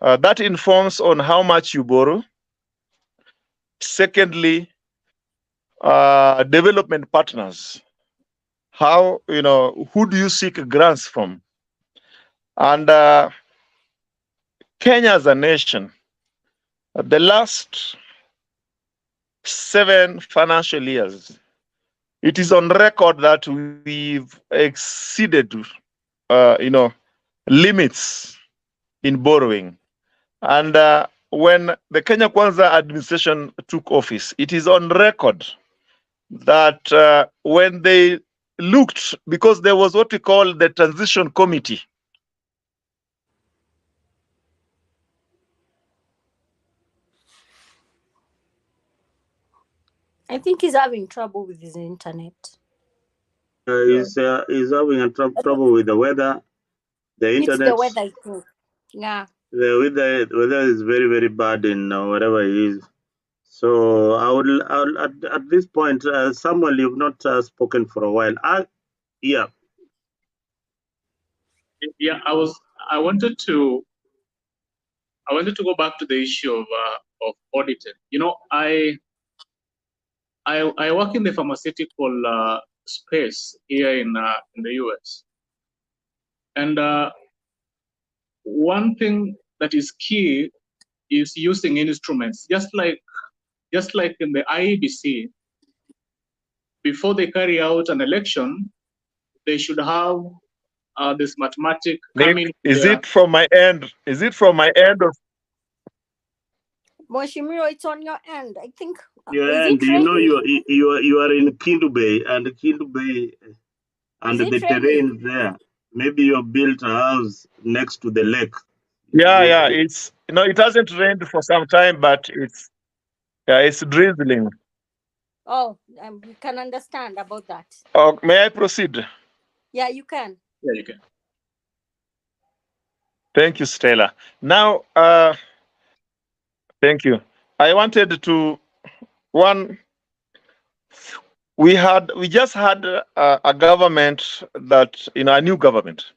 That informs on how much you borrow. Secondly, development partners. How, who do you seek grants from? And Kenya as a nation, the last 7 financial years, it is on record that we've exceeded, limits in borrowing. And when the Kenya Kwanza administration took office, it is on record that when they looked, because there was what we call the transition committee. I think he's having trouble with his internet. He's having trouble with the weather, the internet. It's the weather, I think. Yeah. The weather is very, very bad in wherever he is. So at this point, Samuel, you've not spoken for a while. Yeah. Yeah, I wanted to go back to the issue of auditing. I work in the pharmaceutical space here in the US, and one thing that is key is using instruments, just like in the IEBC. Before they carry out an election, they should have this mathematic coming. Is it from my end? Is it from my end? Moshimiro, it's on your end. I think. Your end. You are in Kindu Bay, and Kindu Bay, and the terrain there. Maybe you built a house next to the lake. Yeah. It's it hasn't rained for some time, but it's drizzling. Oh, we can understand about that. Oh, may I proceed? Yeah, you can. Yeah, you can. Thank you, Stella. Now, thank you. I wanted to we just had a government that a new government.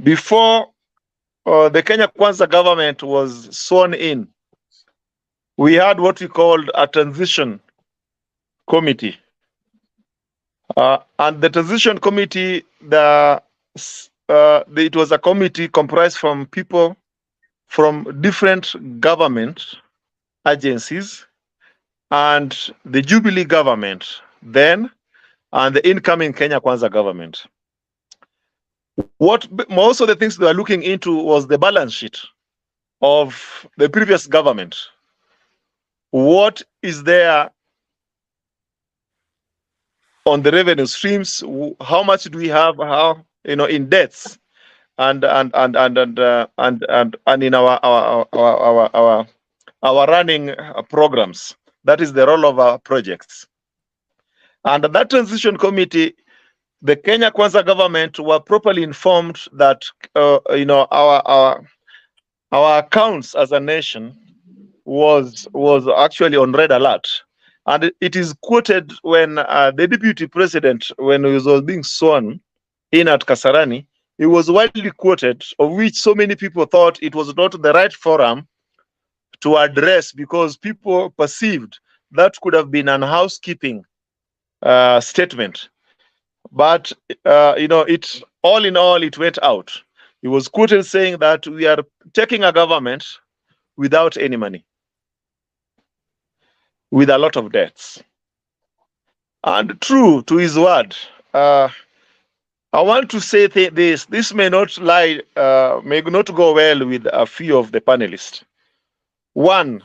Before the Kenya Kwanza government was sworn in, we had what we called a transition committee. And the transition committee, it was a committee comprised from people from different government agencies and the Jubilee government then, and the incoming Kenya Kwanza government. What most of the things they were looking into was the balance sheet of the previous government. What is there on the revenue streams? How much do we have? How in debts, and in our running programs. That is the role of our projects. And that transition committee, the Kenya Kwanza government were properly informed that our accounts as a nation was actually on red alert. And it is quoted when the deputy president, when he was being sworn in at Kasarani, it was widely quoted, of which so many people thought it was not the right forum to address, because people perceived that could have been an housekeeping statement. But it all in all, it went out. He was quoted saying that we are taking a government without any money, with a lot of debts. And true to his word, I want to say this. This may not may not go well with a few of the panelists. One,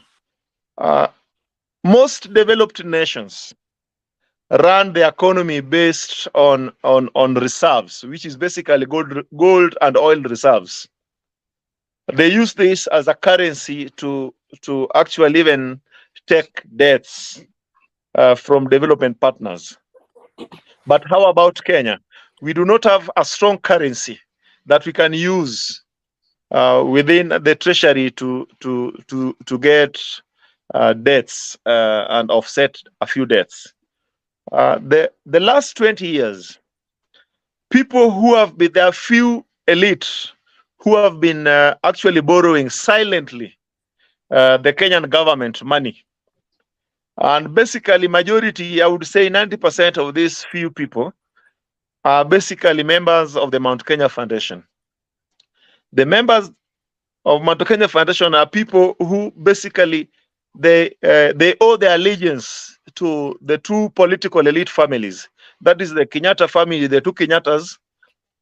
Most developed nations run the economy based on reserves, which is basically gold and oil reserves. They use this as a currency to actually even take debts from development partners. But how about Kenya? We do not have a strong currency that we can use within the treasury to get debts and offset a few debts. The last 20 years, people who have been, there are few elites who have been actually borrowing silently the Kenyan government money. And basically, majority, I would say 90% of these few people are basically members of the Mount Kenya Foundation. The members of Mount Kenya Foundation are people who basically they owe their allegiance to the two political elite families. That is the Kenyatta family, the two Kenyatas,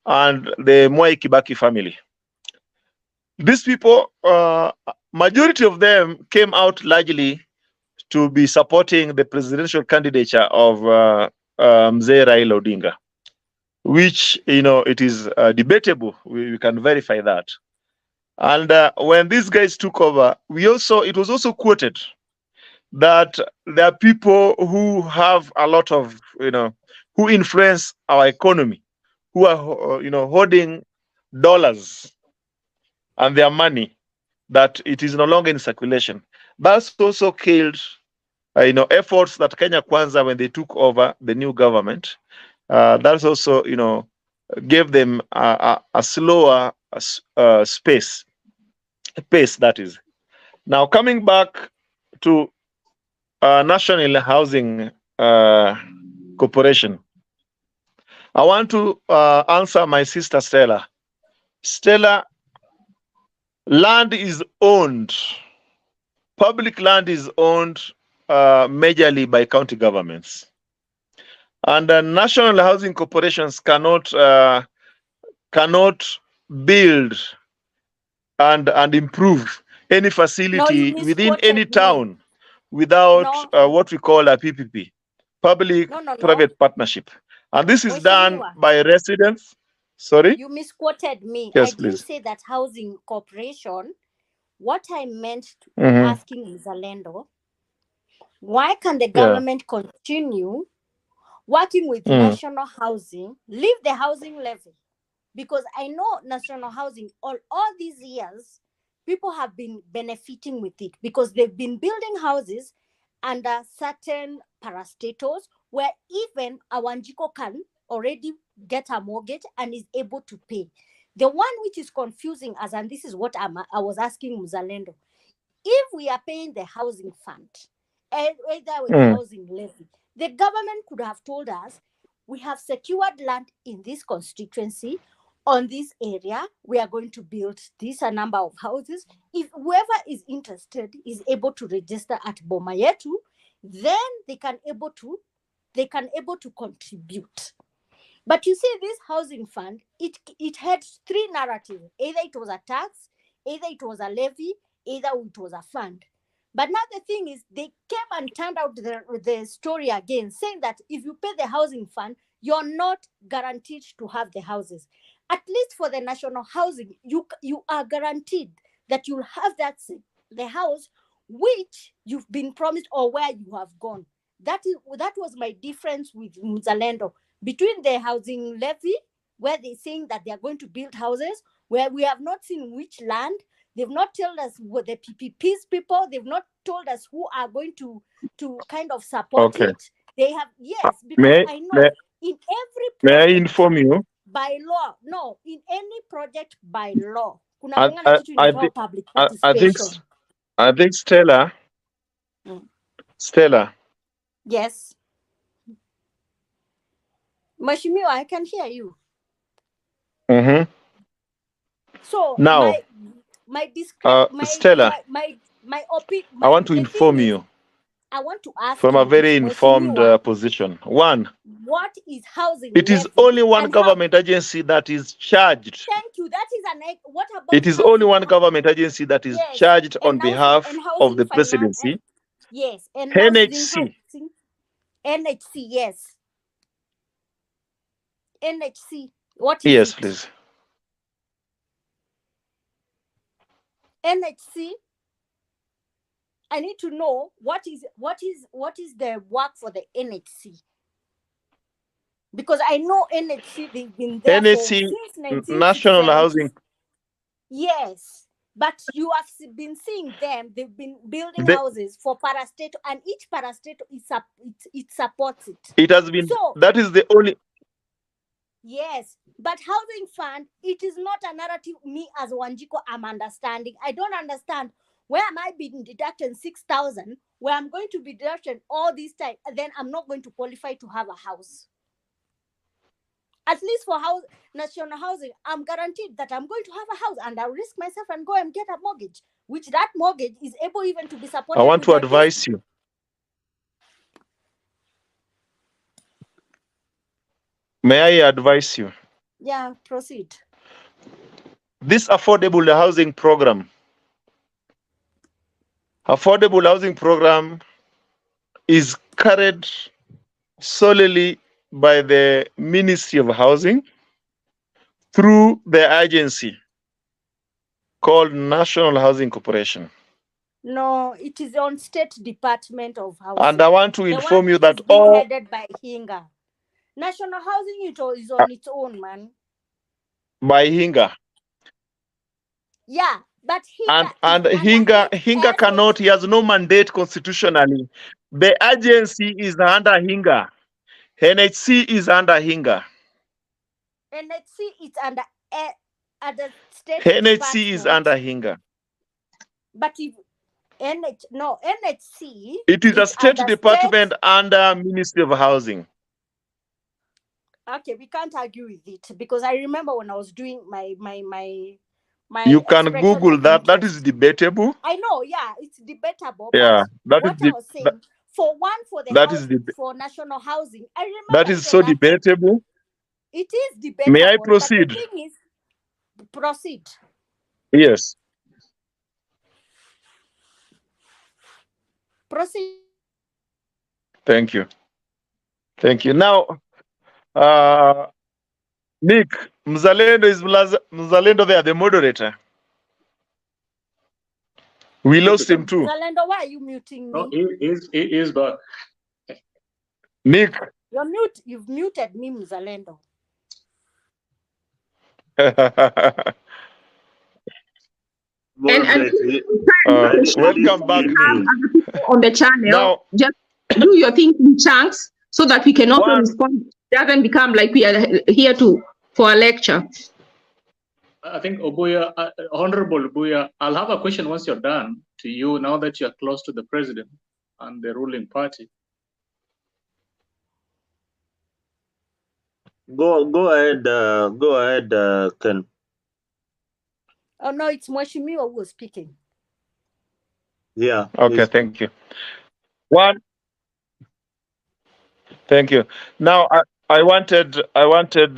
and the Mwai Kibaki family. These people, majority of them came out largely to be supporting the presidential candidature of Mzee Raila Odinga, which, it is debatable. We can verify that. And when these guys took over, it was also quoted that there are people who have a lot of, who influence our economy, who are, hoarding dollars and their money, that it is no longer in circulation. That's also killed, efforts that Kenya Kwanza, when they took over the new government, that's also, gave them a slower pace, that is. Now, coming back to National Housing Corporation, I want to answer my sister Stella. Stella, land is owned. Public land is owned majorly by county governments. And national housing corporations cannot build and improve any facility within any town without what we call a PPP, public-private partnership. And this is done by residents. Sorry? You misquoted me. Yes, I didn't please. say that housing corporation. What I meant asking Mzalendo, why can the government continue working with national housing, leave the housing levy? Because I know national housing, all these years, people have been benefiting with it because they've been building houses under certain parastatals where even a Wanjiko can already get a mortgage and is able to pay. The one which is confusing us, and this is what I was asking Mzalendo, if we are paying the housing fund, either with the housing levy, the government could have told us, we have secured land in this constituency, on this area, we are going to build this a number of houses. If whoever is interested is able to register at Boma Yetu, then they can able to contribute. But you see, this housing fund, it had three narratives. Either it was a tax, either it was a levy, either it was a fund. But now the thing is, they came and turned out the story again, saying that if you pay the housing fund, you're not guaranteed to have the houses. At least for the national housing, you are guaranteed that you'll have the house which you've been promised or where you have gone. That was my difference with Mzalendo between the housing levy, where they're saying that they are going to build houses, where we have not seen which land. They've not told us what the PPP's people. They've not told us who are going to kind of support it. They have, yes, because I know in every project, may I inform you? By law, no, in any project by law, public participation. I think Stella. Stella. Yes. Mashimiwa, I can hear you. So now, Stella, my opinion. I want to inform you. I want to ask from a very informed position. One, what is housing? It is only one government agency that is charged. Thank you. That is what about? It is only one government agency that is charged on behalf of the presidency. Yes, NHC. NHC, yes. NHC. What is Yes, it? please. NHC. I need to know what is the work for the NHC. Because I know NHC, they've been there NHC, since National 1967. Housing. Yes, but you have been seeing them. They've been building They, houses for parastatal, and each parastatal it supports it. it has been, So that is the only. yes, but housing fund, it is not a narrative. Me as Wanjiko, I'm understanding. I don't understand where am I being deducted 6,000, where I'm going to be deducted all this time, and then I'm not going to qualify to have a house. At least for national housing, I'm guaranteed that I'm going to have a house, and I'll risk myself and go and get a mortgage, which that mortgage is able even to be supported. I want to advise you. May I advise you? Yeah, proceed. This affordable housing program is carried solely by the Ministry of Housing through the agency called National Housing Corporation. No, it is on State Department of Housing. And I want to inform you that all headed by Hinga. National Housing is on its own, man. By Hinga. Yeah, but Hinga cannot. He has no mandate constitutionally. The agency is under Hinga. NHC is under Hinga. NHC is under State NHC Department. is under Hinga. But if NHC, it is a state department under Ministry of Housing. Okay, we can't argue with it, because I remember when I was doing my you can Google that. That is debatable. I know, yeah, it's debatable. Yeah, but what I was saying, for national housing, I remember that is so debatable. It is debatable. May I proceed? But the thing is, proceed. Yes. Proceed. Thank you. Thank you. Now, Nick, Mzalendo is Mzalendo there, the moderator. We lost him too. Mzalendo, why are you muting me? No, he is back. Nick. You've muted me, Mzalendo. Welcome back, on the channel. Now, just do your thing in chunks so that we can also respond. It doesn't become like we are here for a lecture. I think Obuya, Honorable Obuya, I'll have a question once you're done to you, now that you're close to the president and the ruling party. Go ahead, Ken. Oh no, it's Mweshimiwa who was speaking. Yeah. Okay, please. Thank you. Thank you. Now I wanted I wanted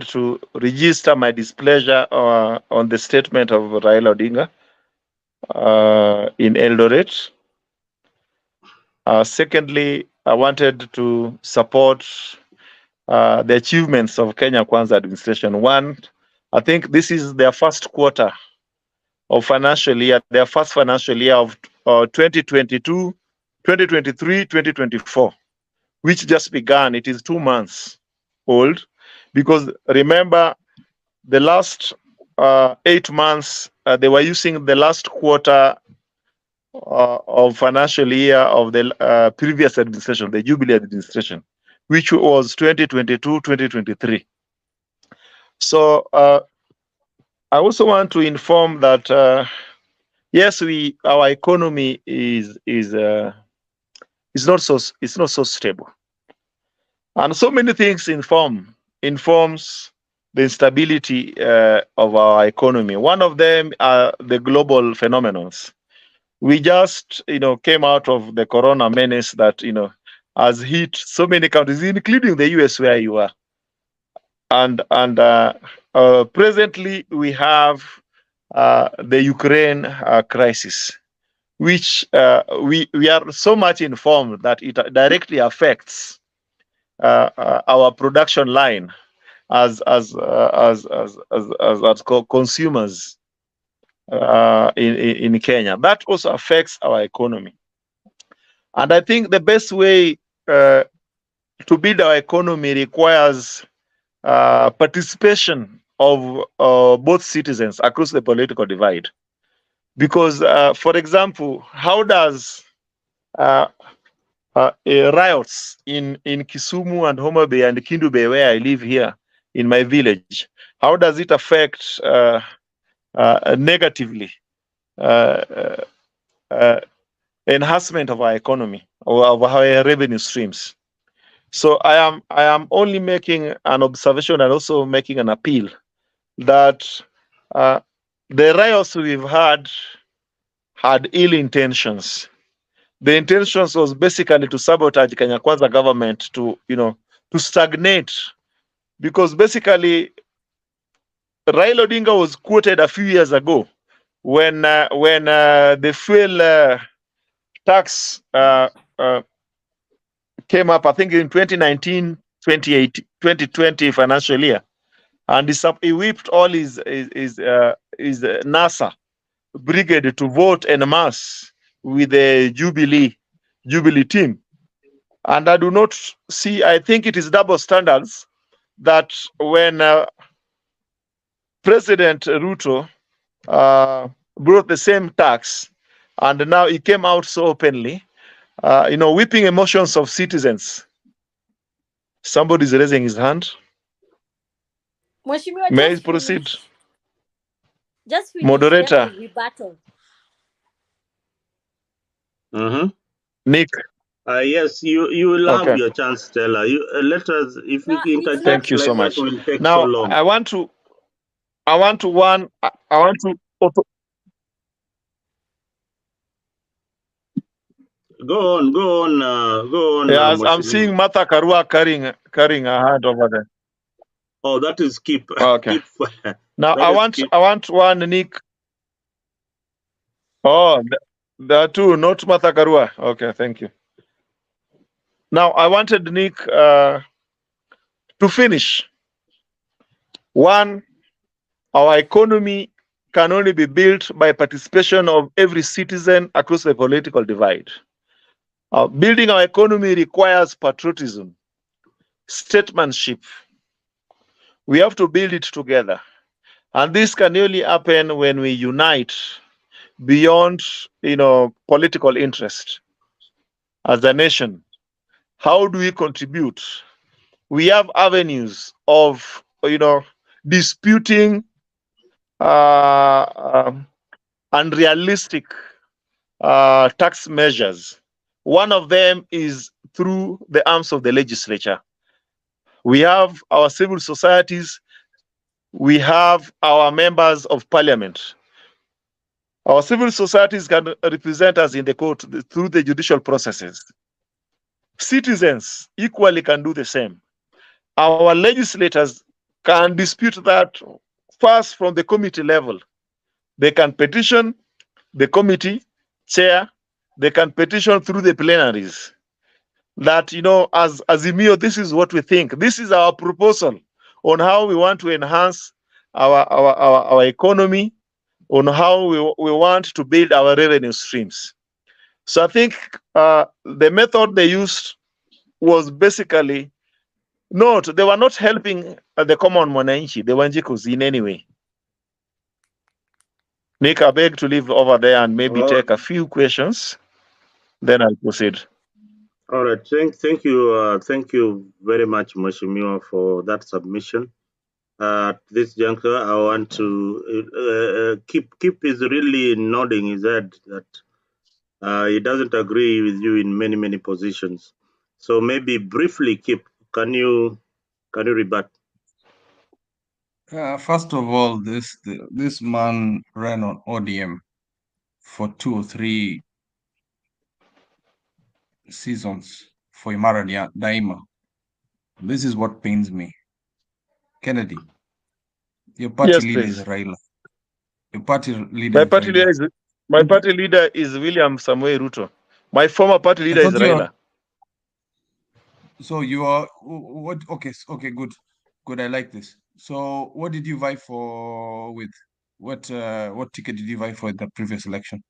to register my displeasure on the statement of Raila Odinga in Eldoret. Secondly, I wanted to support the achievements of Kenya Kwanza administration. One, I think this is their first quarter of financial year, their first financial year of 2022, 2023, 2024, which just began. It is 2 months old, because remember the last 8 months, they were using the last quarter of financial year of the previous administration, the Jubilee administration, which was 2022, 2023. So I also want to inform that yes, our economy is not so stable, and so many things informs the instability of our economy. One of them are the global phenomena. We just came out of the corona menace that has hit so many countries, including the US where you are, and presently we have the Ukraine crisis. which we are so much informed that it directly affects our production line as consumers in Kenya. That also affects our economy. And I think the best way to build our economy requires participation of both citizens across the political divide. Because, for example, how does riots in Kisumu and Homa Bay and Kindu Bay, where I live here in my village, how does it affect negatively enhancement of our economy or of our revenue streams? So I am only making an observation and also making an appeal that the riots we've had ill intentions. The intentions was basically to sabotage Kenya Kwanza government, to stagnate, because basically Raila Odinga was quoted a few years ago when the fuel tax came up, I think in 2019, 2020 financial year, and he whipped all his NASA brigade to vote en masse with the Jubilee team. And I do not see, I think it is double standards that when President Ruto brought the same tax, and now he came out so openly, whipping emotions of citizens. Somebody is raising his hand. Mheshimiwa, May I just proceed? finish. Just finish. Moderator. Then we battle. Nick. Yes, you will have Okay. your chance, Stella. Let us, if No, we it's not. interject Thank you like so that, much. will take Now so long. I want to Go on. Yes, I'm Mheshimiwa. seeing Martha Karua carrying her hand over there. Oh, that is Skip. Okay. Skip. Now That is Skip. I want one Nick. Oh, there are two, not Martha Karua. Okay, thank you. Now I wanted Nick to finish. One, our economy can only be built by participation of every citizen across the political divide. Building our economy requires patriotism, statesmanship. We have to build it together. And this can only happen when we unite beyond, political interest. As a nation, how do we contribute? We have avenues of, disputing unrealistic tax measures. One of them is through the arms of the legislature. We have our civil societies. We have our members of parliament. Our civil societies can represent us in the court through the judicial processes. Citizens equally can do the same. Our legislators can dispute that first from the committee level. They can petition the committee chair. They can petition through the plenaries. That, as Azimio, this is what we think. This is our proposal on how we want to enhance our economy, on how we want to build our revenue streams. So I think the method they used was basically they were not helping the common mwananchi, the Wanjikos, in any way. Nick, I beg to leave over there and maybe take a few questions, then I'll proceed. All right. Thank you very much, Mheshimiwa, for that submission. At this juncture, I want to Kip is really nodding his head that he doesn't agree with you in many positions. So maybe briefly, Kip, can you rebut? First of all, this man ran on ODM for 2 or 3 seasons for Imara Daima. This is what pains me. Kennedy, your party leader is Raila. Your party leader My is party Raila. leader is My party leader is William Samoei Ruto. My former party leader is thought you are- Raila. So you are what? Okay, okay, good. I like this. So what did you vie for with? What ticket did you vie for in the previous election?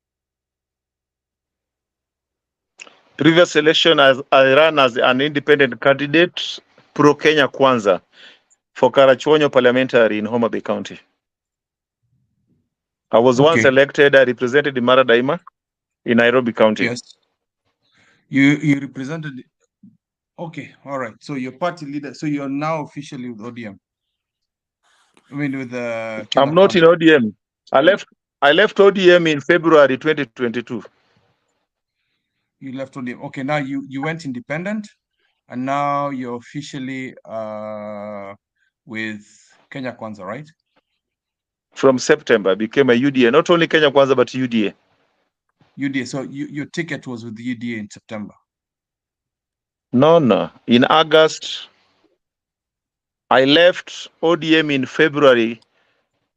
Previous election, I ran as an independent candidate, pro Kenya Kwanza, for Karachuonyo parliamentary in Homa Bay County. I was once Okay. elected. I represented Imara Daima in Nairobi County. Yes. You represented. Okay, all right. So your party leader. So you're now officially with ODM. I mean, with the. I'm not in ODM. I left ODM in February 2022. You left ODM. Okay, now you went independent, and now you're officially with Kenya Kwanza, right? From September, I became a UDA. Not only Kenya Kwanza, but UDA. UDA. So your ticket was with the UDA in September. No. In August, I left ODM in February.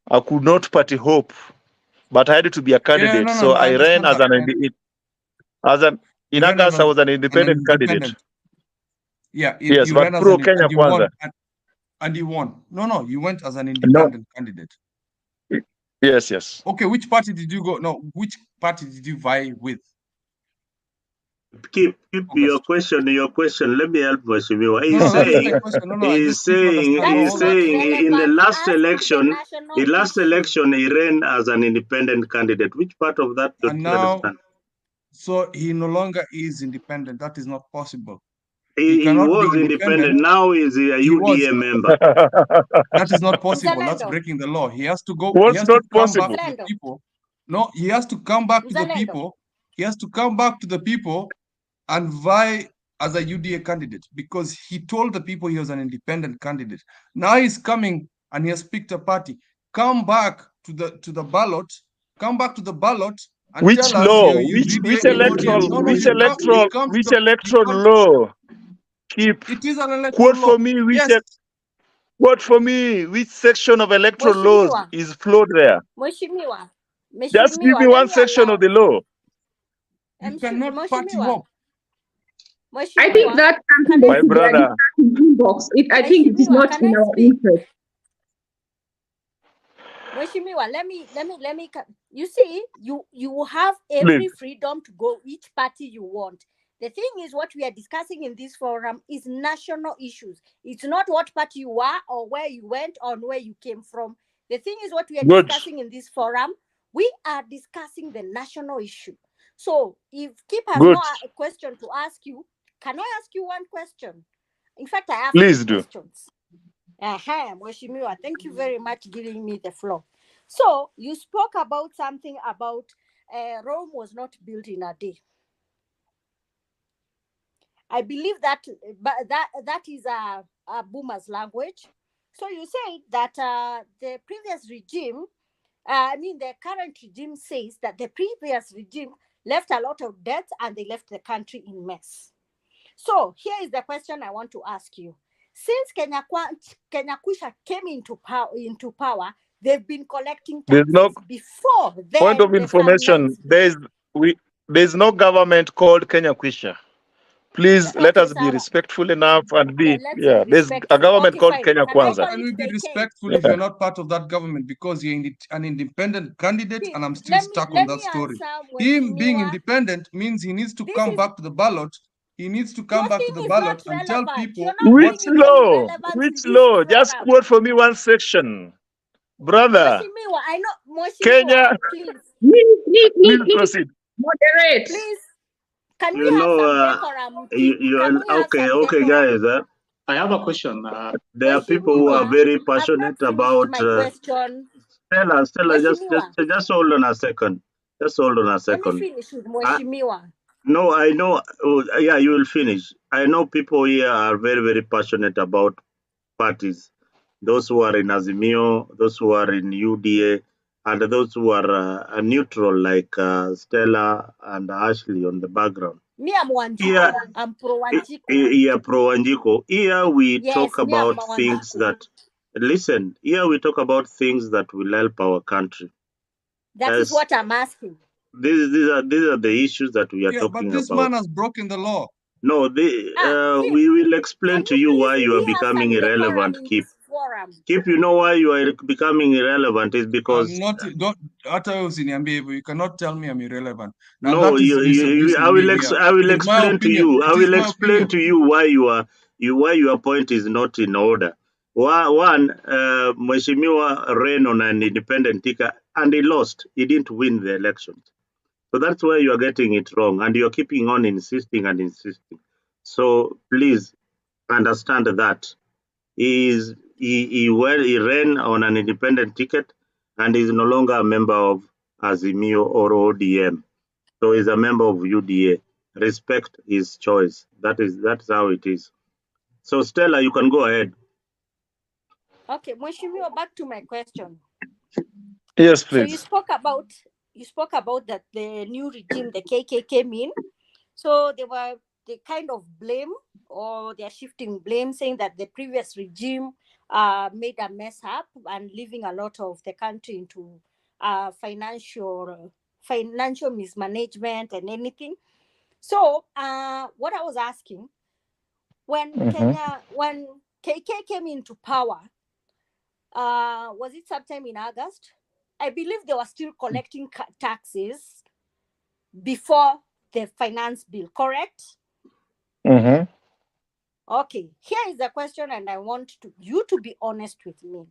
I could not party hope, but I had to be a candidate. So I ran as in August. I was an independent candidate. Yeah. Yes, but pro Kenya Kwanza. And you won. No, you went as an independent candidate. Yes. Okay, which party did you go? No, which party did you vie with? Keep your question. Let me help Mheshimiwa. He's saying in the last election, he ran as an independent candidate. Which part of that don't you understand? So he no longer is independent. That is not possible. He was independent. Now he's a UDA member. That is not possible. That's breaking the law. He has to go. What's not possible? Back to the people. No, he has to come back to the people. He has to come back to the people and vie as a UDA candidate because he told the people he was an independent candidate. Now he's coming and he has picked a party. Come back to the ballot. Come back to the ballot. And which tell law? Us which electoral law? Keep. It is an electoral quote law. For me, quote for me, which section of electoral laws is flowed there? Mheshimiwa. Just give me one section of the law. You cannot party hop. I think that's something my brother. Inbox. I think it is not in our interest. Mheshimiwa, let me. You see, you have every freedom to go which party you want. The thing is, what we are discussing in this forum is national issues. It's not what party you are or where you went or where you came from. The thing is, what we are discussing in this forum, we are discussing the national issue. So if Kip has no question to ask you, can I ask you one question? In fact, I have two questions. Mheshimiwa, thank you very much giving me the floor. So you spoke about something about Rome was not built in a day. I believe that is a boomer's language. So you say that the previous regime, the current regime says that the previous regime left a lot of debt and they left the country in mess. So here is the question I want to ask you. Since Kenya Kwisha came into power, they've been collecting taxes. Before then, point of information, there's no government called Kenya Kwisha. Please let us be respectful enough and be there's a government called Kenya Kwanza. Can we be respectful if you're not part of that government because you're an independent candidate and I'm still stuck on that story. Him being independent means he needs to come back to the ballot. He needs to come back to the ballot and tell people which law. Which law? Just quote for me one section, brother. Mheshimiwa, I know. Mheshimiwa, Kenya. Please proceed. Moderate. Please. Can we have some decorum? Okay, guys. I have a question. There are people who are very passionate about. My question. Stella, just hold on a second. Let me finish with Mheshimiwa. No, I know. Yeah, you will finish. I know people here are very, very passionate about parties. Those who are in Azimio, those who are in UDA, and those who are neutral, like Stella and Ashley on the background. Me, I'm Wanjiko. I'm pro Wanjiko. Yeah, pro Wanjiko. Here we talk about things that. Listen, here we talk about things that will help our country. That is what I'm asking. These are the issues that we are Yeah, but talking this about. man has broken the law. No, Keep, we will explain can to you you please why you are be some becoming decorum irrelevant. in Keep, this forum? you know why you are becoming irrelevant is I'm because not, don't, hata wewe usiniambie hivyo. You cannot tell me I'm irrelevant. Now no, that is misabusing I will media. I will It is my explain to opinion. you. I It is will my explain opinion. to you why your point is not in order. One, Mheshimiwa ran on an independent ticket and he lost. He didn't win the elections. So that's where you are getting it wrong, and you're keeping on insisting and insisting. So please understand that he ran on an independent ticket, and is no longer a member of Azimio or ODM. So he's a member of UDA. Respect his choice. That's how it is. So Stella, you can go ahead. Okay, Mheshimiwa, back to my question. Yes, So you please. spoke about that the new regime, the KK, came in. So they kind of blame, or they're shifting blame, saying that the previous regime made a mess up and leaving a lot of the country into financial mismanagement and anything. So what I was asking, when when KK came into power, was it sometime in August? I believe they were still collecting taxes before the finance bill, correct? Okay, here is the question, and I want you to be honest with me.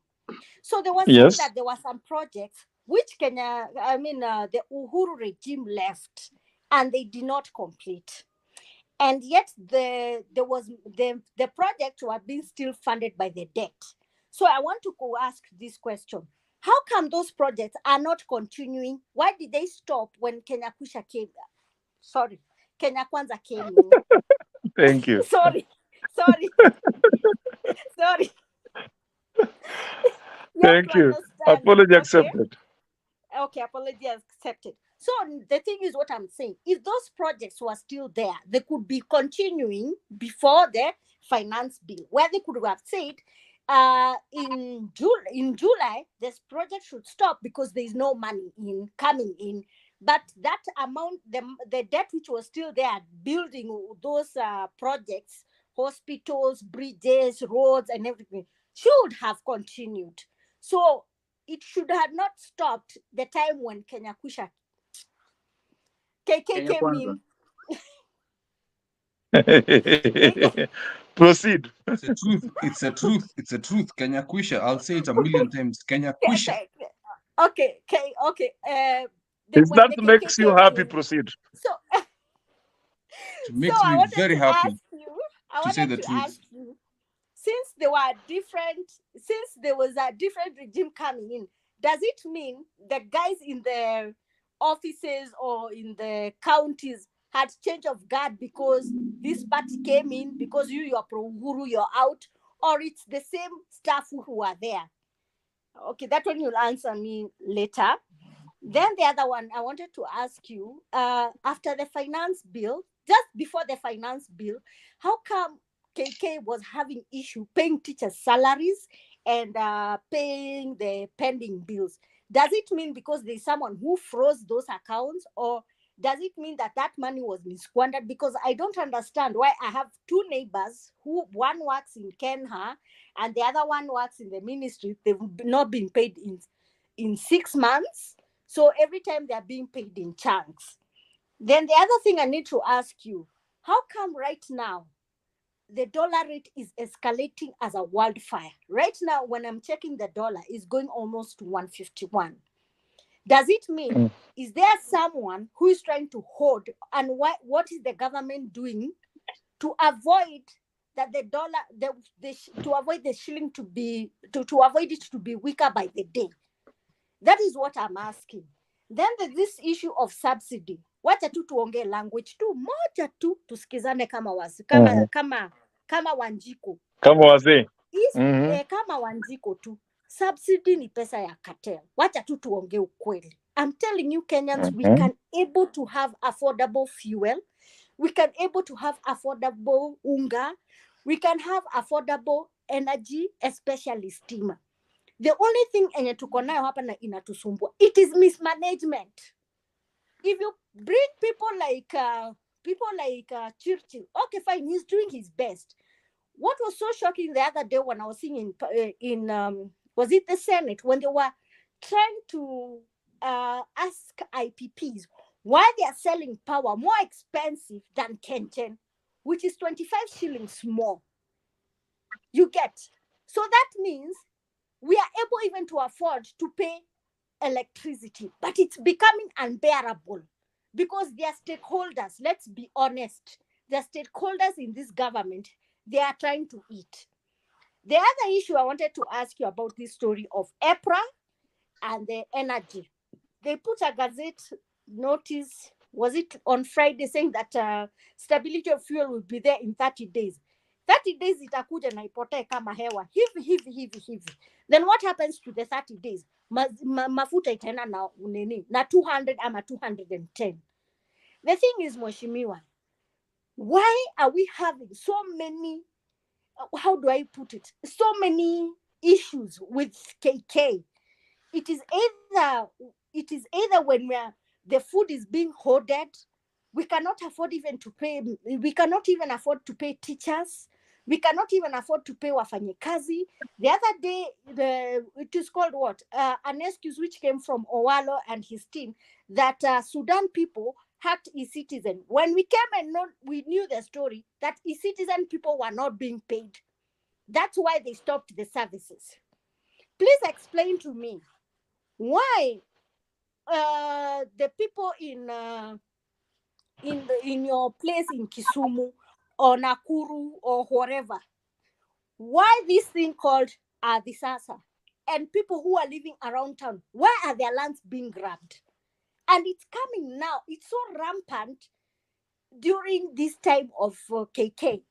So they were saying Yes. that there were some projects which the Uhuru regime left and they did not complete. And yet the projects were being still funded by the debt. So I want to ask this question. How come those projects are not continuing? Why did they stop when Kenya Kwanza came in? Thank you. sorry. You have Thank to you. understand. Apology Okay? accepted. Okay, apology accepted. So the thing is what I'm saying, if those projects were still there, they could be continuing before the finance bill, where they could have said in July this project should stop because there is no money coming in. But that amount, the debt which was still there, building those projects, hospitals, bridges, roads, and everything, should have continued. So it should have not stopped the time when KK came in. Proceed. It's a truth. It's a truth. It's a truth. Kenya Kwisha. I'll say it a million times. Kenya Kwisha. Okay. If When that the KK makes you came happy, in, proceed. so It makes I me wanted very to happy ask you. to say the truth. Since there was a different regime coming in, does it mean the guys in the offices or in the counties had change of guard because this party came in, because you're pro Uhuru, you're out, or it's the same staff who are there? Okay, that one you'll answer me later. Then the other one I wanted to ask you, after the finance bill, just before the finance bill, how come KK was having issue paying teachers' salaries and paying the pending bills? Does it mean because there's someone who froze those accounts, or does it mean that money was misquandered? Because I don't understand why I have two neighbors who one works in Kenha and the other one works in the ministry. They've not been paid in 6 months. So every time they are being paid in chunks. Then the other thing I need to ask you, how come right now the dollar rate is escalating as a wildfire? Right now, when I'm checking the dollar, is going almost to 151. Does it mean, is there someone who is trying to hoard, and what is the government doing to avoid that the dollar, to avoid the shilling to avoid it to be weaker by the day? That is what I'm asking. Then there's this issue of subsidy. Wacha tu tuongee language tu moja tu, tusikizane kama kama Wanjiko. Kama wazee. Kama Wanjiko tu. Subsidy ni pesa ya cartel. Wacha tu tuongee ukweli. I'm telling you Kenyans, we can able to have affordable fuel. We can able to have affordable unga. We can have affordable energy, especially steamer. The only thing enye tuko nayo hapa na inatusumbua, it is mismanagement. if you bring people like Churchill, okay, fine, he's doing his best. What was so shocking the other day when I was seeing in was it the Senate, when they were trying to ask IPPs why they are selling power more expensive than Kenchen, which is 25 shillings more. You get? So that means we are able even to afford to pay electricity, but it's becoming unbearable because their stakeholders, let's be honest, the stakeholders in this government, they are trying to eat. The other issue I wanted to ask you about this story of EPRA and the energy. They put a gazette notice, was it on Friday, saying that stability of fuel will be there in 30 days. 30 days itakuja na ipotee kama hewa hivi. Then what happens to the 30 days? Mafuta itaenda na uneni na 200 ama 210. The thing is, Mheshimiwa, why are we having so many, how do I put it, so many issues with KK? It is either when the food is being hoarded, we cannot afford even to pay, we cannot even afford to pay teachers, we cannot even afford to pay wafanyikazi. The other day, it is called what? An excuse which came from Owalo and his team, that Sudan people hacked eCitizen. When we came and we knew the story that eCitizen people were not being paid. That's why they stopped the services. Please explain to me why the people in your place in Kisumu or Nakuru or wherever, why this thing called Adisasa, and people who are living around town, why are their lands being grabbed? And it's coming now. It's so rampant during this time of KK,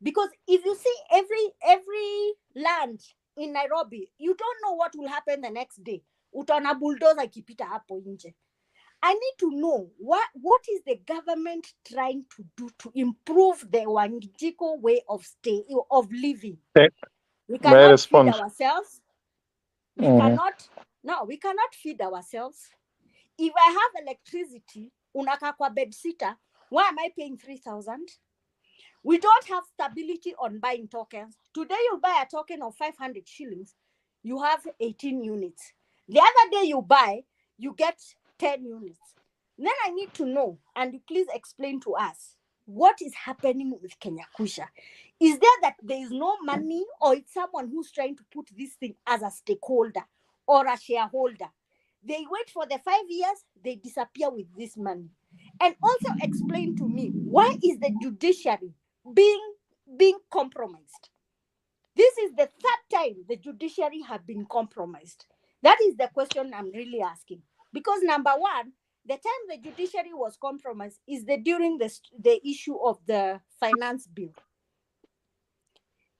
because if you see every land in Nairobi, you don't know what will happen the next day. Utaona bulldozer ikipita hapo nje. I need to know what is the government trying to do to improve the Wangijiko way of living. We cannot feed ourselves. We cannot feed ourselves. If I have electricity, unaka kwa bedsitter, why am I paying 3,000? We don't have stability on buying tokens. Today you buy a token of 500 shillings, you have 18 units. The other day you buy, you get 10 units. Then I need to know, and please explain to us, what is happening with Kenya Kusha? Is there that there is no money, or it's someone who's trying to put this thing as a stakeholder or a shareholder? They wait for the 5 years, they disappear with this money. And also explain to me, why is the judiciary being compromised? This is the third time the judiciary have been compromised. That is the question I'm really asking. Because number one, the time the judiciary was compromised is during the issue of the finance bill.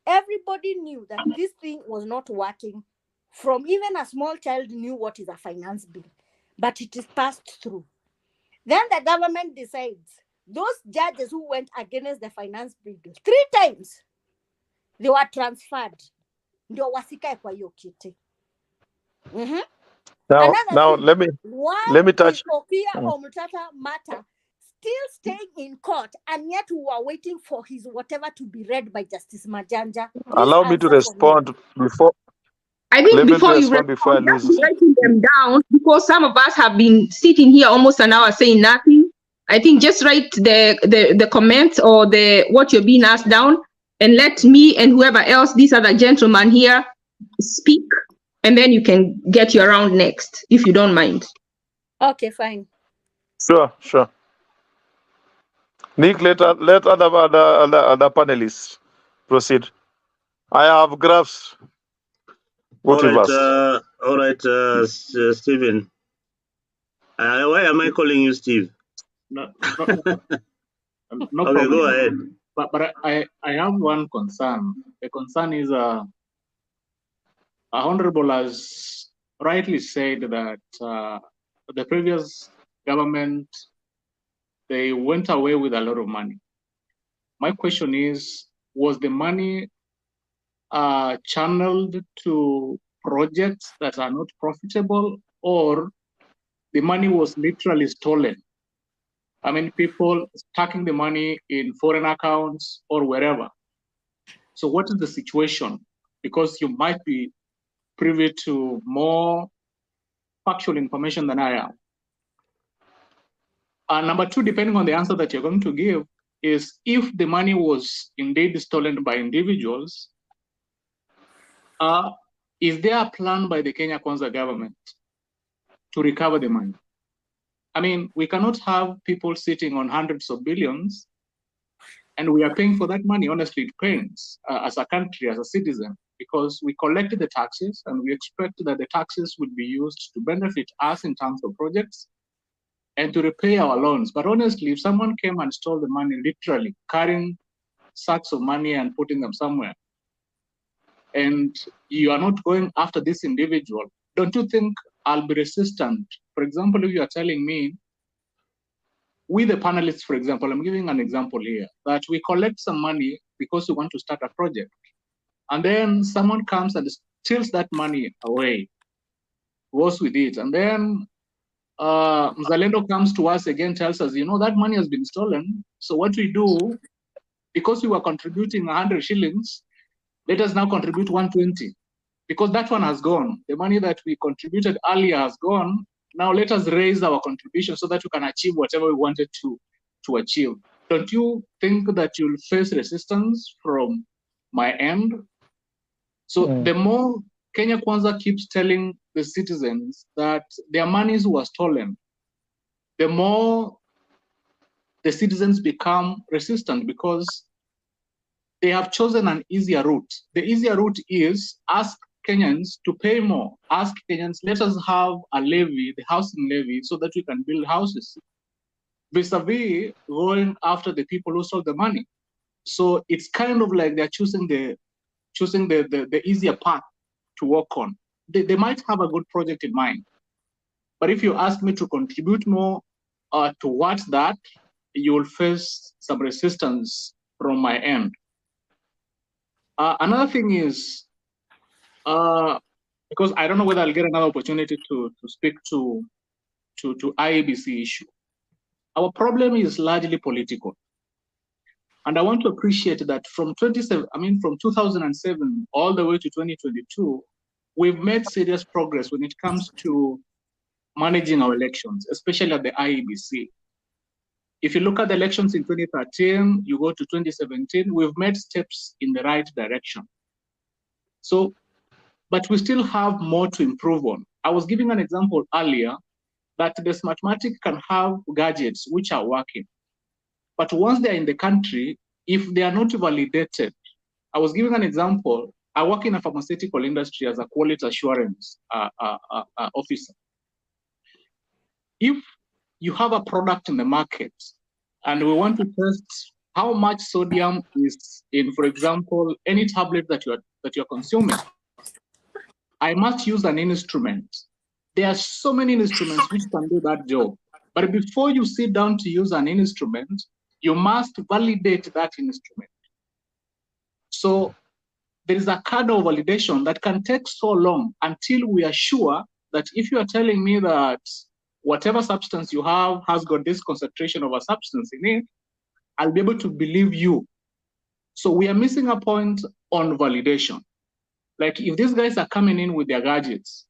Everybody knew that this thing was not working. From even a small child knew what is a finance bill, but it is passed through. Then the government decides, those judges who went against the finance bill 3 times, they were transferred. Ndio wasikae kwa hiyo kiti. Now let me touch. Sophia Omutata matter still staying in court, and yet we are waiting for his whatever to be read by Justice Majanja. Allow me to respond before. I think before you respond, just writing them down, because some of us have been sitting here almost an hour saying nothing. I think just write the comments or what you're being asked down, and let me and whoever else, these other gentlemen here, speak, and then you can get your round next, if you don't mind. Okay, fine. Sure. Nick, let other panelists proceed. I have graphs. All right, Stephen. Why am I calling you Steve? No Okay, problem. go ahead. But I have one concern. The concern is Honorable has rightly said that the previous government, they went away with a lot of money. My question is, was the money channeled to projects that are not profitable, or the money was literally stolen I mean, people stacking the money in foreign accounts or wherever. So what is the situation? Because you might be privy to more factual information than I am. Number two, depending on the answer that you're going to give, is if the money was indeed stolen by individuals, is there a plan by the Kenya Kwanza government to recover the money? I mean, we cannot have people sitting on hundreds of billions and we are paying for that money. Honestly, it pains as a country, as a citizen, because we collected the taxes and we expect that the taxes would be used to benefit us in terms of projects and to repay our loans. But honestly, if someone came and stole the money, literally carrying sacks of money and putting them somewhere, and you are not going after this individual, don't you think I'll be resistant? For example, if you are telling me, we the panelists, for example, I'm giving an example here, that we collect some money because we want to start a project. And then someone comes and steals that money away, goes with it. And then Mzalendo comes to us again, tells us, that money has been stolen. So what we do, because we were contributing 100 shillings, let us now contribute 120. Because that one has gone. The money that we contributed earlier has gone. Now let us raise our contribution so that we can achieve whatever we wanted to achieve. Don't you think that you'll face resistance from my end? So the more Kenya Kwanza keeps telling the citizens that their monies were stolen, the more the citizens become resistant because they have chosen an easier route. The easier route is ask Kenyans to pay more. Ask Kenyans, let us have a levy, the housing levy, so that we can build houses. Vis-a-vis going after the people who stole the money. So it's kind of like they're choosing the easier path to work on. They might have a good project in mind, but if you ask me to contribute more towards that, you will face some resistance from my end. Another thing is, because I don't know whether I'll get another opportunity to speak to IEBC issue. Our problem is largely political. And I want to appreciate that from 2007 all the way to 2022, we've made serious progress when it comes to managing our elections, especially at the IEBC. If you look at the elections in 2013, you go to 2017, we've made steps in the right direction. So, but we still have more to improve on. I was giving an example earlier that the Smartmatic can have gadgets which are working. But once they're in the country, if they are not validated, I was giving an example. I work in a pharmaceutical industry as a quality assurance officer. If you have a product in the market and we want to test how much sodium is in, for example, any tablet that you're consuming, I must use an instrument. There are so many instruments which can do that job. But before you sit down to use an instrument, you must validate that instrument. So there is a cadre of validation that can take so long until we are sure that if you are telling me that whatever substance you have has got this concentration of a substance in it, I'll be able to believe you. So we are missing a point on validation. Like if these guys are coming in with their gadgets,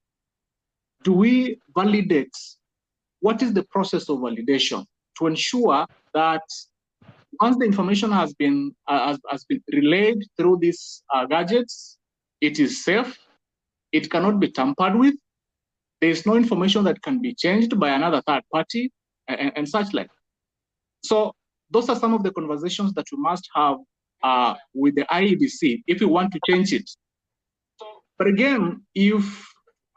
do we validate? What is the process of validation to ensure that once the information has been relayed through these gadgets, it is safe, it cannot be tampered with, there is no information that can be changed by another third party, and such like. So those are some of the conversations that we must have with the IEBC if we want to change it. But again, if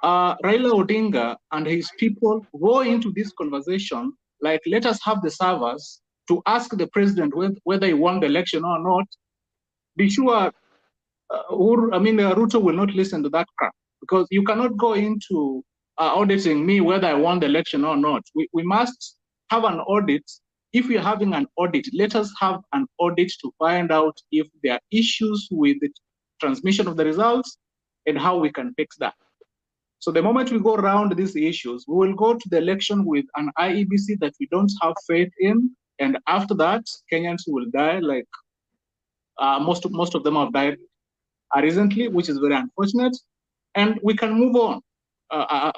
Raila Odinga and his people go into this conversation, like let us have the servers to ask the president whether he won the election or not, be sure Ruto will not listen to that crap, because you cannot go into auditing me whether I won the election or not. We must have an audit. If we're having an audit, let us have an audit to find out if there are issues with the transmission of the results and how we can fix that. So the moment we go around these issues, we will go to the election with an IEBC that we don't have faith in, and after that, Kenyans will die. Like most of them have died recently, which is very unfortunate, and we can move on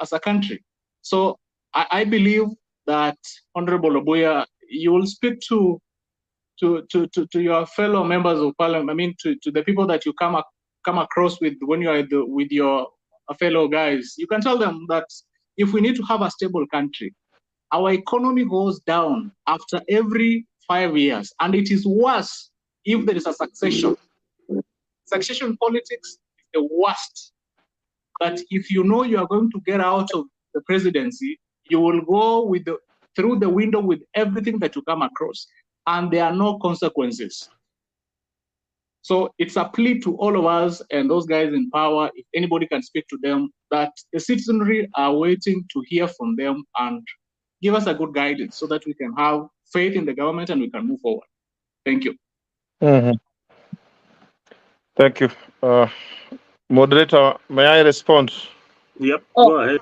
as a country. So I believe that Honorable Obuya, you will speak to your fellow members of parliament. I mean, to the people that you come across with when you are with your fellow guys. You can tell them that if we need to have a stable country, our economy goes down after every 5 years, and it is worse if there is a succession. Succession politics is the worst. That if you know you are going to get out of the presidency, you will go through the window with everything that you come across, and there are no consequences. So it's a plea to all of us and those guys in power, if anybody can speak to them, that the citizenry are waiting to hear from them and give us a good guidance so that we can have faith in the government and we can move forward. Thank you. Thank you. Moderator, may I respond? Yep, Oh, go ahead.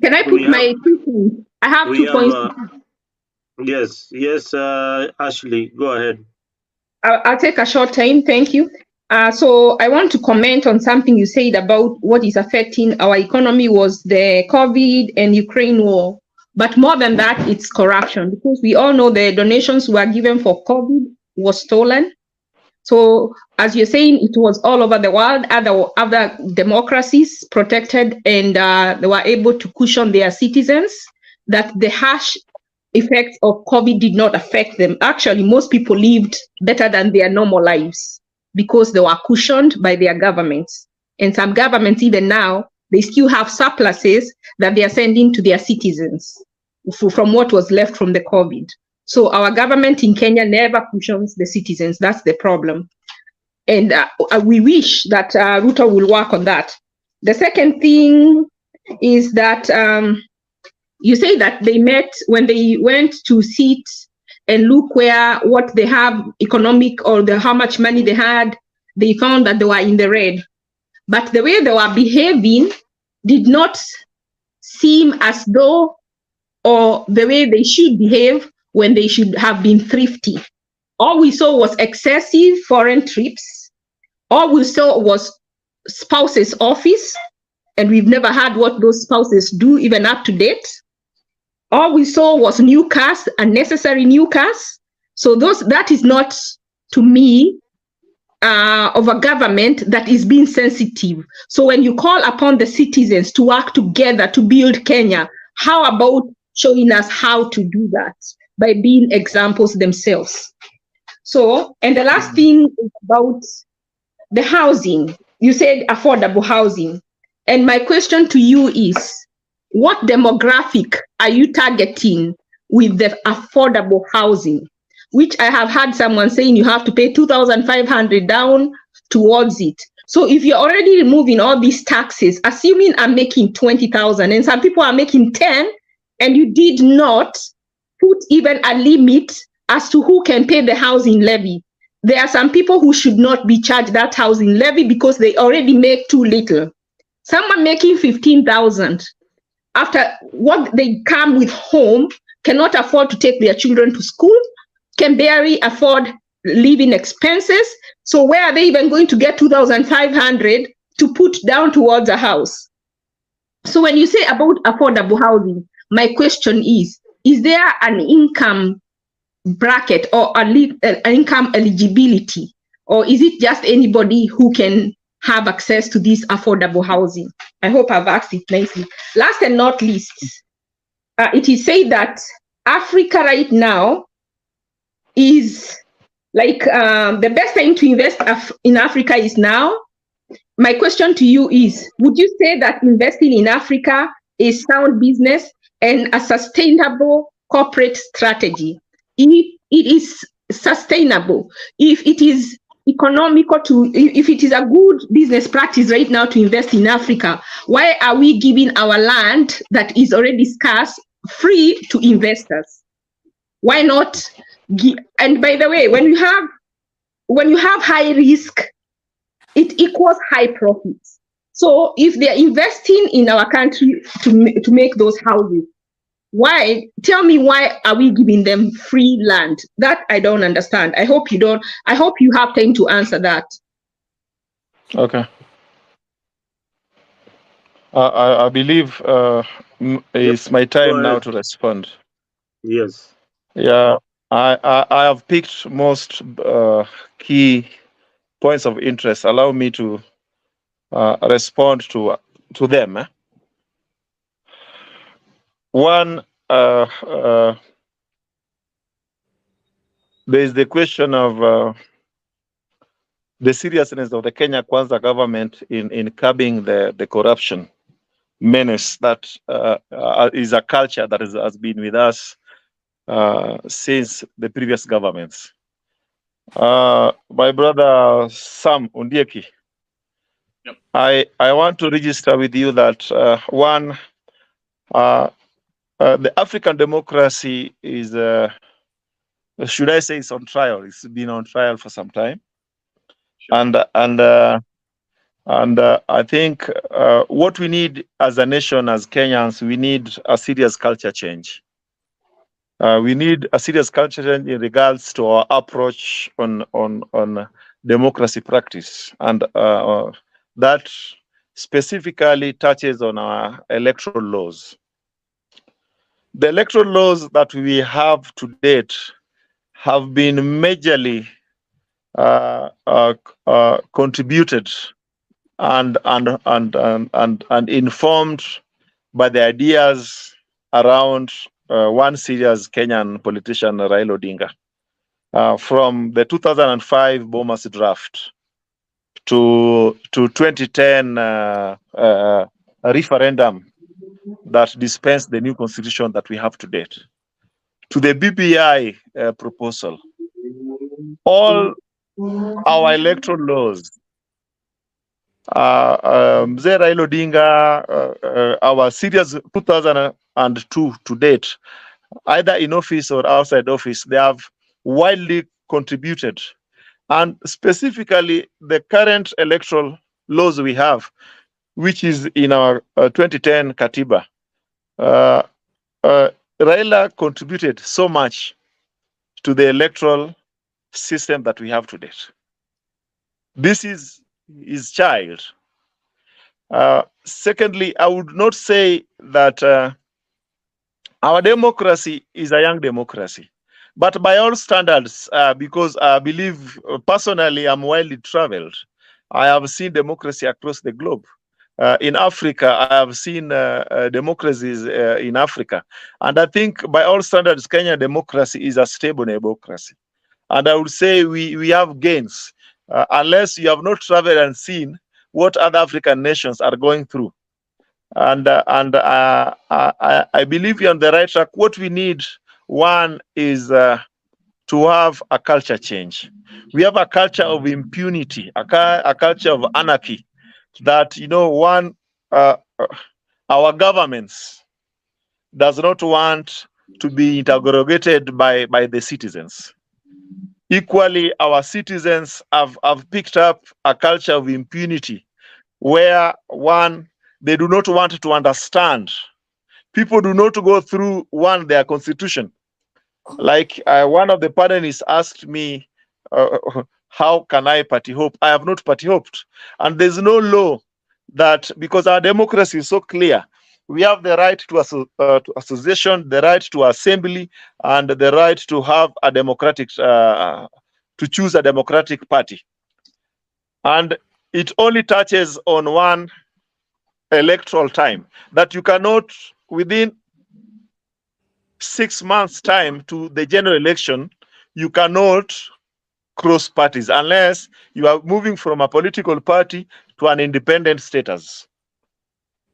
can I put my 2 points? I have 2 points. Yes, Ashley, go ahead. I'll take a short time. Thank you. So I want to comment on something you said about what is affecting our economy was the COVID and Ukraine war. But more than that, it's corruption, because we all know the donations were given for COVID was stolen. So as you're saying, it was all over the world. Other democracies protected, and they were able to cushion their citizens that the harsh effects of COVID did not affect them. Actually, most people lived better than their normal lives because they were cushioned by their governments. And some governments, even now, they still have surpluses that they are sending to their citizens from what was left from the COVID. So our government in Kenya never cushions the citizens. That's the problem. And we wish that Ruto will work on that. The second thing is that you say that they met when they went to sit and look what they have economic, or how much money they had, they found that they were in the red. But the way they were behaving did not seem as though, or the way they should behave when they should have been thrifty. All we saw was excessive foreign trips. All we saw was spouses' office, and we've never had what those spouses do, even up to date. All we saw was new cars, unnecessary new cars. So that is not, to me, of a government that is being sensitive. So when you call upon the citizens to work together to build Kenya, how about showing us how to do that by being examples themselves? So, and the last thing is about the housing. You said affordable housing. And my question to you is, what demographic are you targeting with the affordable housing? Which I have had someone saying you have to pay 2,500 down towards it. So if you're already removing all these taxes, assuming I'm making 20,000 and some people are making 10, and you did not put even a limit as to who can pay the housing levy. There are some people who should not be charged that housing levy because they already make too little. Someone making 15,000, after what they come with home, cannot afford to take their children to school, can barely afford living expenses. So where are they even going to get 2,500 to put down towards a house? So when you say about affordable housing, my question is there an income bracket or an income eligibility, or is it just anybody who can have access to this affordable housing? I hope I've asked it nicely. Last and not least, it is said that Africa right now is like the best time to invest in Africa is now. My question to you is, would you say that investing in Africa is sound business and a sustainable corporate strategy? If it is sustainable, if it is economical if it is a good business practice right now to invest in Africa, why are we giving our land that is already scarce free to investors? Why not and by the way, when you have high risk, it equals high profits. So if they're investing in our country to make those houses, why? Tell me, why are we giving them free land? That I don't understand. I hope you don't. I hope you have time to answer that. Okay. I believe it's my time now to respond. Yes. Yeah, I have picked most key points of interest. Allow me to respond to them. One, there is the question of the seriousness of the Kenya Kwanza government in curbing the corruption menace that is a culture that has been with us since the previous governments. My brother Sam Undieki, Yep. I want to register with you that one, the African democracy is, should I say, it's on trial. It's been on trial for some time, sure. And I think what we need as a nation, as Kenyans, we need a serious culture change. We need a serious culture change in regards to our approach on democracy practice, and that specifically touches on our electoral laws. The electoral laws that we have to date have been majorly contributed and informed by the ideas around one serious Kenyan politician, Raila Odinga, from the 2005 Bomas draft to 2010 referendum that dispensed the new constitution that we have to date, to the BBI proposal. All our electoral laws, Mzee Raila Odinga, our serious 2002 to date, either in office or outside office, they have widely contributed. And specifically, the current electoral laws we have, which is in our 2010 Katiba, Raila contributed so much to the electoral system that we have today. This is his child. Secondly, I would not say that our democracy is a young democracy, but by all standards, because I believe personally I'm widely traveled, I have seen democracy across the globe. In Africa, I have seen democracies in Africa. And I think by all standards, Kenya democracy is a stable democracy. And I would say we have gains, unless you have not traveled and seen what other African nations are going through. And I believe you're on the right track. What we need, one, is to have a culture change. We have a culture of impunity, a culture of anarchy, that, you know, one, our governments does not want to be interrogated by the citizens. Equally, our citizens have picked up a culture of impunity where, one, they do not want to understand. People do not go through, one, their constitution. Like one of the panelists asked me, how can I party hope? I have not party hoped. And there's no law that, because our democracy is so clear, we have the right to association, the right to assembly, and the right to have a democratic, to choose a democratic party. And it only touches on one electoral time, that you cannot, within 6 months' time to the general election, you cannot cross parties unless you are moving from a political party to an independent status.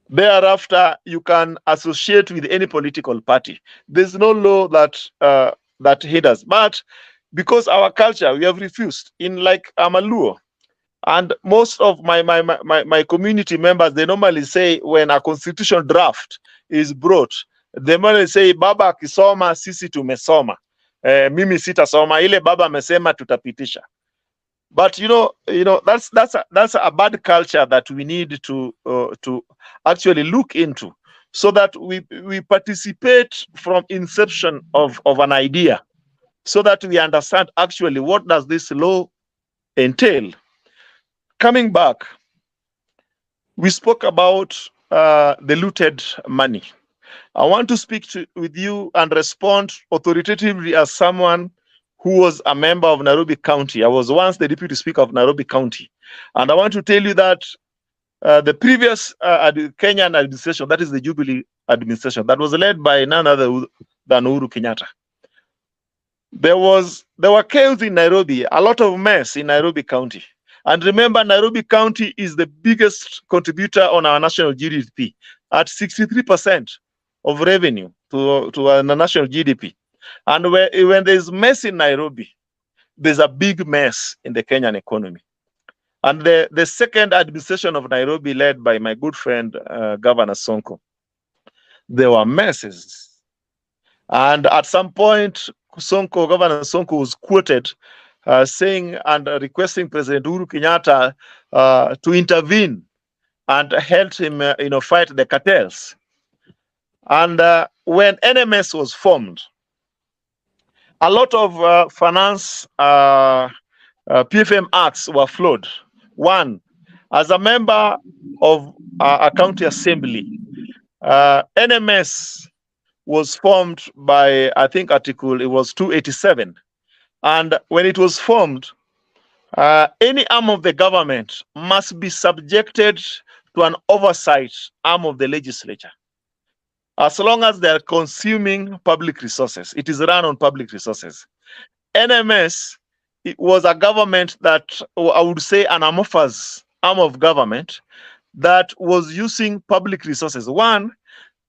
Thereafter, you can associate with any political party. There's no law that hinders. But because our culture, we have refused. In like Amaluo, and most of my community members, they normally say when a constitution draft is brought, they normally say, baba akisoma sisi tumesoma, mimi sitasoma, ile baba amesema tutapitisha. But that's a bad culture that we need to actually look into, so that we participate from inception of an idea, so that we understand actually what does this law entail. Coming back, we spoke about the looted money. I want to speak with you and respond authoritatively as someone who was a member of Nairobi County. I was once the deputy speaker of Nairobi County. And I want to tell you that the previous Kenyan administration, that is the Jubilee administration, that was led by none other than Uhuru Kenyatta. There were chaos in Nairobi, a lot of mess in Nairobi County. And remember, Nairobi County is the biggest contributor on our national GDP at 63% of revenue to our national GDP. And when there's mess in Nairobi, there's a big mess in the Kenyan economy. And the second administration of Nairobi, led by my good friend, Governor Sonko, there were messes. And at some point, Governor Sonko was quoted saying and requesting President Uhuru Kenyatta to intervene and help him fight the cartels. And when NMS was formed, a lot of finance PFM acts were flawed. One, as a member of a county assembly, NMS was formed by, I think, article, it was 287. And when it was formed, any arm of the government must be subjected to an oversight arm of the legislature. As long as they are consuming public resources, it is run on public resources. NMS, it was a government that, I would say, an amorphous arm of government that was using public resources. One,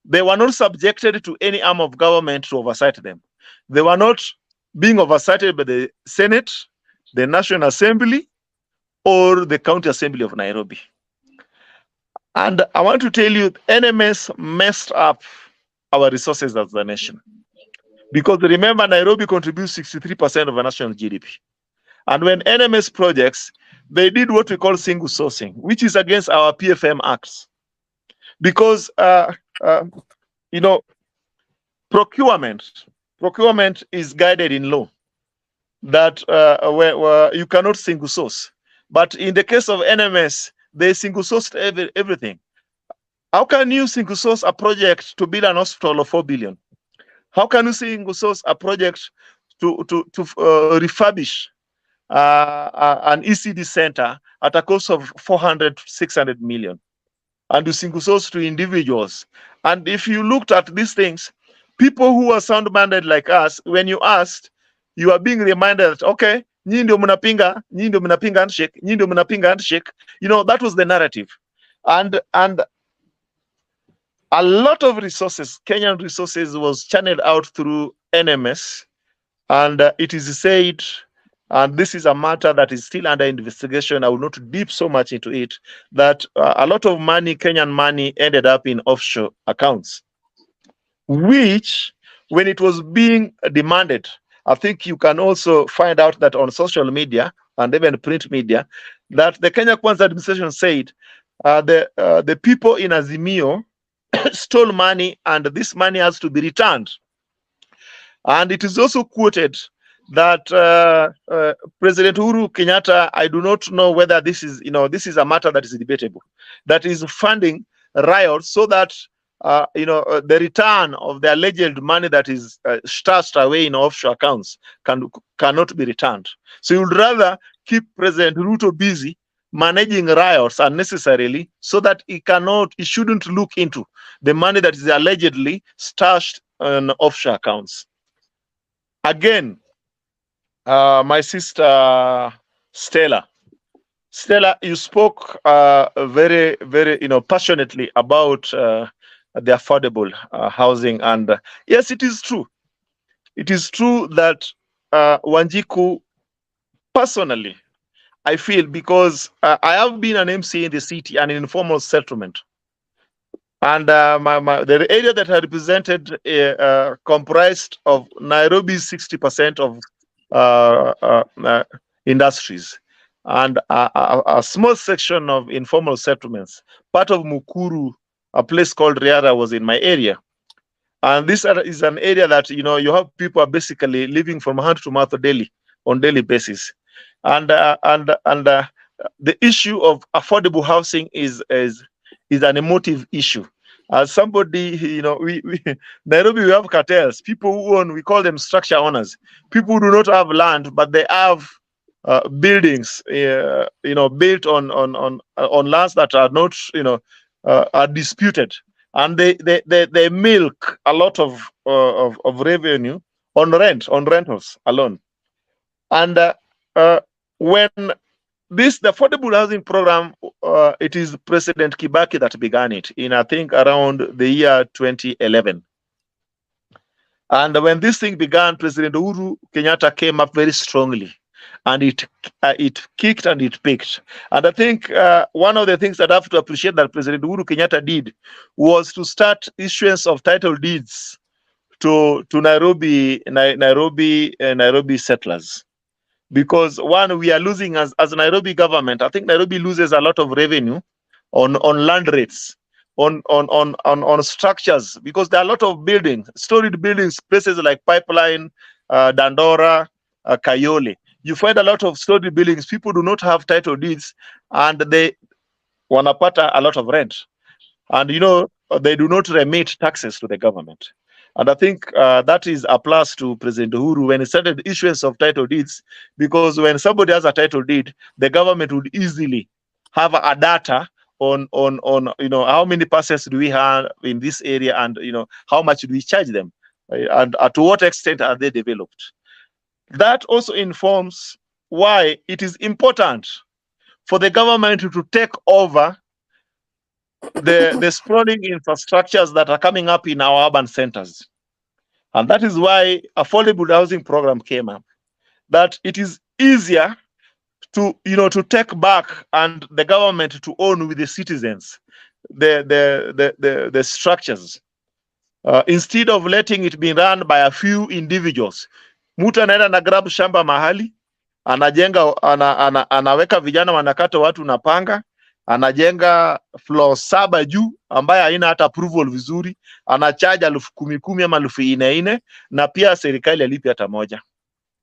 they were not subjected to any arm of government to oversight them. They were not being oversighted by the Senate, the National Assembly, or the County Assembly of Nairobi. And I want to tell you, NMS messed up our resources as a nation. Because remember, Nairobi contributes 63% of our national GDP. And when NMS projects, they did what we call single sourcing, which is against our PFM acts. Because, procurement is guided in law that where you cannot single source. But in the case of NMS, they single sourced everything. How can you single source a project to build an hospital of 4 billion? How can you single source a project to refurbish an ECD center at a cost of 400, 600 million? And you single source to individuals. And if you looked at these things, people who are sound-minded like us, when you asked, you are being reminded that, okay, nyinyi ndio mnapinga handshake, that was the narrative. And a lot of resources, Kenyan resources, was channeled out through NMS. And it is said, and this is a matter that is still under investigation, I will not deep so much into it, that a lot of money, Kenyan money, ended up in offshore accounts, which, when it was being demanded, I think you can also find out that on social media and even print media, that the Kenya Kwanza administration said the people in Azimio stole money and this money has to be returned. And it is also quoted that President Uhuru Kenyatta, I do not know whether this is a matter that is debatable, that is funding riots so that the return of the alleged money that is stashed away in offshore accounts cannot be returned. So you would rather keep President Ruto busy managing riots unnecessarily so that he shouldn't look into the money that is allegedly stashed on offshore accounts. Again, my sister Stella, you spoke very, very, passionately about the affordable housing, and yes, it is true. It is true that Wanjiku, personally, I feel, because I have been an MC in the city, an informal settlement, and the area that I represented comprised of Nairobi's 60% of industries. and a small section of informal settlements. Part of Mukuru, a place called Riara, was in my area. And this is an area that, you know, you have people are basically living from hand to mouth daily, on daily basis. And the issue of affordable housing is an emotive issue. As somebody, you know, we Nairobi, we have cartels. People who own, we call them structure owners. People who do not have land, but they have buildings, you know, built on lands that are not, you know, are disputed, and they milk a lot of revenue on rentals alone. And when the affordable housing program, it is President Kibaki that began it in, I think, around the year 2011. And when this thing began, President Uhuru Kenyatta came up very strongly, and it kicked and it picked. And I think one of the things that I have to appreciate that President Uhuru Kenyatta did was to start issuance of title deeds to Nairobi settlers. Because one, we are losing as Nairobi government. I think Nairobi loses a lot of revenue on land rates, on structures, because there are a lot of buildings, storied buildings, places like Pipeline, Dandora, Kayole. You find a lot of storied buildings. People do not have title deeds, and they wanapata a lot of rent, and you know, they do not remit taxes to the government. And I think that is a plus to President Uhuru when he started issuance of title deeds, because when somebody has a title deed, the government would easily have a data on you know, how many parcels do we have in this area, and you know, how much do we charge them, and to what extent are they developed. That also informs why it is important for the government to take over the sprawling infrastructures that are coming up in our urban centers. And that is why affordable housing program came up, that it is easier to, you know, to take back and the government to own with the citizens the structures, instead of letting it be run by a few individuals. Mtu anaenda na grab shamba mahali, anajenga, anaweka vijana wanakata watu na panga, anajenga floor 7 juu ambaye haina hata approval vizuri, anacharge 10,000 ama 4,000, na pia serikali alipi hata moja.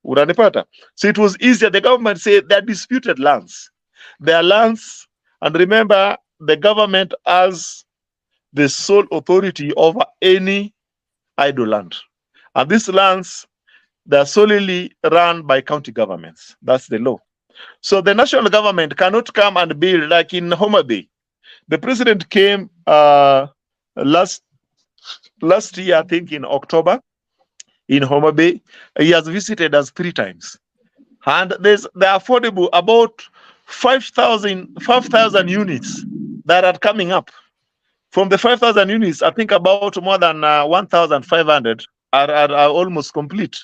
Unanipata? So it was easier. The government said they're disputed lands. Their lands, and remember, the government has the sole authority over any idle land. And these lands, they're solely run by county governments. That's the law. So the national government cannot come and build like in Homa Bay. The president came last year, I think in October, in Homa Bay. He has visited us 3 times. And they're affordable about 5,000 units that are coming up. From the 5,000 units, I think about more than 1,500 are almost complete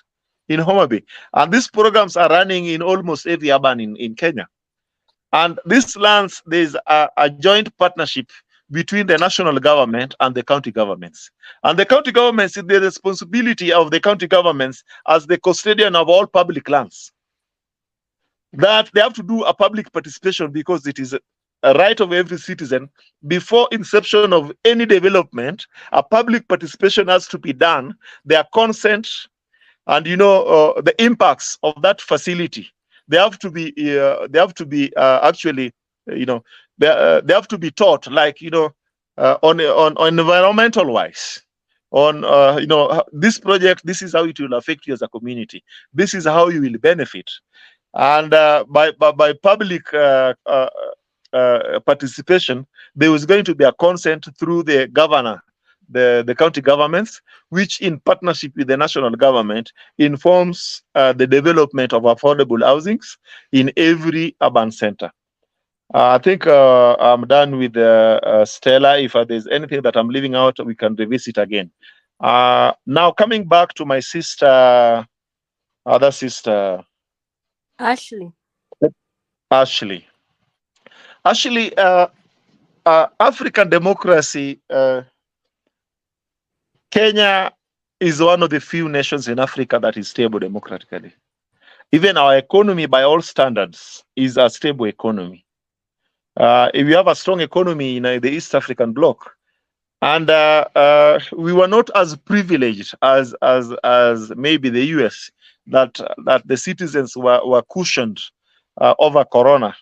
in Homa Bay. And these programs are running in almost every urban in Kenya. And these lands, there's a joint partnership between the national government and the county governments. And the county governments, it's the responsibility of the county governments as the custodian of all public lands, that they have to do a public participation, because it is a right of every citizen. Before inception of any development, a public participation has to be done. Their consent and, you know, the impacts of that facility, they have to be actually, you know, they have to be taught, like, you know, on environmental wise, on you know, this project, this is how it will affect you as a community, this is how you will benefit. And by public participation, there was going to be a consent through the governor, the county governments, which in partnership with the national government informs the development of affordable housings in every urban center. I think I'm done with Stella. If there's anything that I'm leaving out, we can revisit again. Now coming back to my sister, other sister, Ashley. African democracy, Kenya is one of the few nations in Africa that is stable democratically. Even our economy, by all standards, is a stable economy. If we have a strong economy in the East African bloc, and we were not as privileged as maybe the US, that the citizens were cushioned over Corona.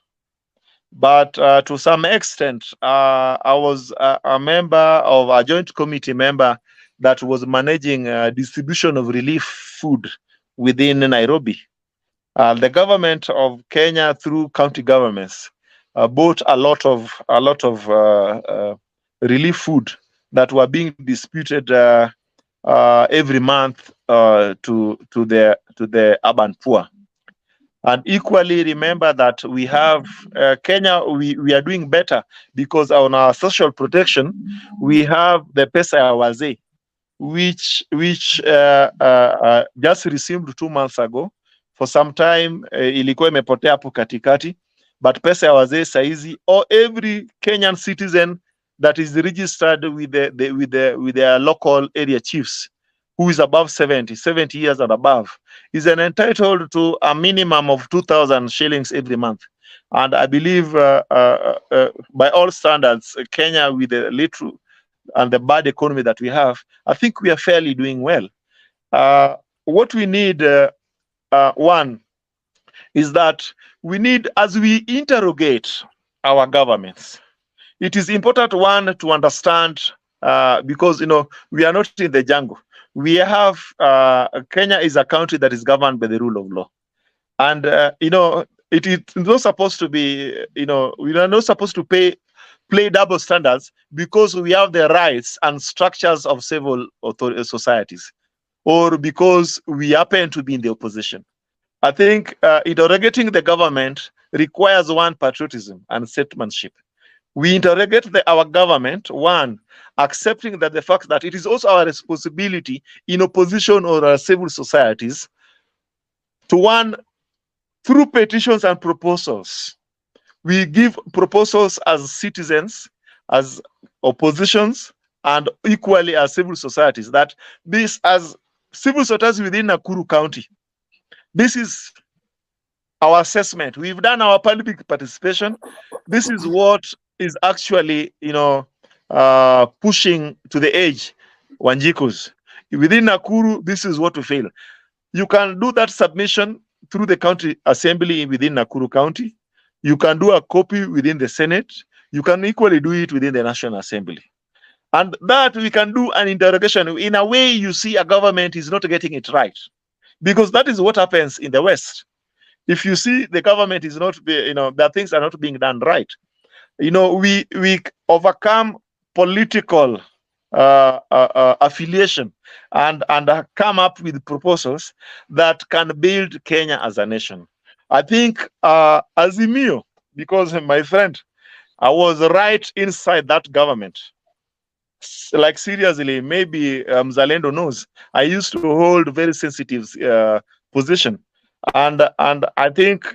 But to some extent, I was a member of a joint committee member that was managing distribution of relief food within Nairobi. The government of Kenya, through county governments, bought a lot of relief food that were being disputed every month to the urban poor. And equally, remember that we have Kenya, we are doing better because on our social protection, we have the Pesa ya Wazee, which just received 2 months ago. For some time, ilikuwa imepotea hapo katikati, but Pesa ya Wazee saizi, or every Kenyan citizen that is registered with their local area chiefs, who is above 70 years and above, is entitled to a minimum of 2,000 shillings every month. And I believe by all standards, Kenya, with the little and the bad economy that we have, I think we are fairly doing well. What we need, one, is that we need, as we interrogate our governments, it is important, one, to understand, because we are not in the jungle. We have Kenya is a country that is governed by the rule of law, and it is not supposed to be. We are not supposed to play double standards because we have the rights and structures of civil societies, or because we happen to be in the opposition. I think interrogating the government requires, one, patriotism and statesmanship. We interrogate our government, one, accepting that the fact that it is also our responsibility in opposition or civil societies to, one, through petitions and proposals. We give proposals as citizens, as oppositions, and equally as civil societies, that this, as civil societies within Nakuru County, this is our assessment. We've done our public participation. This is what is actually, pushing to the edge Wanjiku's. Within Nakuru, this is what we feel. You can do that submission through the county assembly within Nakuru County. You can do a copy within the Senate. You can equally do it within the National Assembly. And that we can do an interrogation. In a way, you see a government is not getting it right. Because that is what happens in the West. If you see the government is not, that things are not being done right, we overcome political affiliation and come up with proposals that can build Kenya as a nation. I think Azimio, because my friend, I was right inside that government. Like, seriously, maybe Mzalendo knows, I used to hold very sensitive position. And I think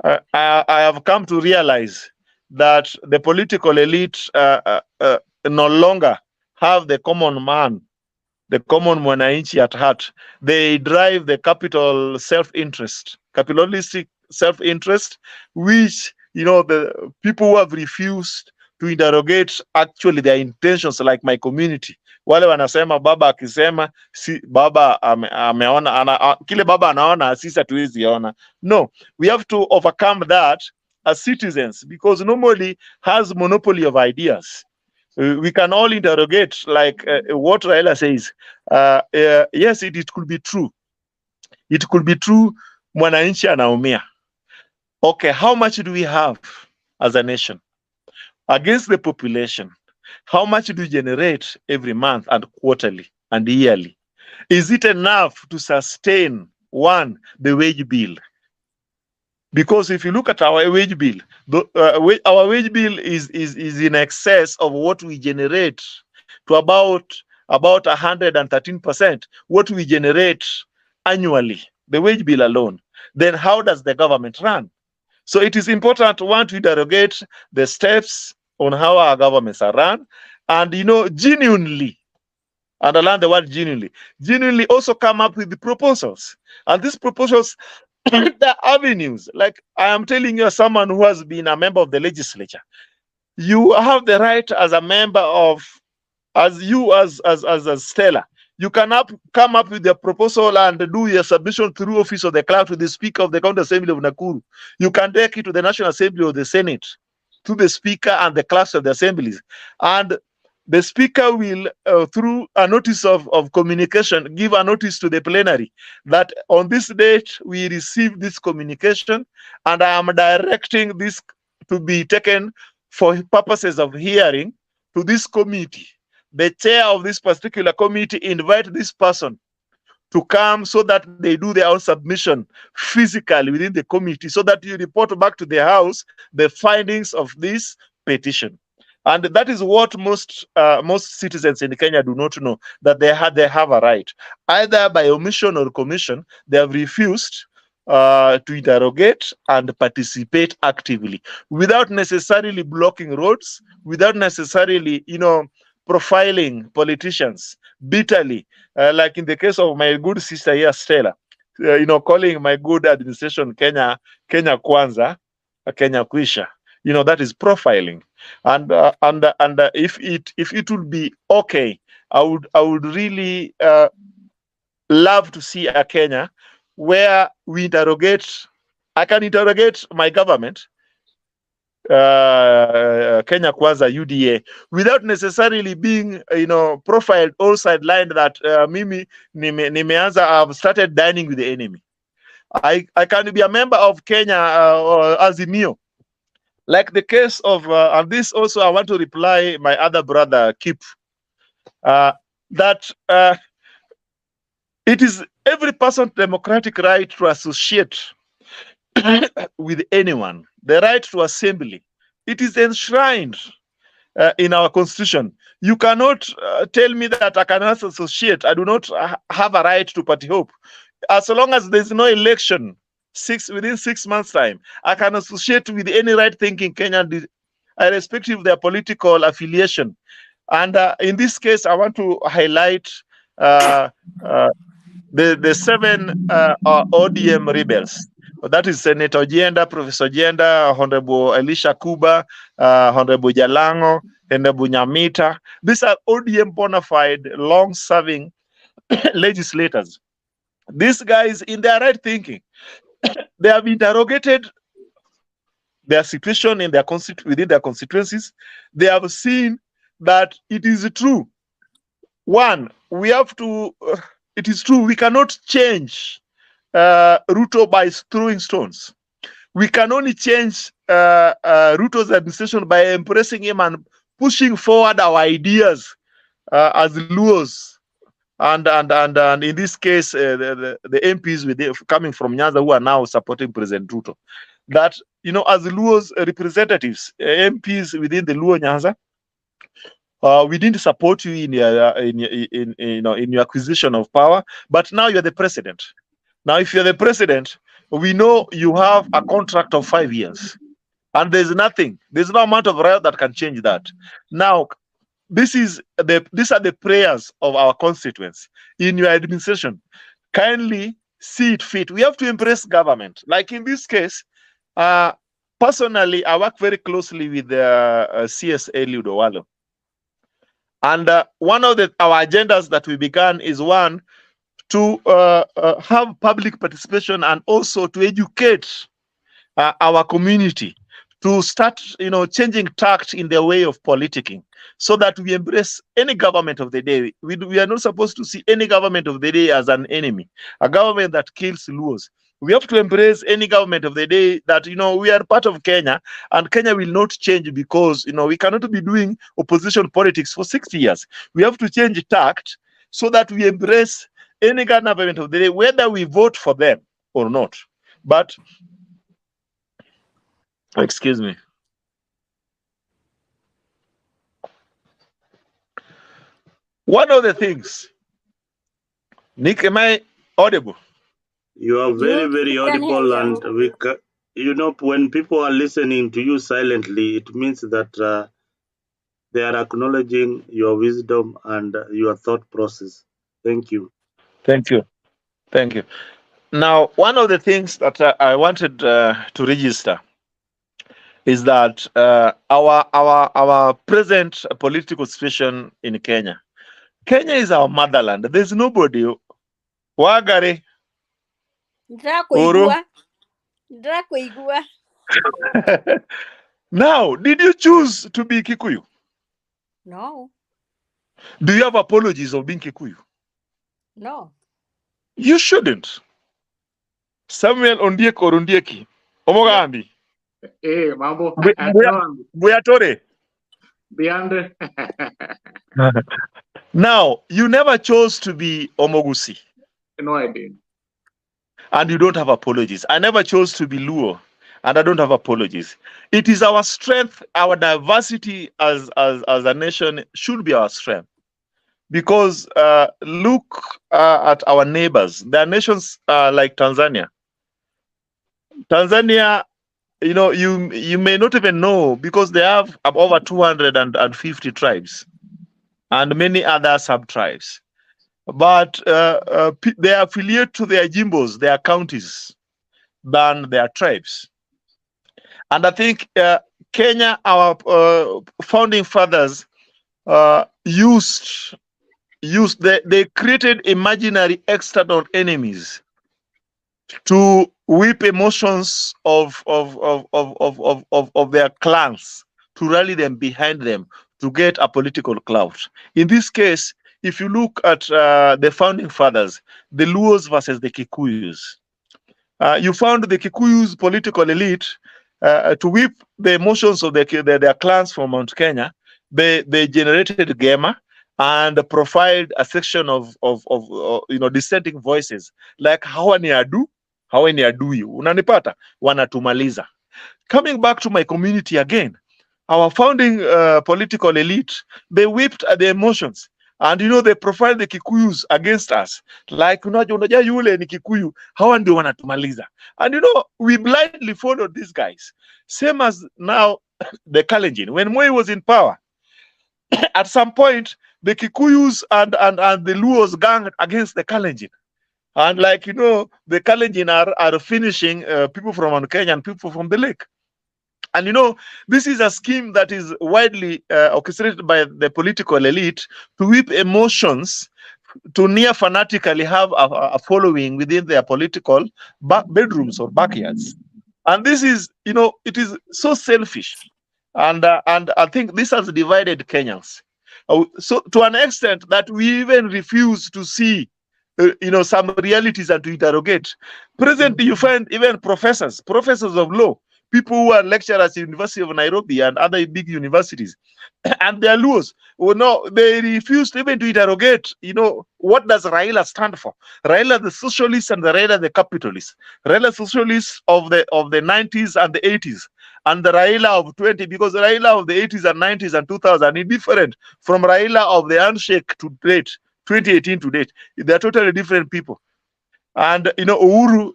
I have come to realize that the political elite no longer have the common man, the common mwananchi at heart. They drive the capital self-interest, capitalistic self-interest, which, the people who have refused to interrogate actually their intentions, like my community. Wale wanasema baba akisema si baba ameona kile baba anaona sisi hatuwezi ona. No, we have to overcome that as citizens, because nobody has monopoly of ideas. We can all interrogate, like what Raila says. Yes, it could be true. It could be true. Mwananchi anaumia. Okay, how much do we have as a nation against the population? How much do we generate every month and quarterly and yearly? Is it enough to sustain, one, the wage bill? Because if you look at our wage bill, our wage bill is in excess of what we generate, to about 113% what we generate annually, the wage bill alone. Then how does the government run? So it is important, one, to interrogate the steps on how our governments are run, and genuinely, underline the word genuinely also come up with the proposals. And these proposals the avenues. Like I am telling you, as someone who has been a member of the legislature, you have the right as a member of, as you as a Stella, you can come up with a proposal and do your submission through office of the clerk to the Speaker of the County Assembly of Nakuru. You can take it to the National Assembly or the Senate, to the Speaker and the clerks of the assemblies. And the Speaker will, through a notice of communication, give a notice to the plenary that on this date we receive this communication, and I am directing this to be taken for purposes of hearing to this committee. The chair of this particular committee invite this person to come so that they do their own submission physically within the committee, so that you report back to the House the findings of this petition. And that is what most citizens in Kenya do not know, that they have a right. Either by omission or commission, they have refused to interrogate and participate actively without necessarily blocking roads, without necessarily, profiling politicians bitterly, like in the case of my good sister here, Stella, calling my good administration Kenya Kwanza, Kenya Kwisha. That is profiling. And if it would be okay, I would really love to see a Kenya where we interrogate. I can interrogate my government, Kenya Kwanza UDA, without necessarily being profiled or sidelined that mimi nimeanza, I've started dining with the enemy. I can be a member of Kenya Azimio, like the case of and this also I want to reply my other brother Kip, that it is every person's democratic right to associate with anyone, the right to assembly. It is enshrined in our constitution. You cannot tell me that I cannot associate. I do not have a right to party hope. As long as there's no election within 6 months' time, I can associate with any right-thinking Kenyan, irrespective of their political affiliation. And in this case, I want to highlight the 7 ODM rebels. That is Senator Jenda, Professor Jenda, Honorable Elisha Kuba, Honorable Jalango, Honorable Nyamita. These are ODM bona fide, long-serving legislators. These guys, in their right thinking, they have interrogated their situation in within their constituencies. They have seen that it is true. One, we have to. It is true. We cannot change Ruto by throwing stones. We can only change Ruto's administration by embracing him and pushing forward our ideas as Luos. And in this case, the MPs coming from Nyanza who are now supporting President Ruto, that as Luo's representatives, MPs within the Luo Nyanza, we didn't support you in your acquisition of power, but now you're the president. Now, if you're the president, we know you have a contract of 5 years, and there's no amount of riot that can change that. Now, these are the prayers of our constituents in your administration. Kindly see it fit. We have to embrace government. Like in this case, personally, I work very closely with CS Eliud Owalo. And one of our agendas that we began is one, to have public participation and also to educate our community, to start, changing tact in their way of politicking, so that we embrace any government of the day. We are not supposed to see any government of the day as an enemy, a government that kills Luos. We have to embrace any government of the day that, we are part of Kenya, and Kenya will not change because, we cannot be doing opposition politics for 60 years. We have to change tact so that we embrace any government of the day, whether we vote for them or not. But, excuse me. One of the things, Nick, am I audible? You are very, very audible, and when people are listening to you silently, it means that they are acknowledging your wisdom and your thought process. Thank you. Thank you. Thank you. Now, one of the things that I wanted to register is that our present political situation in Kenya. Kenya is our motherland. There's nobody. Wagare, Oro. Drakuigua. Now, did you choose to be Kikuyu? No, Do you have apologies of being Kikuyu? no. You shouldn't. Samuel Ondiek or Ondieki. Omogambi. Mambo. Buyatore. Beyond. Now, you never chose to be Omogusi. No, I didn't. And you don't have apologies. I never chose to be Luo, and I don't have apologies. It is our strength, our diversity as a nation should be our strength. Because look at our neighbors. There are nations like Tanzania. Tanzania, you know, you may not even know, because they have over 250 tribes and many other sub-tribes. But they affiliate to their jimbos, their counties, than their tribes. And I think Kenya, our founding fathers they created imaginary external enemies to whip emotions of their clans, to rally them behind them, to get a political clout. In this case, if you look at the founding fathers, the Luos versus the Kikuyus, you found the Kikuyus political elite to whip the emotions of their clans from Mount Kenya. They generated Gema and profiled a section of dissenting voices like hawa ni adui, unanipata, wanatumaliza. Coming back to my community again, our founding political elite, they whipped at the emotions. And they profiled the Kikuyus against us. Like, unajua yule ni Kikuyu, hawa ndio wanatumaliza. And we blindly followed these guys. Same as now the Kalenjin. When Moi was in power, at some point, the Kikuyus and the Luos gang against the Kalenjin. And the Kalenjin are finishing people from Mount Kenya and people from the lake. And this is a scheme that is widely orchestrated by the political elite to whip emotions, to near fanatically have a following within their political bedrooms or backyards. And this is, it is so selfish. And I think this has divided Kenyans. So to an extent that we even refuse to see some realities and to interrogate. Presently, you find even professors of law, people who are lecturers at University of Nairobi and other big universities, and they are Luos. No, they refuse even to interrogate, what does Raila stand for? Raila the socialist and the Raila the capitalist. Raila socialist of the 90s and the 80s. And the Raila of 20, because Raila of the 80s and 90s and 2000 is different from Raila of the handshake to date, 2018 to date. They're totally different people. And Uhuru,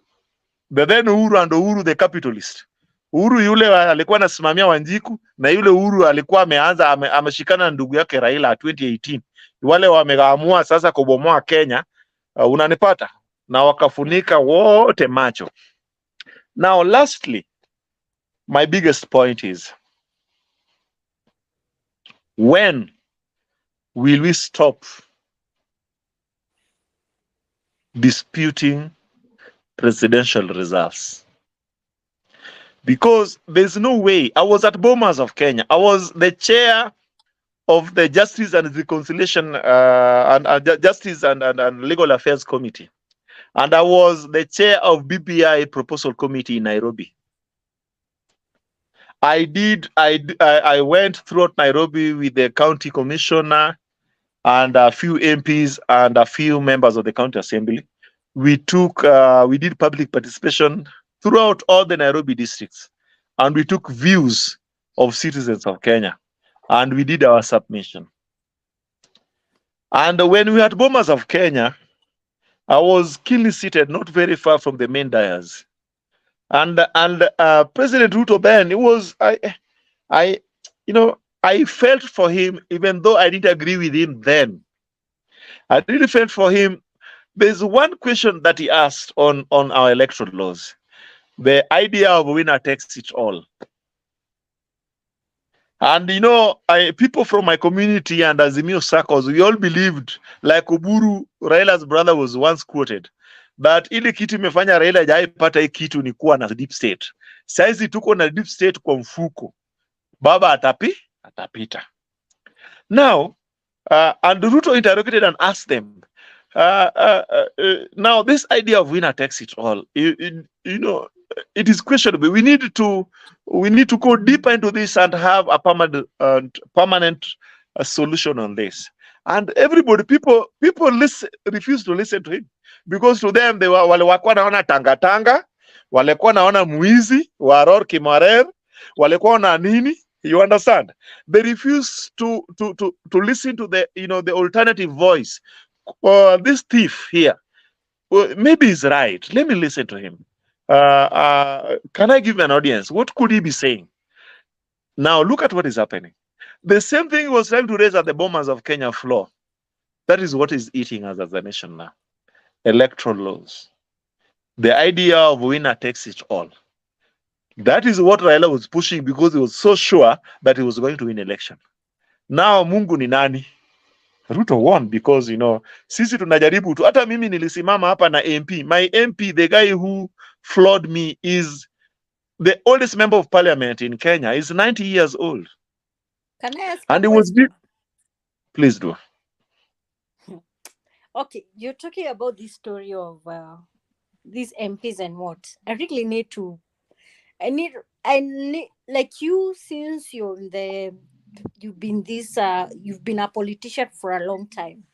the then Uhuru and Uhuru the capitalist. Uhuru yule alikuwa anasimamia Wanjiku, na yule Uhuru alikuwa ameshikana na ndugu yake Raila 2018. Wale wameamua sasa kubomoa Kenya, unanipata, na wakafunika wote macho. Now lastly, my biggest point is, when will we stop disputing presidential results? Because there's no way. I was at Bomas of Kenya. I was the chair of the Justice and Reconciliation Justice and Legal Affairs Committee, and I was the chair of BPI Proposal Committee in Nairobi. I went throughout Nairobi with the county commissioner and a few MPs and a few members of the county assembly. We did public participation throughout all the Nairobi districts, and we took views of citizens of Kenya, and we did our submission. And when we had Bomas of Kenya, I was keenly seated, not very far from the main dais. And President Ruto then, I felt for him, even though I didn't agree with him then. I really felt for him There's one question that he asked on our electoral laws. The idea of winner takes it all. And people from my community and Azimio circles, we all believed, like Oburu, Raila's brother was once quoted, that ile kitu imefanya Raila hajaipata hii kitu ni kuwa na deep state. Saizi tuko na deep state kwa mfuko. Baba atapita. Now, and Ruto interrogated and asked them, now this idea of winner takes it all, it is questionable. We need to go deeper into this and have a permanent solution on this. And everybody, people refuse to listen to him because to them walikuwa naona tanga, walikuwa naona mwizi waror kimarer, walikuwa na nini. You understand? They refuse to listen to the the alternative voice. This thief here, maybe he's right. Let me listen to him. Can I give an audience? What could he be saying? Now look at what is happening. The same thing he was trying to raise at the Bombers of Kenya floor. That is what is eating us as a nation now. Electoral laws. The idea of winner takes it all. That is what Raila was pushing because he was so sure that he was going to win election. Now Mungu ni nani? Ruto won because sisi tunajaribu tu. Hata mimi nilisimama hapa na MP. My MP, the guy who floored me, is the oldest member of parliament in Kenya. He's 90 years old. Can I ask and a it was question? Please do. Okay, you're talking about this story of these MPs and what. I really need to. I need like you, since you've been a politician for a long time.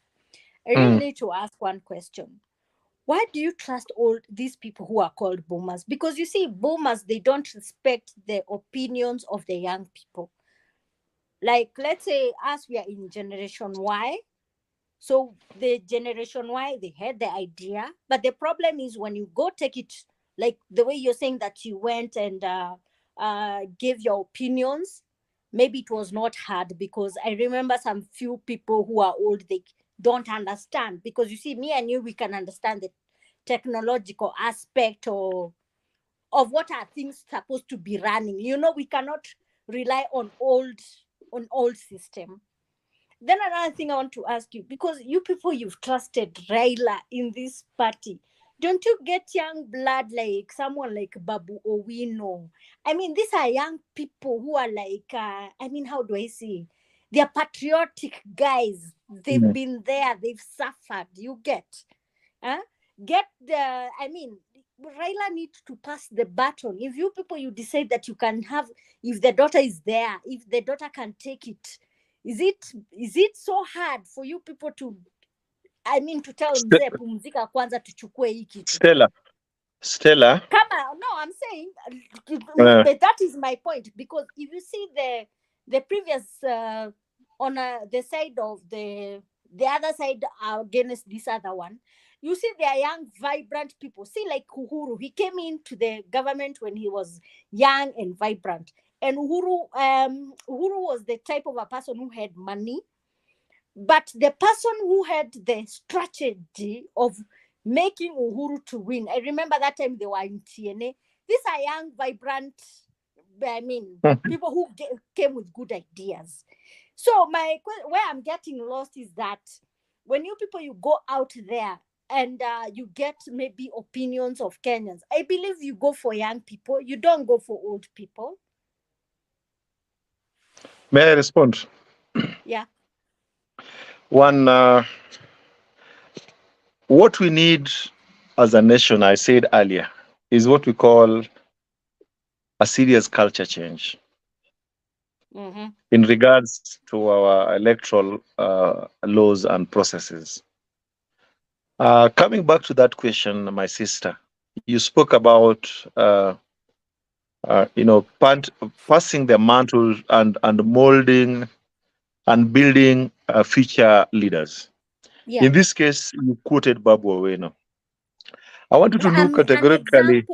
I really need to ask one question. Why do you trust all these people who are called boomers? Because you see, boomers, they don't respect the opinions of the young people. Like, let's say us, we are in Generation Y. So the Generation Y, they had the idea. But the problem is when you go take it, like the way you're saying that you went and gave your opinions, maybe it was not hard, because I remember some few people who are old, they don't understand. Because you see, me and you, we can understand the technological aspect of what are things supposed to be running. We cannot rely on old system. Then another thing I want to ask you, because you people, you've trusted Raila in this party, don't you get young blood like someone like Babu Owino? I mean, these are young people who are like, how do I say? They are patriotic guys. They've been there. They've suffered. You get? Raila needs to pass the baton. If you people, you decide that you can have, if the daughter is there, if the daughter can take it, is it so hard for you people to tell mzee pumzika kwanza tuchukue hii kitu? Stella. No, I'm saying that is my point, because if you see the previous on the side of the other side against this other one, you see they are young, vibrant people. See, like Uhuru, he came into the government when he was young and vibrant. And Uhuru was the type of a person who had money, but the person who had the strategy of making Uhuru to win. I remember that time they were in TNA. These are young, vibrant, people who came with good ideas. So where I'm getting lost is that when you people, you go out there and you get maybe opinions of Kenyans, I believe you go for young people. You don't go for old people. May I respond? Yeah. One, what we need as a nation, I said earlier, is what we call a serious culture change in regards to our electoral laws and processes. Coming back to that question, my sister, you spoke about passing the mantle and molding and building future leaders. Yeah. In this case, you quoted Babu Owino. I want you to look categorically.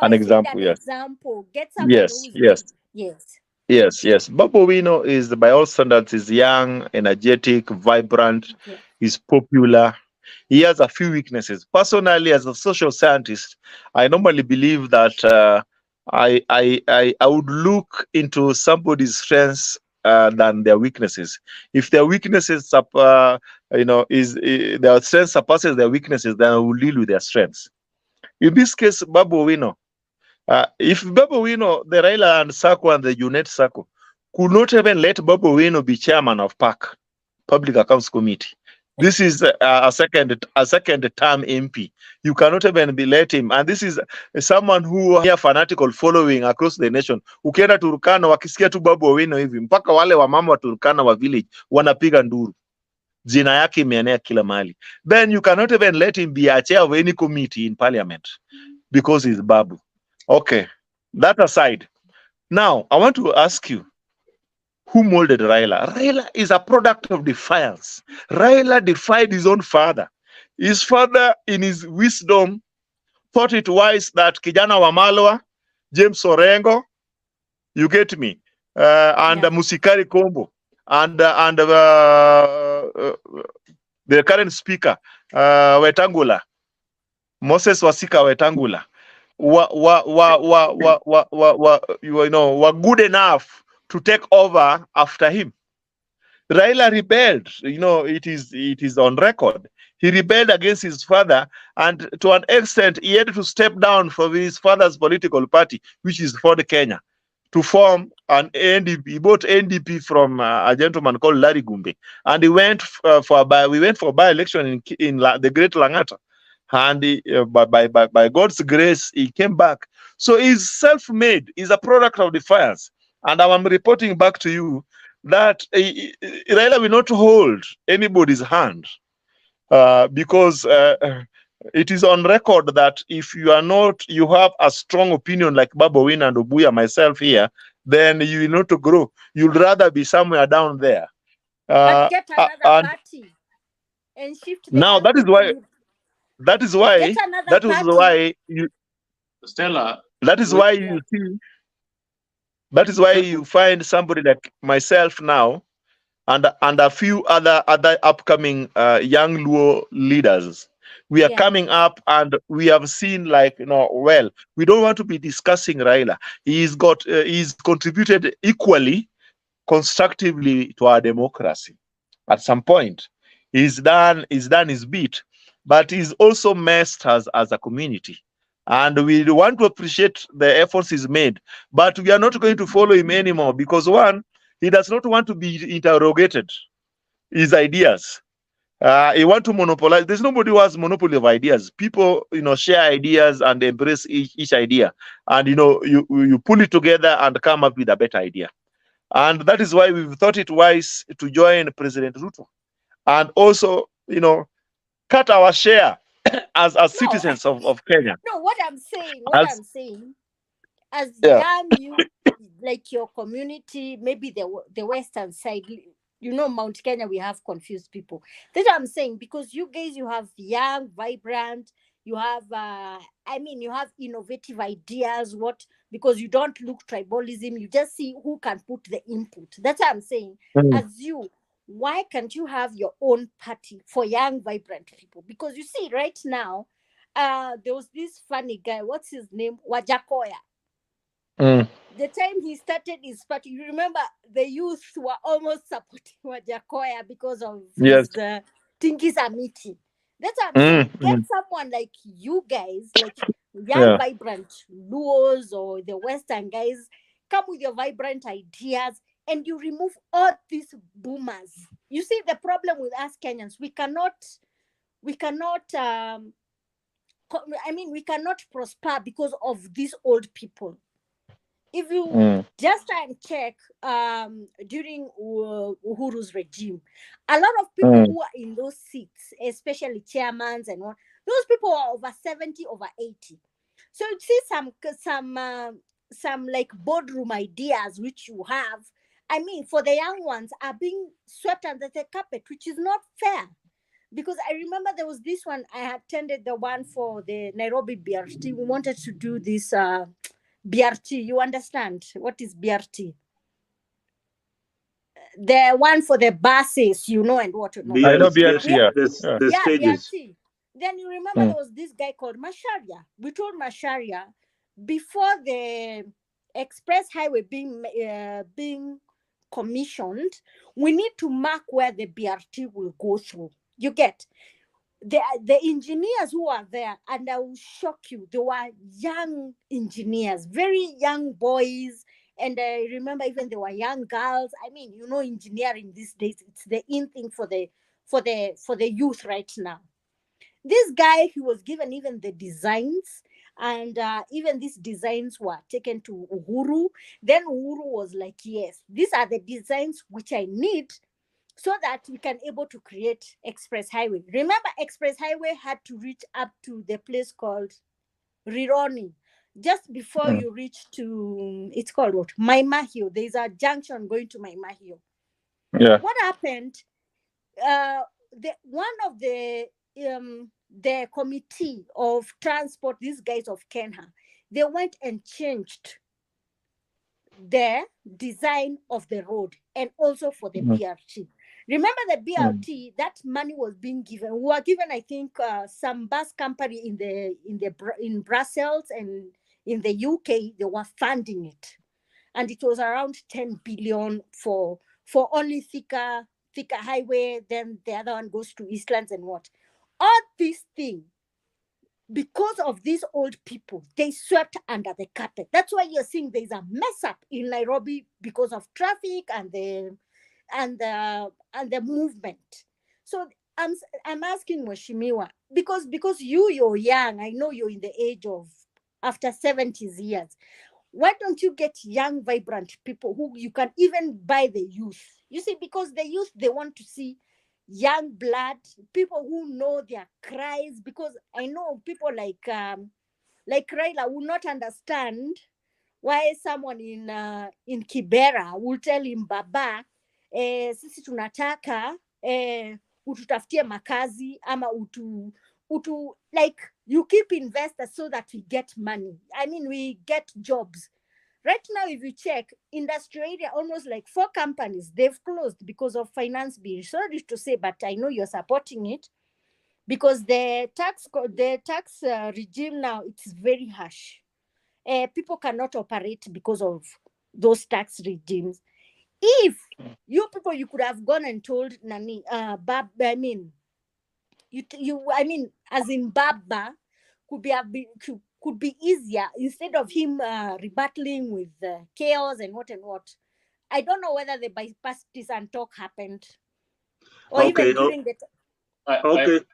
An example, yes. Example. Get somebody Yes. Babu Owino is, by all standards, is young, energetic, vibrant, is popular. He has a few weaknesses. Personally, as a social scientist, I normally believe that I would look into somebody's strengths than their weaknesses. If their weaknesses their strength surpasses their weaknesses, then I will deal with their strengths. In this case, Babu Owino, if Babu Owino, the Raila and Sacco and the UNET Sacco could not even let Babu Owino be chairman of PAC, Public Accounts Committee. This is a second term MP. You cannot even be let him. And this is someone who has a fanatical following across the nation. Ukienda Turkana wakisikia tu Babu Owino hivi, mpaka wale wamama wa Turkana wa village wanapiga nduru. Jina yake imeenea kila mahali. Then you cannot even let him be a chair of any committee in parliament because he's Babu. Okay, that aside. Now, I want to ask you, who molded Raila? Raila is a product of defiance. Raila defied his own father. His father, in his wisdom, thought it wise that Kijana Wamalwa, James Orengo, you get me, and Musikari Kombo, and the current speaker, Wetangula, Moses Wasika Wetangula, were good enough to take over after him. Raila rebelled. It is on record. He rebelled against his father, and to an extent, he had to step down from his father's political party, which is Ford Kenya, to form an NDP. He bought NDP from a gentleman called Larry Gumbe, and we went for a by-election in the Great Langata. And by God's grace, he came back. So he's self-made. He's a product of defiance. And I'm reporting back to you that Raila will not hold anybody's hand because it is on record that if you have a strong opinion like Babu Owino and Obuya, myself here, then you will not grow. You'd rather be somewhere down there. But get another party and shift. Now that is why. That is why you find somebody like myself now and a few other upcoming young Luo leaders. We are coming up, and we have seen we don't want to be discussing Raila. He's contributed equally constructively to our democracy. At some point, he's done his bit, but he's also messed us as a community. And we want to appreciate the efforts he's made, but we are not going to follow him anymore because, one, he does not want to be interrogated. His ideas. He wants to monopolize. There's nobody who has monopoly of ideas. People, share ideas and embrace each idea. And, you pull it together and come up with a better idea. And that is why we've thought it wise to join President Ruto. And also, cut our share as citizens of Kenya. No, what I'm saying, as young youth, like your community, maybe the western side, Mount Kenya, we have confused people. That's what I'm saying, because you guys, you have young, vibrant, you have, you have innovative ideas, because you don't look tribalism, you just see who can put the input. That's what I'm saying. As you, why can't you have your own party for young, vibrant people? Because you see, right now, there was this funny guy, what's his name? Wajakoya. The time he started his party, you remember the youth were almost supporting Wajakoya because of his Tinkiza meeting. That's what I'm saying. Get someone like you guys, like young, vibrant Luos or the Western guys, come with your vibrant ideas, and you remove all these boomers. You see, the problem with us Kenyans, we cannot prosper because of these old people. If you just try and check during Uhuru's regime, a lot of people who are in those seats, especially chairmans and all, those people are over 70, over 80. So you see some like boardroom ideas which you have, for the young ones, are being swept under the carpet, which is not fair. Because I remember there was this one, I attended the one for the Nairobi BRT. We wanted to do this BRT. You understand what is BRT? the one for the buses, you know, and what not. I know BRT, BRT, yeah. the Yeah, stages. BRT. Then you remember there was this guy called Masharia. We told Masharia before the express highway being commissioned, we need to mark where the BRT will go through. You get the engineers who are there, and I will shock you, they were young engineers, very young boys. And I remember even there were young girls. I mean, you know, engineering these days, it's the in thing for the youth right now. This guy, he was given even the designs, and even these designs were taken to Uhuru. Then Uhuru was like, yes, these are the designs which I need so that we can able to create express highway. Remember, express highway had to reach up to the place called Rironi. Just before you reach to, it's called what? Maimahio. There's a junction going to Maimahio. Yeah. What happened? One of the committee of transport, these guys of Kenya, they went and changed the design of the road and also for the BRT. Remember the BRT, that money was being given. We were given, I think, some bus company in Brussels and in the UK, they were funding it. And it was around 10 billion for only thicker highway. Then the other one goes to Eastlands and what. All these things, because of these old people, they swept under the carpet. That's why you're seeing there's a mess up in Nairobi because of traffic and the movement. So I'm asking Mheshimiwa, because you're young, I know you're in the age of after 70 years. Why don't you get young, vibrant people who you can even buy the youth? You see, because the youth, they want to see young blood, people who know their cries, because I know people like Raila will not understand why someone in Kibera will tell him, Baba, sisi tunataka ututafutie makazi ama utu like you keep investors so that we get money. I mean, we get jobs. Right now, if you check, industrial area, almost like 4 companies, they've closed because of finance bill. Sorry to say, but I know you're supporting it because the tax regime now, it's very harsh. People cannot operate because of those tax regimes. If you people, you could have gone and told Nani, I mean, as in Baba, could be easier instead of him rebattling with chaos and what and what. I don't know whether the bipartisan talk happened or Okay, even during the.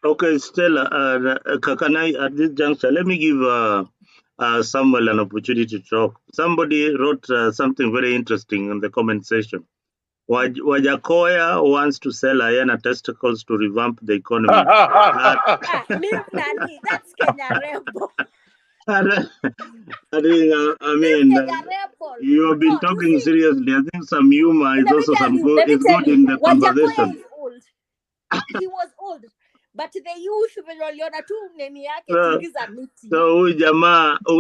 okay, Stella. Can I, at this juncture, let me give Samuel an opportunity to talk. Somebody wrote something very interesting in the comment section. Wajakoya wants to sell Ayana testicles to revamp the economy. Leave Nani. That's Kenya Rebel. I mean, you have been talking seriously. I think some humor is also good in the conversation. Wajakoya is old. He was old, but the youth waliona tu neni yake tingiza miti. So huyu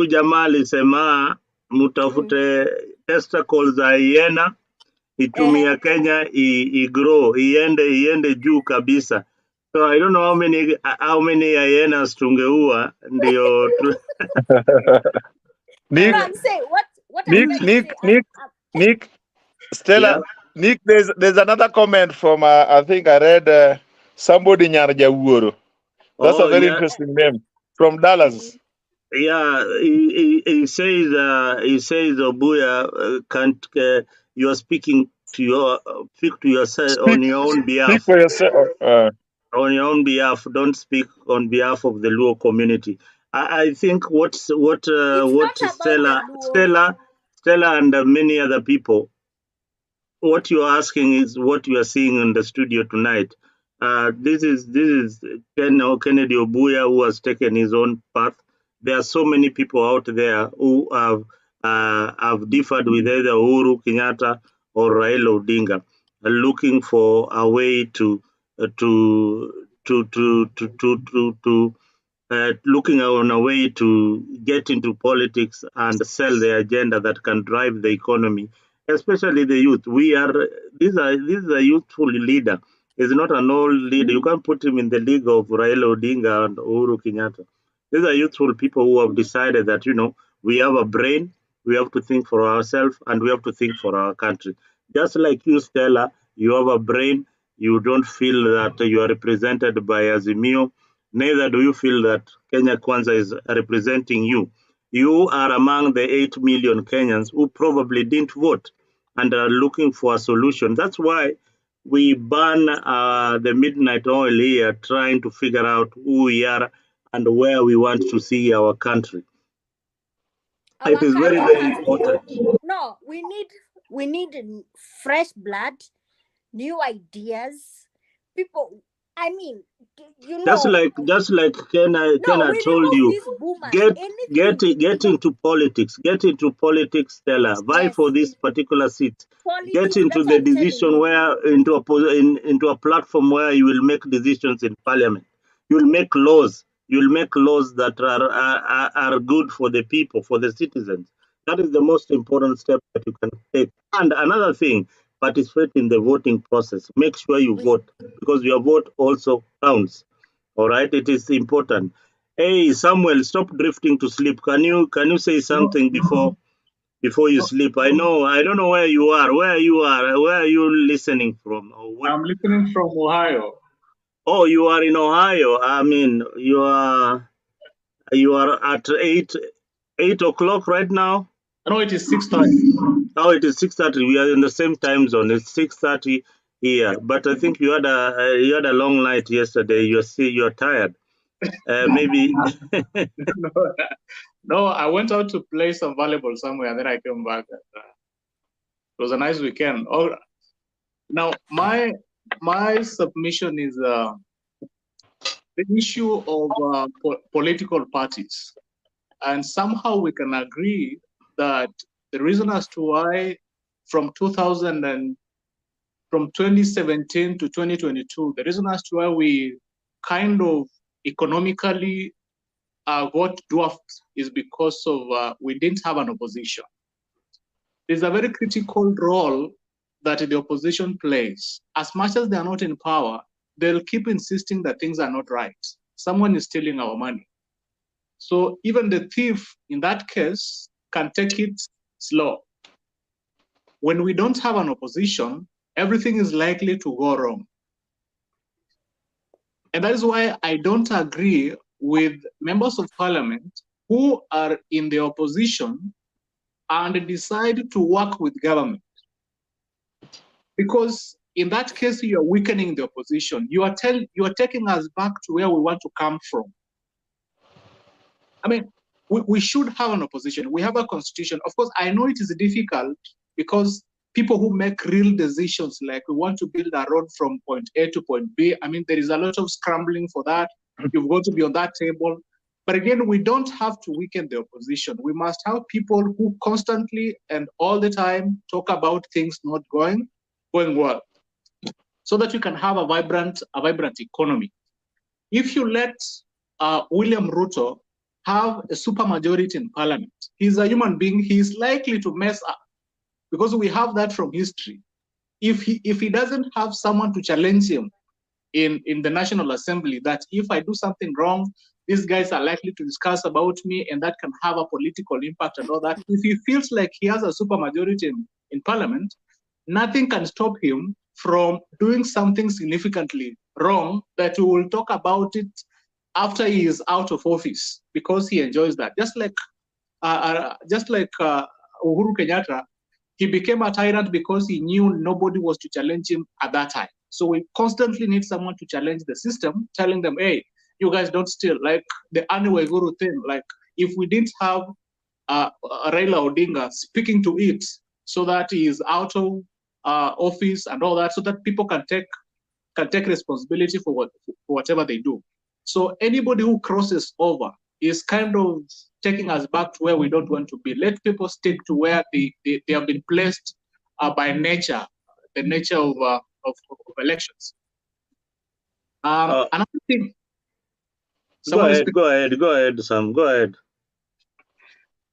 jamaa alisema mutafute testicles za hyena itumia Kenya grow iende juu kabisa. So I don't know how many hyenas tungeua ndio Nick, No, I'm saying what I'm trying to say. Nick, Stella, yeah. Nick, there's another comment from I think I read somebody Nyarjawuro. That's a very interesting name from Dallas. Yeah, he says Obuya can't you are speak to yourself on your own behalf. Speak for yourself. On your own behalf, don't speak on behalf of the Luo community. I think what Stella and many other people, what you're asking is what you are seeing in the studio tonight. This is Kennedy Obuya who has taken his own path. There are so many people out there who have differed with either Uhuru Kenyatta or Raila Odinga, looking for a way looking on a way to get into politics and sell the agenda that can drive the economy especially the youth. These are youthful leader. He's not an old leader. You can't put him in the league of Raila Odinga and Uhuru Kenyatta. These are youthful people who have decided that, we have a brain, we have to think for ourselves, and we have to think for our country. Just like you, Stella, you have a brain, you don't feel that you are represented by Azimio, neither do you feel that Kenya Kwanza is representing you. You are among the 8 million Kenyans who probably didn't vote and are looking for a solution. That's why we burn the midnight oil here, trying to figure out who we are and where we want to see our country. Our It is very, country very has important. no, we need fresh blood, new ideas. People, I mean, Just like no, Kenna we told remove you, these boomers. get Anything, into politics. Get into politics, Stella. Vie yes, for this particular seat. Get politics. into That's what the I'm telling decision you. where into a platform where you will make decisions in parliament. You will make laws. You will make laws that are good for the people, for the citizens. That is the most important step that you can take. And another thing, participate in the voting process. Make sure you vote, because your vote also counts. All right, it is important. Hey, Samuel, stop drifting to sleep. Can you say something before you sleep? I don't know where you are. Where are you listening from? Or what? I'm listening from Ohio. Oh, you are in Ohio. I mean, you are at 8 o'clock right now. No, it is 6:30. Oh, it is 6:30. We are in the same time zone. It's 6:30 here. But I think you had a long night yesterday. You're tired. Maybe. No, I went out to play some volleyball somewhere, and then I came back. It was a nice weekend. Oh, now my submission is the issue of political parties, and somehow we can agree that the reason as to why from 2017 to 2022, the reason as to why we kind of economically got dwarfed is because of we didn't have an opposition. There's a very critical role that the opposition plays. As much as they are not in power, they'll keep insisting that things are not right. Someone is stealing our money. So even the thief in that case can take it slow. When we don't have an opposition, everything is likely to go wrong. And that is why I don't agree with members of parliament who are in the opposition and decide to work with government. Because in that case, you are weakening the opposition. You are taking us back to where we want to come from. I mean, we should have an opposition. We have a constitution. Of course, I know it is difficult because people who make real decisions, like we want to build a road from point A to point B, I mean, there is a lot of scrambling for that. You've got to be on that table. But again, we don't have to weaken the opposition. We must have people who constantly and all the time talk about things not going well, so that we can have a vibrant economy. If you let William Ruto have a supermajority in parliament, he's a human being, he's likely to mess up, because we have that from history. If he doesn't have someone to challenge him in the National Assembly, that if I do something wrong, these guys are likely to discuss about me, and that can have a political impact and all that. If he feels like he has a supermajority in parliament, nothing can stop him from doing something significantly wrong that we will talk about it after he is out of office, because he enjoys that. Just like Uhuru Kenyatta, he became a tyrant because he knew nobody was to challenge him at that time. So we constantly need someone to challenge the system, telling them, hey, you guys don't steal. Like the Anne Waiguru thing, like if we didn't have Raila Odinga speaking to it so that he is out of office and all that, so that people can take responsibility for whatever they do. So anybody who crosses over is kind of taking us back to where we don't want to be. Let people stick to where they have been placed by nature, the nature of elections. Another thing. Go ahead, Sam. Go ahead.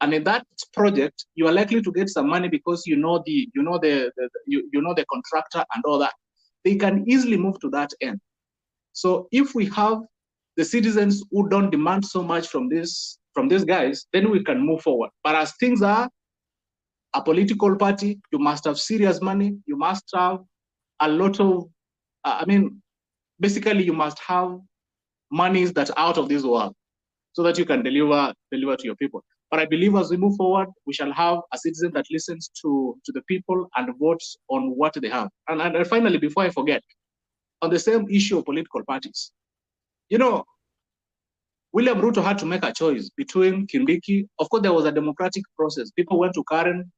And in that project, you are likely to get some money because you know the contractor and all that. They can easily move to that end. So if we have the citizens who don't demand so much from these guys, then we can move forward. But as things are, a political party, you must have serious money. You must have a lot of, basically you must have monies that are out of this world so that you can deliver to your people. But I believe as we move forward, we shall have a citizen that listens to the people and votes on what they have. And finally, before I forget, on the same issue of political parties, William Ruto had to make a choice between Kindiki. Of course, there was a democratic process. People went to Karen,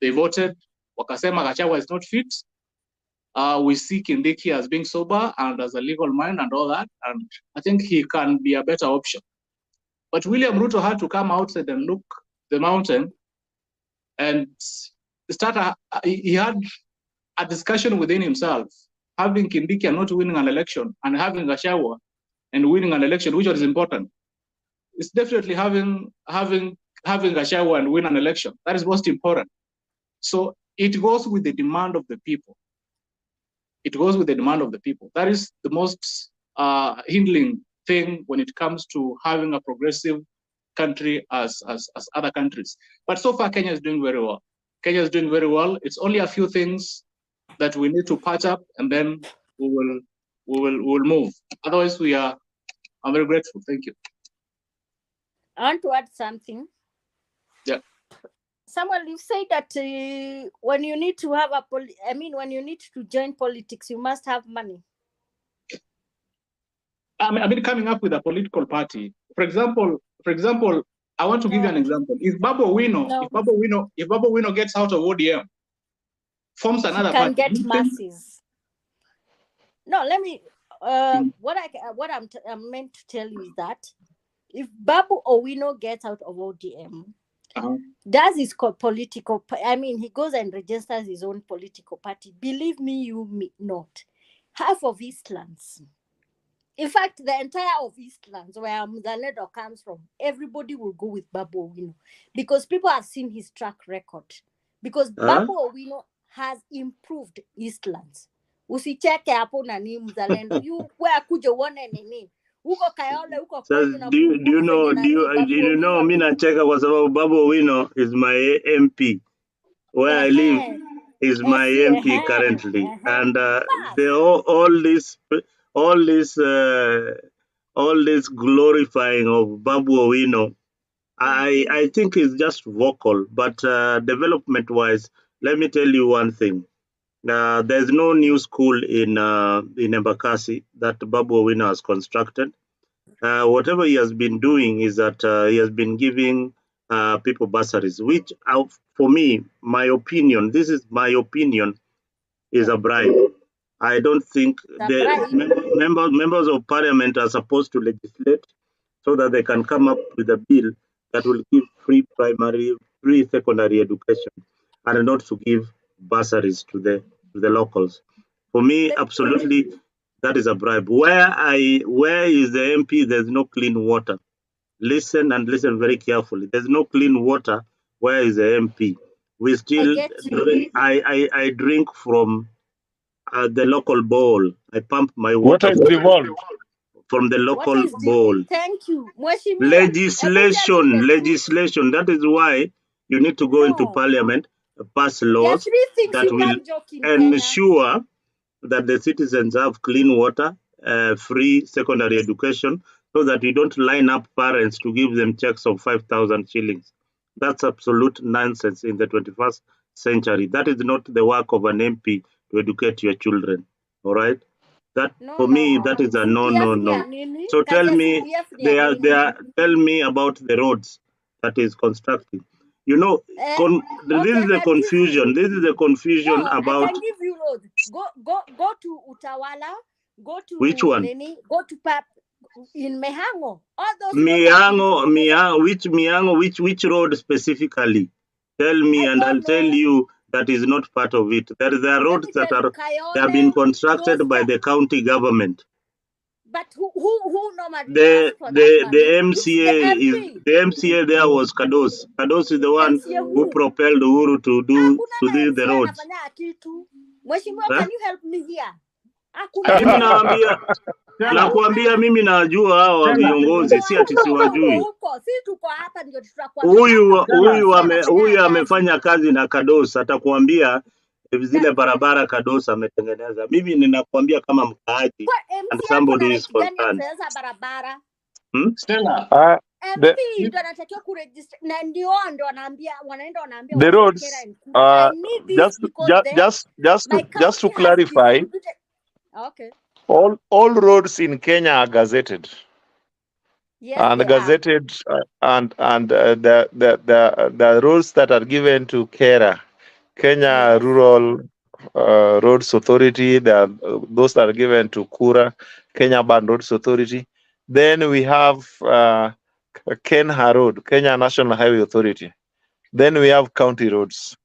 they voted. Wakasema Gachagua is not fit. We see Kindiki as being sober and as a legal mind and all that. And I think he can be a better option. But William Ruto had to come outside and look the mountain and he had a discussion within himself, having Kindiki and not winning an election and having Gachagua and winning an election, which was important. It's definitely having Gachagua and win an election. That is most important. So it goes with the demand of the people. It goes with the demand of the people. That is the most hindering thing when it comes to having a progressive country as other countries. But so far, Kenya is doing very well. Kenya is doing very well. It's only a few things that we need to patch up, and then we will move. Otherwise, I'm very grateful. Thank you. I want to add something. Yeah. Samuel, you say that when you need to have when you need to join politics, you must have money. I mean, coming up with a political party. For example, I want to give you an example. If Babu Owino gets out of ODM, forms another he can party, get masses. No, let me. What I'm meant to tell you is that if Babu Owino gets out of ODM, does his political, he goes and registers his own political party. Believe me, not. Half of Eastlands, in fact, the entire of Eastlands, where Mzalendo comes from, everybody will go with Babu Owino because people have seen his track record. Because Babu Owino has improved Eastlands. Usicheke hapo nani Mzalendo. You where kuja uone nini. Uko Kayole, uko kwenye na do you know mimi nacheka kwa sababu Babu Owino is my MP. Where I live is my MP currently, and all this glorifying of Babu Owino, I think is just vocal, but development-wise, let me tell you one thing. There's no new school in Embakasi that Babu Owino has constructed. Whatever he has been doing is that he has been giving people bursaries, which for me, my opinion, this is my opinion, is a bribe. I don't think the members of parliament are supposed to legislate so that they can come up with a bill that will give free secondary education and not to give bursaries to the locals. For me, absolutely, that is a bribe. Where is the MP? There's no clean water. Listen and listen very carefully. There's no clean water. Where is the MP? We still, I drink from the local bowl. I pump my water. Water is devolved from the local bowl. Thank you. Legislation. That is why you need to go into parliament, pass laws that will ensure that the citizens have clean water, free secondary education, so that you don't line up parents to give them checks of 5,000 shillings. That's absolute nonsense in the 21st century. That is not the work of an MP to educate your children. All right? That for me, that is a no. So tell me, tell me about the roads that is constructing. You know, this is the confusion. This is the confusion about. I can give you roads. Go to Utawala. Go to which one? Go to Pap in Mihango. All those Mihango. Which road specifically? Tell me, and I'll tell you that is not part of it. There are roads that have been constructed by the county government. But who normally The asks for that the money? the It's the MCA is MP. the MCA there was Kados. Kados is the one MCA who who? propelled Uhuru to do the MCA roads. anafanya kitu. Mheshimiwa, Eh? can you help me here? Hakuna Mimi MCA. naambia nakuambia, mimi najua hao viongozi, si ati siwajui. Huko si tuko hapa ndio tutakwambia. Huyu amefanya kazi na Kados, atakuambia zile barabara Kados ametengeneza. Mimi ninakuambia kama mkaaji and somebody is concerned. Barabara. Stella. MP ndo anatakiwa kuregister na ndio wanaambia wanaambia the roads I need this because just to clarify, okay, all roads in Kenya are gazetted. Yes, and gazetted the roads that are given to Kenya Rural Roads Authority, those that are given to Kura, Kenya Urban Roads Authority. Then we have Kenha Road, Kenya National Highway Authority. Then we have county roads.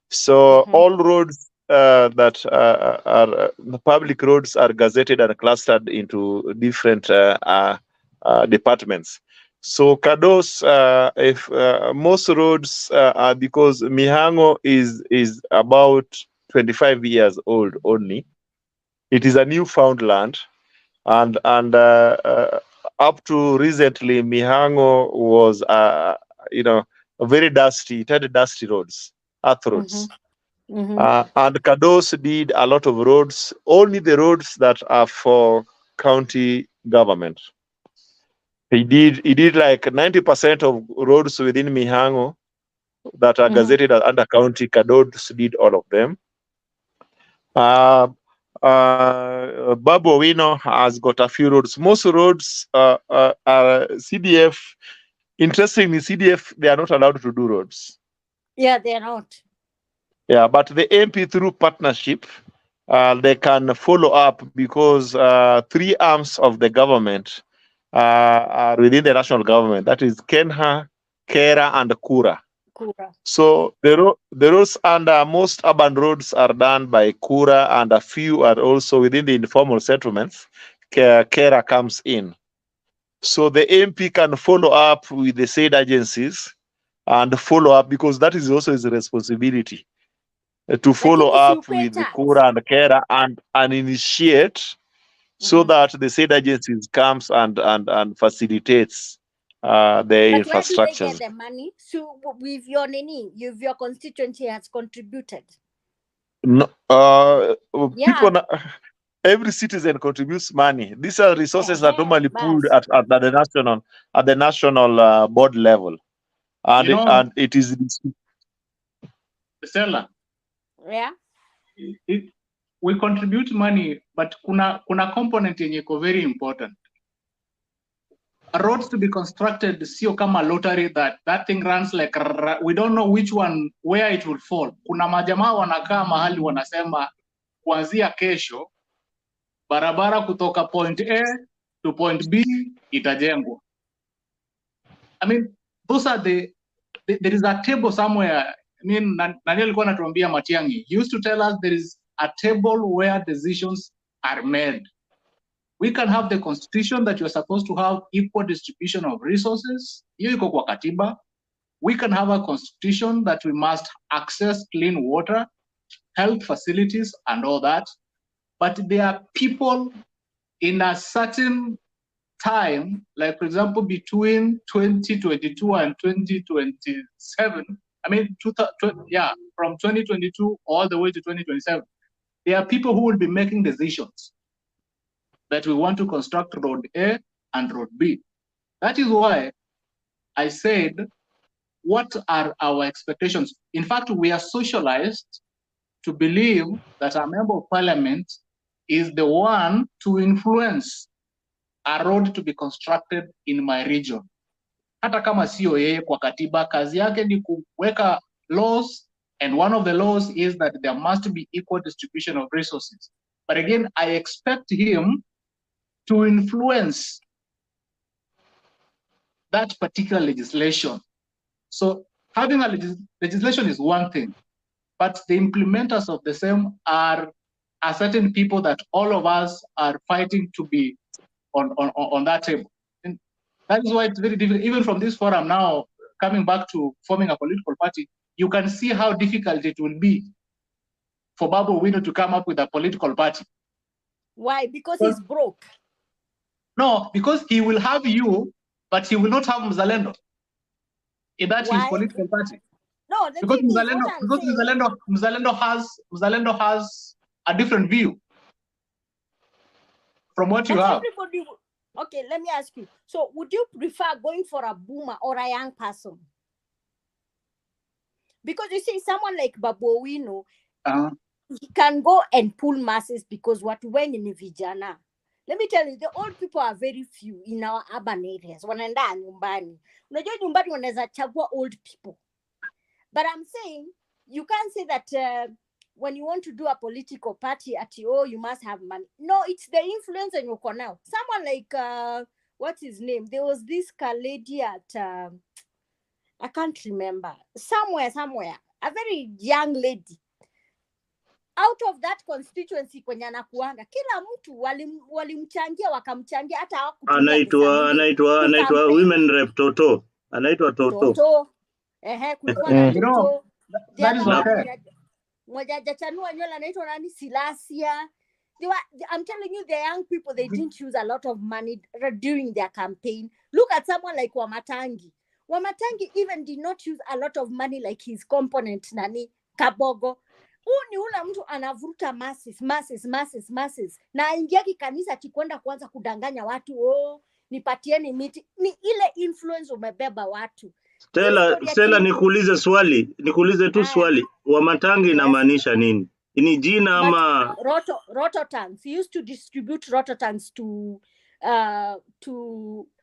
So all roads that are the public roads are gazetted and clustered into different departments. So Kados, if most roads are, because Mihango is about 25 years old only. It is a newfound land, and up to recently, Mihango was very dusty. It had dusty roads, earth roads. And Kados did a lot of roads, only the roads that are for county government. He did like 90% of roads within Mihango that are gazetted under county. Kados did all of them. Babu Owino has got a few roads. Most roads are CDF. Interestingly, CDF, they are not allowed to do roads. Yeah, they are not. Yeah, but the MP through partnership, they can follow up because 3 arms of the government are within the national government. That is Kenha, Kera, and Kura. So the roads under most urban roads are done by Kura, and a few are also within the informal settlements. Kera comes in. So the MP can follow up with the said agencies and follow up, because that is also his responsibility to follow up with the Kura and Kera and initiate so that the said agencies comes and facilitates the infrastructures. Where do they get the money? So with your constituency has contributed. No, every citizen contributes money. These are resources that normally pooled at the national board level, and it is. Stella. Yeah. We contribute money, but kuna component yenye iko very important. Roads to be constructed, sio kama lottery that thing runs like we don't know which one where it will fall. Kuna majamaa wanakaa mahali wanasema kuanzia kesho barabara kutoka point A to point B itajengwa. I mean, those are there is a table somewhere. I mean, nani alikuwa anatuambia Matiang'i. He used to tell us there is a table where decisions are made. We can have the constitution that you're supposed to have equal distribution of resources. Hiyo iko kwa katiba. We can have a constitution that we must access clean water, health facilities, and all that. But there are people in a certain time, like for example, between 2022 and 2027, I mean, from 2022 all the way to 2027, there are people who will be making decisions that we want to construct road A and road B. That is why I said, what are our expectations? In fact, we are socialized to believe that a member of parliament is the one to influence a road to be constructed in my region. Hata kama sio yeye kwa katiba, kazi yake ni kuweka laws, and one of the laws is that there must be equal distribution of resources. But again, I expect him to influence that particular legislation. So having a legislation is one thing, but the implementers of the same are certain people that all of us are fighting to be on that table. And that is why it's very difficult. Even from this forum now, coming back to forming a political party, you can see how difficult it will be for Babu Owino to come up with a political party. Why? Because he's broke. No, because he will have you, but he will not have Mzalendo in that his political party. No, the Because thing is, what I'm saying, Mzalendo has a different view from what you have. everybody. Okay, let me ask you. So, would you prefer going for a boomer or a young person? Because you see, someone like Babu Owino, he can go and pull masses because what when in vijana. Let me tell you, the old people are very few in our urban areas. Wanaenda nyumbani. Unajua nyumbani wanaweza chagua old people. But I'm saying, you can't say that when you want to do a political party you must have money. No, it's the influence on your corner. Someone like, what's his name? There was this lady at, I can't remember. Somewhere, a very young lady. Out of that constituency kwenye anakuanga, kila mtu walimchangia wakamchangia hata hawakutumia pesa anaitwa women rep Toto. Anaitwa Toto. Kulikuwa na Toto. That is okay. Mmoja hajachanua nywele anaitwa nani? Silasia. I'm telling you, the young people, they didn't use a lot of money during their campaign. Look at someone like Wamatangi. Wamatangi even did not use a lot of money like his component nani Kabogo. Ni ule mtu anavuruta masses na aingiaki kanisa tikwenda kuanza kudanganya watu nipatieni miti. Ni ile influence umebeba watu. Stella, nikuulize tu swali. Wamatangi inamaanisha nini? Ni jina ama roto tanks. He used to distribute roto tanks to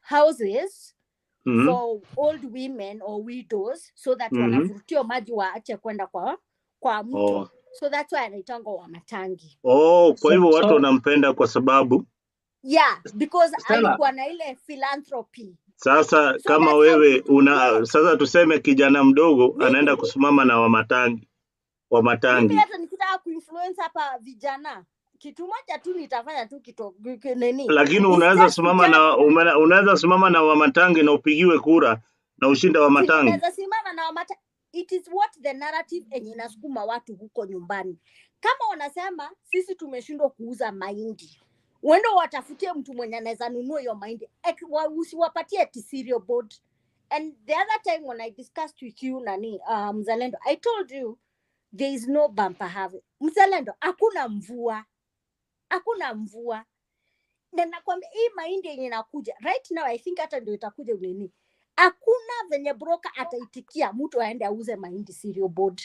houses for old women or widows so that wanavurutio maji waache kwenda kwa mto. So that's why anaitanga Wamatangi. Kwa hivyo watu wanampenda kwa sababu because alikuwa na ile philanthropy. Sasa kama wewe sasa tuseme kijana mdogo anaenda kusimama na Wamatangi. Mimi hata nikitaka kuinfluence hapa vijana, kitu moja tu nitafanya tu nini. Lakini unaweza simama na Wamatangi na upigiwe kura na ushinda Wamatangi. Unaweza simama na Wamatangi. It is what the narrative enye inasukuma watu huko nyumbani. Kama wanasema sisi tumeshindwa kuuza mahindi, wendo watafutie mtu mwenye anaweza nunua hiyo mahindi. Usiwapatie cereal board. And the other time when I discussed with you nani Mzalendo, I told you there is no bumper harvest. Mzalendo, hakuna mvua. Na nakwambia hii mahindi yenye inakuja right now, I think hata ndio itakuja nini. Hakuna venye broker ataitikia mtu aende auze mahindi cereal board.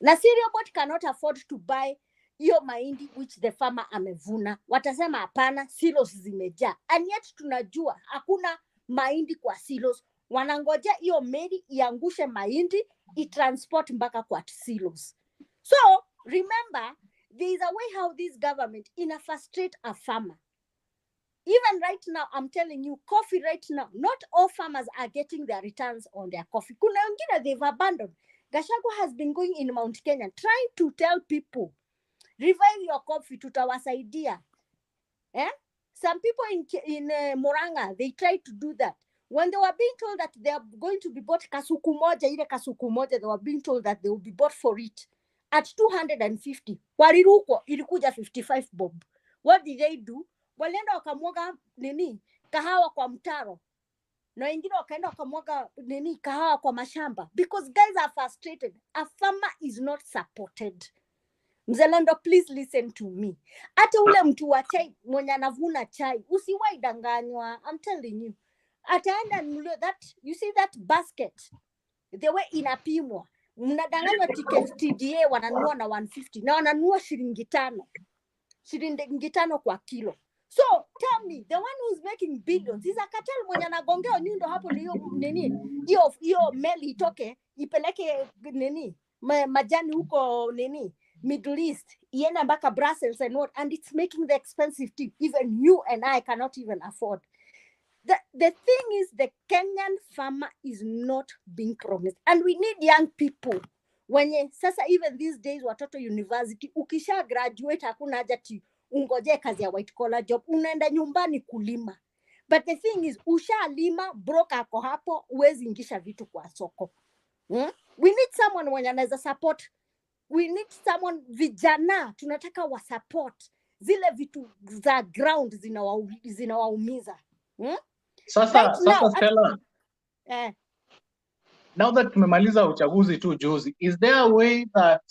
Na cereal board cannot afford to buy hiyo mahindi which the farmer amevuna. Watasema hapana, silos zimejaa. And yet tunajua hakuna mahindi kwa silos. Wanangoja hiyo meli iangushe mahindi itransport mpaka kwa silos. So remember, there is a way how this government frustrate a farmer. Even right now, I'm telling you, coffee right now, not all farmers are getting their returns on their coffee. Kuna wengine they've abandoned. Gachagua has been going in Mount Kenya trying to tell people, revive your coffee, tutawasaidia. Some people in Murang'a, they tried to do that. When they were being told that they are going to be bought kasuku moja, they were being told that they will be bought for it at 250. Waliruko, ilikuja 55 bob. What did they do? Walienda wakamwaga kahawa kwa mtaro. Na wengine wakaenda wakamwaga kahawa kwa mashamba. Because guys are frustrated. A farmer is not supported. Mzalendo, please listen to me. Hata ule mtu wa chai mwenye anavuna chai, usiwahi danganywa. I'm telling you. Ataenda nulio you see that basket, the way inapimwa. Mnadanganywa ticket TDA wananunua na 150 na wananunua shilingi 5 kwa kilo. So tell me, the one who's making billions is a cartel mwenye anagongea nyundo hapo ndio hiyo meli itoke ipeleke majani huko Middle East iende mpaka Brussels and it's making the expensive tea even you and I cannot even afford. The thing is, the Kenyan farmer is not being promised, and we need young people. When sasa even these days watoto university ukisha graduate hakuna haja ungoje kazi ya white collar job, unaenda nyumbani kulima. But the thing is, ushalima, broker ako hapo, uwezi ingisha vitu kwa soko. We need someone mwenye anaweza support. We need someone, vijana tunataka wa support zile vitu za ground zinawaumiza. Sasa Right now, Stella, now that tumemaliza uchaguzi tu juzi, is there a way that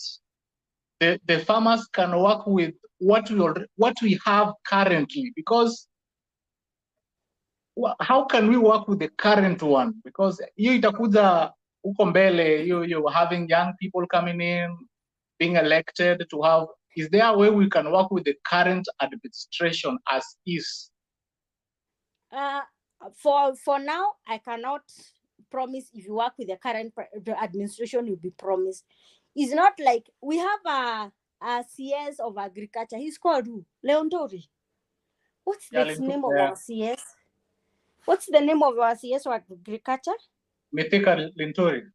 the farmers can work with what we have currently? Because how can we work with the current one? Because hiyo itakuja huko mbele, you having young people coming in, being elected to have. Is there a way we can work with the current administration as is? For now, I cannot promise if you work with the current administration, you'll be promised. It's not like we have a CS of agriculture. He's called who? Leondori. What's the name of our CS? What's the name of our CS of agriculture? Mithika Lintori.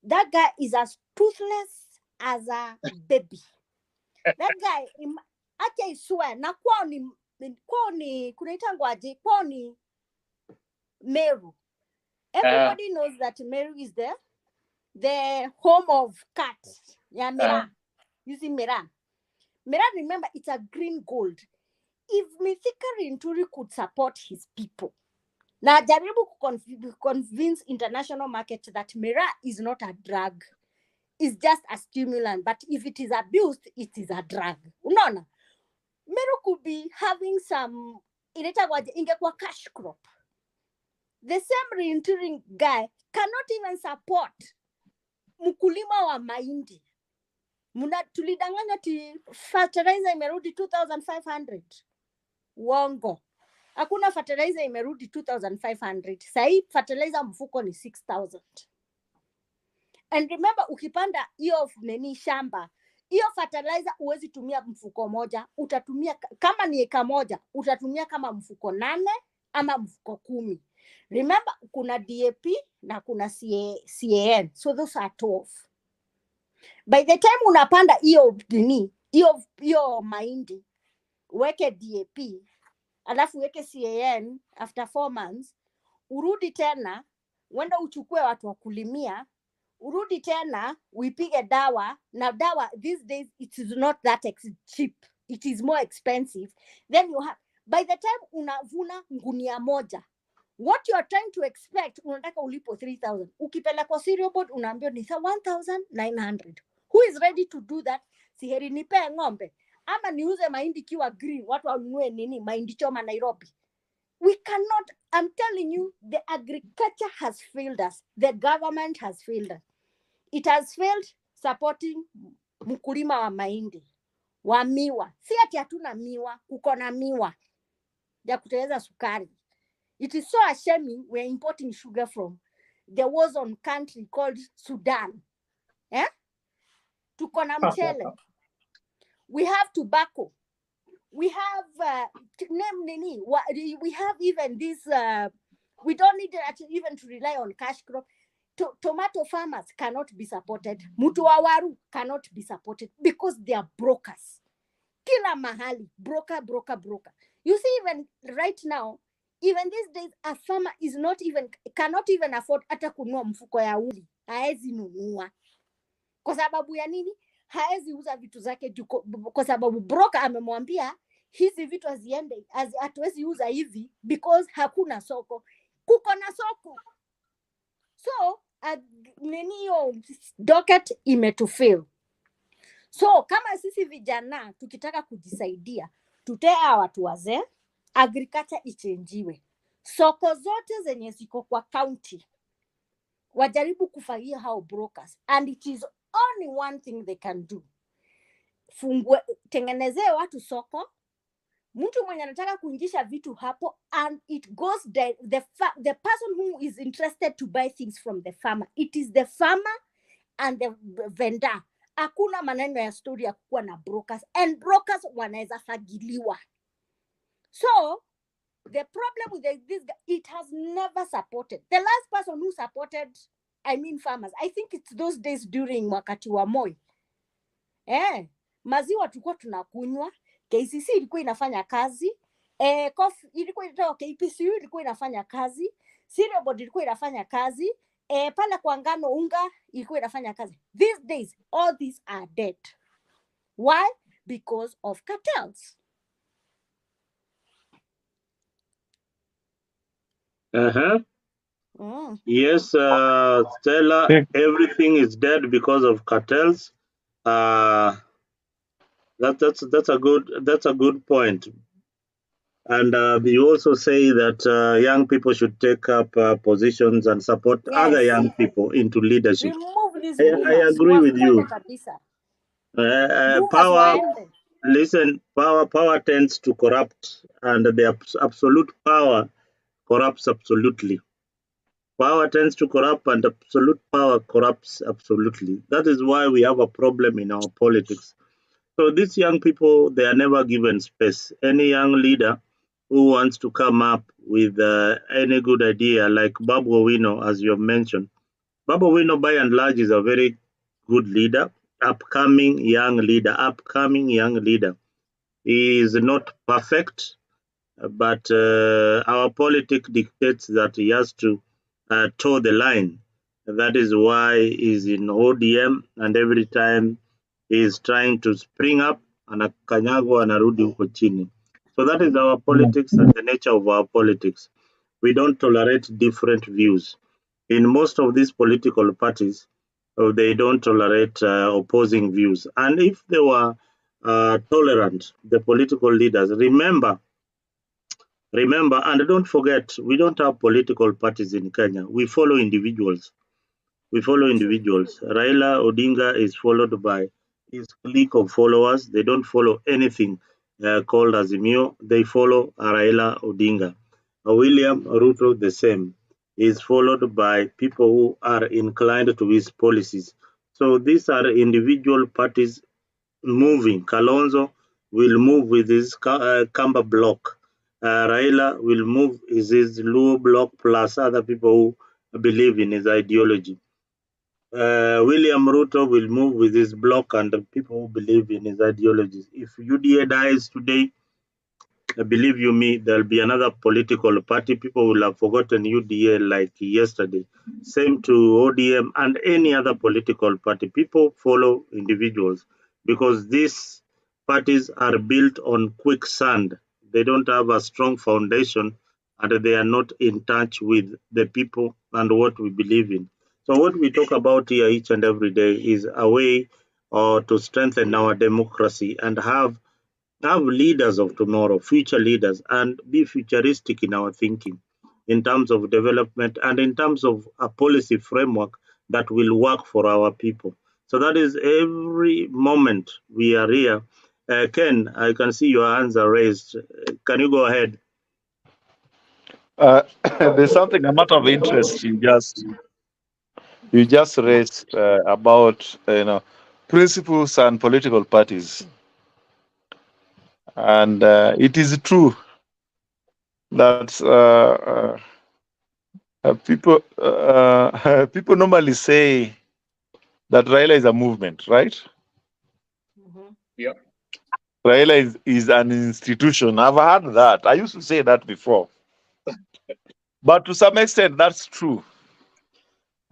That guy is as toothless as a baby. That guy, I swear, na kwao ni kunaitangwaje, kwao ni Meru. Everybody knows that Meru is the home of cats. Yeah, Mera. You see Mera. Mera, remember, it's a green gold. If Mithika Linturi could support his people, na jaribu convince international market that Mera is not a drug, it's just a stimulant. But if it is abused, it is a drug. Unaona? Meru could be having some ingekuwa cash crop. The same Linturi guy cannot even support mkulima wa mahindi. Tulidanganya ti fertilizer imerudi 2,500. Uongo. Hakuna fertilizer imerudi 2,500. Sahi fertilizer mfuko ni 6,000. And remember, ukipanda hiyo shamba, hiyo fertilizer uwezi tumia mfuko moja, utatumia kama ni eka moja, utatumia kama mfuko 8 ama mfuko 10. Remember, kuna DAP na kuna CAN. So those are 12. By the time unapanda hiyo mahindi, weke DAP, alafu weke CAN after 4 months, urudi tena, wenda uchukue watu wa kulimia, urudi tena, uipige dawa, na dawa these days it is not that cheap. It is more expensive. Then you have, by the time unavuna ngunia moja, what you are trying to expect, unataka ulipo 3,000. Ukipeleka kwa cereal board, unaambiwa ni 1,900. Who is ready to do that? Siheri nipe ng'ombe ama niuze mahindi kiwa green, watu wanunue nini mahindi choma Nairobi. We cannot. I'm telling you, the agriculture has failed us. The government has failed us. It has failed supporting mkulima wa mahindi, wa miwa. Si ati hatuna miwa, kuko na miwa ya kutengeneza sukari. It is so ashaming we're importing sugar from the war-zone country called Sudan. Tuko na mchele. We have tobacco. We have we have even this. We don't need even to rely on cash crop. Tomato farmers cannot be supported. Mutu wa waru cannot be supported because they are brokers. Kila mahali broker. You see, even right now, even these days, a farmer cannot even afford hata kununua mfuko ya uli. Haezi nunua. Kwa sababu ya nini? Haezi uza vitu zake kwa sababu broker amemwambia hizi vitu haziende, hatuwezi uza hivi because hakuna soko. Kuko na soko. So, hiyo docket imetufail. So, kama sisi vijana tukitaka kujisaidia, tutea watu wazee, agriculture ichenjiwe. Soko zote zenye ziko kwa county, wajaribu kufanyia hao brokers. And it is only one thing they can do. Tengenezee watu soko, mtu mwenye anataka kuingisha vitu hapo, and it goes the person who is interested to buy things from the farmer. It is the farmer and the vendor. Hakuna maneno ya story ya kuwa na brokers, and brokers wanaweza fagiliwa. So the problem with this, it has never supported. The last person who supported, farmers, I think it's those days during wakati wa Moi. Maziwa tulikuwa tunakunywa, KCC ilikuwa inafanya kazi, COF ilikuwa inatoa, KPCU ilikuwa inafanya kazi, Cereal Board ilikuwa inafanya kazi, pale kwa ngano unga ilikuwa inafanya kazi. These days all these are dead. Why? Because of cartels. Yes, Stella, everything is dead because of cartels. That's a good point. And you also say that young people should take up positions and support other young people into leadership. Remove these I agree with you. Power tends to corrupt, and the absolute power corrupts absolutely. Power tends to corrupt, and absolute power corrupts absolutely. That is why we have a problem in our politics. So these young people, they are never given space. Any young leader who wants to come up with any good idea, like Babu Owino, as you have mentioned. Babu Owino, by and large, is a very good leader, upcoming young leader. He is not perfect, but our politics dictates that he has to toe the line. That is why he's in ODM, and every time he's trying to spring up, anakanyagwa, anarudi huko chini. So that is our politics and the nature of our politics. We don't tolerate different views. In most of these political parties, they don't tolerate opposing views. And if they were tolerant, the political leaders, remember, and don't forget, we don't have political parties in Kenya. We follow individuals. Raila Odinga is followed by his clique of followers. They don't follow anything called Azimio. They follow Raila Odinga. William Ruto, the same, is followed by people who are inclined to his policies. So these are individual parties moving. Kalonzo will move with his Kamba block. Raila will move with his Luo block plus other people who believe in his ideology. William Ruto will move with his block and the people who believe in his ideologies. If UDA dies today, believe you me, there'll be another political party. People will have forgotten UDA like yesterday. Same to ODM and any other political party. People follow individuals because these parties are built on quicksand. They don't have a strong foundation and they are not in touch with the people and what we believe in. So what we talk about here each and every day is a way to strengthen our democracy and have leaders of tomorrow, future leaders, and be futuristic in our thinking in terms of development and in terms of a policy framework that will work for our people. So that is every moment we are here. Ken, I can see your hands are raised. Can you go ahead? There's something, a matter of interest you just raised about principles and political parties, and it is true that people normally say that Raila is a movement, right? Yeah. Raila is an institution. I've heard that. I used to say that before. But to some extent, that's true.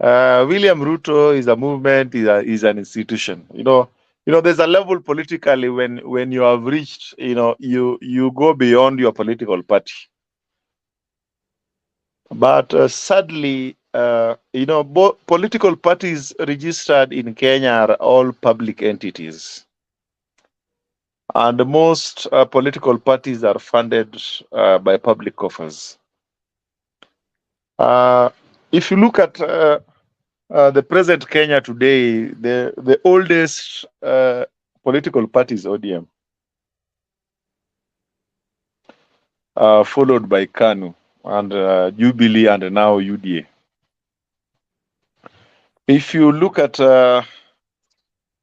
William Ruto is a movement, is an institution. There's a level politically when you have reached, you go beyond your political party. But sadly, both political parties registered in Kenya are all public entities. And most political parties are funded by public coffers. If you look at the present Kenya today, the oldest political party is ODM, followed by KANU and Jubilee and now UDA. If you look at the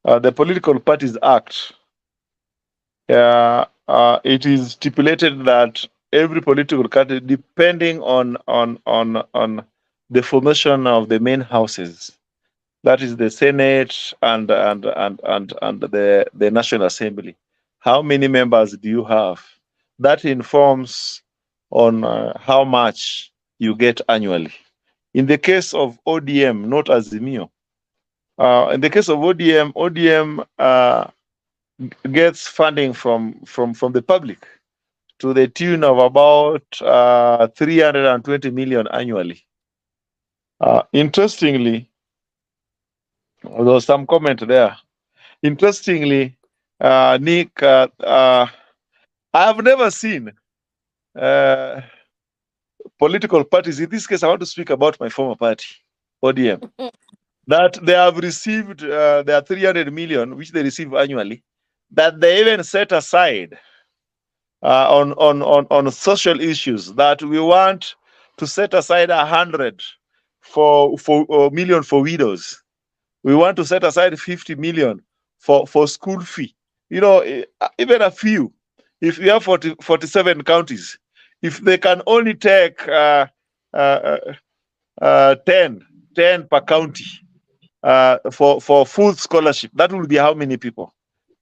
Political Parties Act, it is stipulated that every political party, depending on the formation of the main houses, that is the Senate and the National Assembly, how many members do you have? That informs on how much you get annually. In the case of ODM, not Azimio, in the case of ODM gets funding from the public to the tune of about 320 million annually. Interestingly, there was some comment there. Interestingly, Nick, I have never seen political parties. In this case, I want to speak about my former party, ODM, that they have received their 300 million, which they receive annually, that they even set aside on social issues, that we want to set aside 100 million for widows. We want to set aside 50 million for school fee. You know, even a few. If we have 47 counties, if they can only take 10 per county for full scholarship, that will be how many people?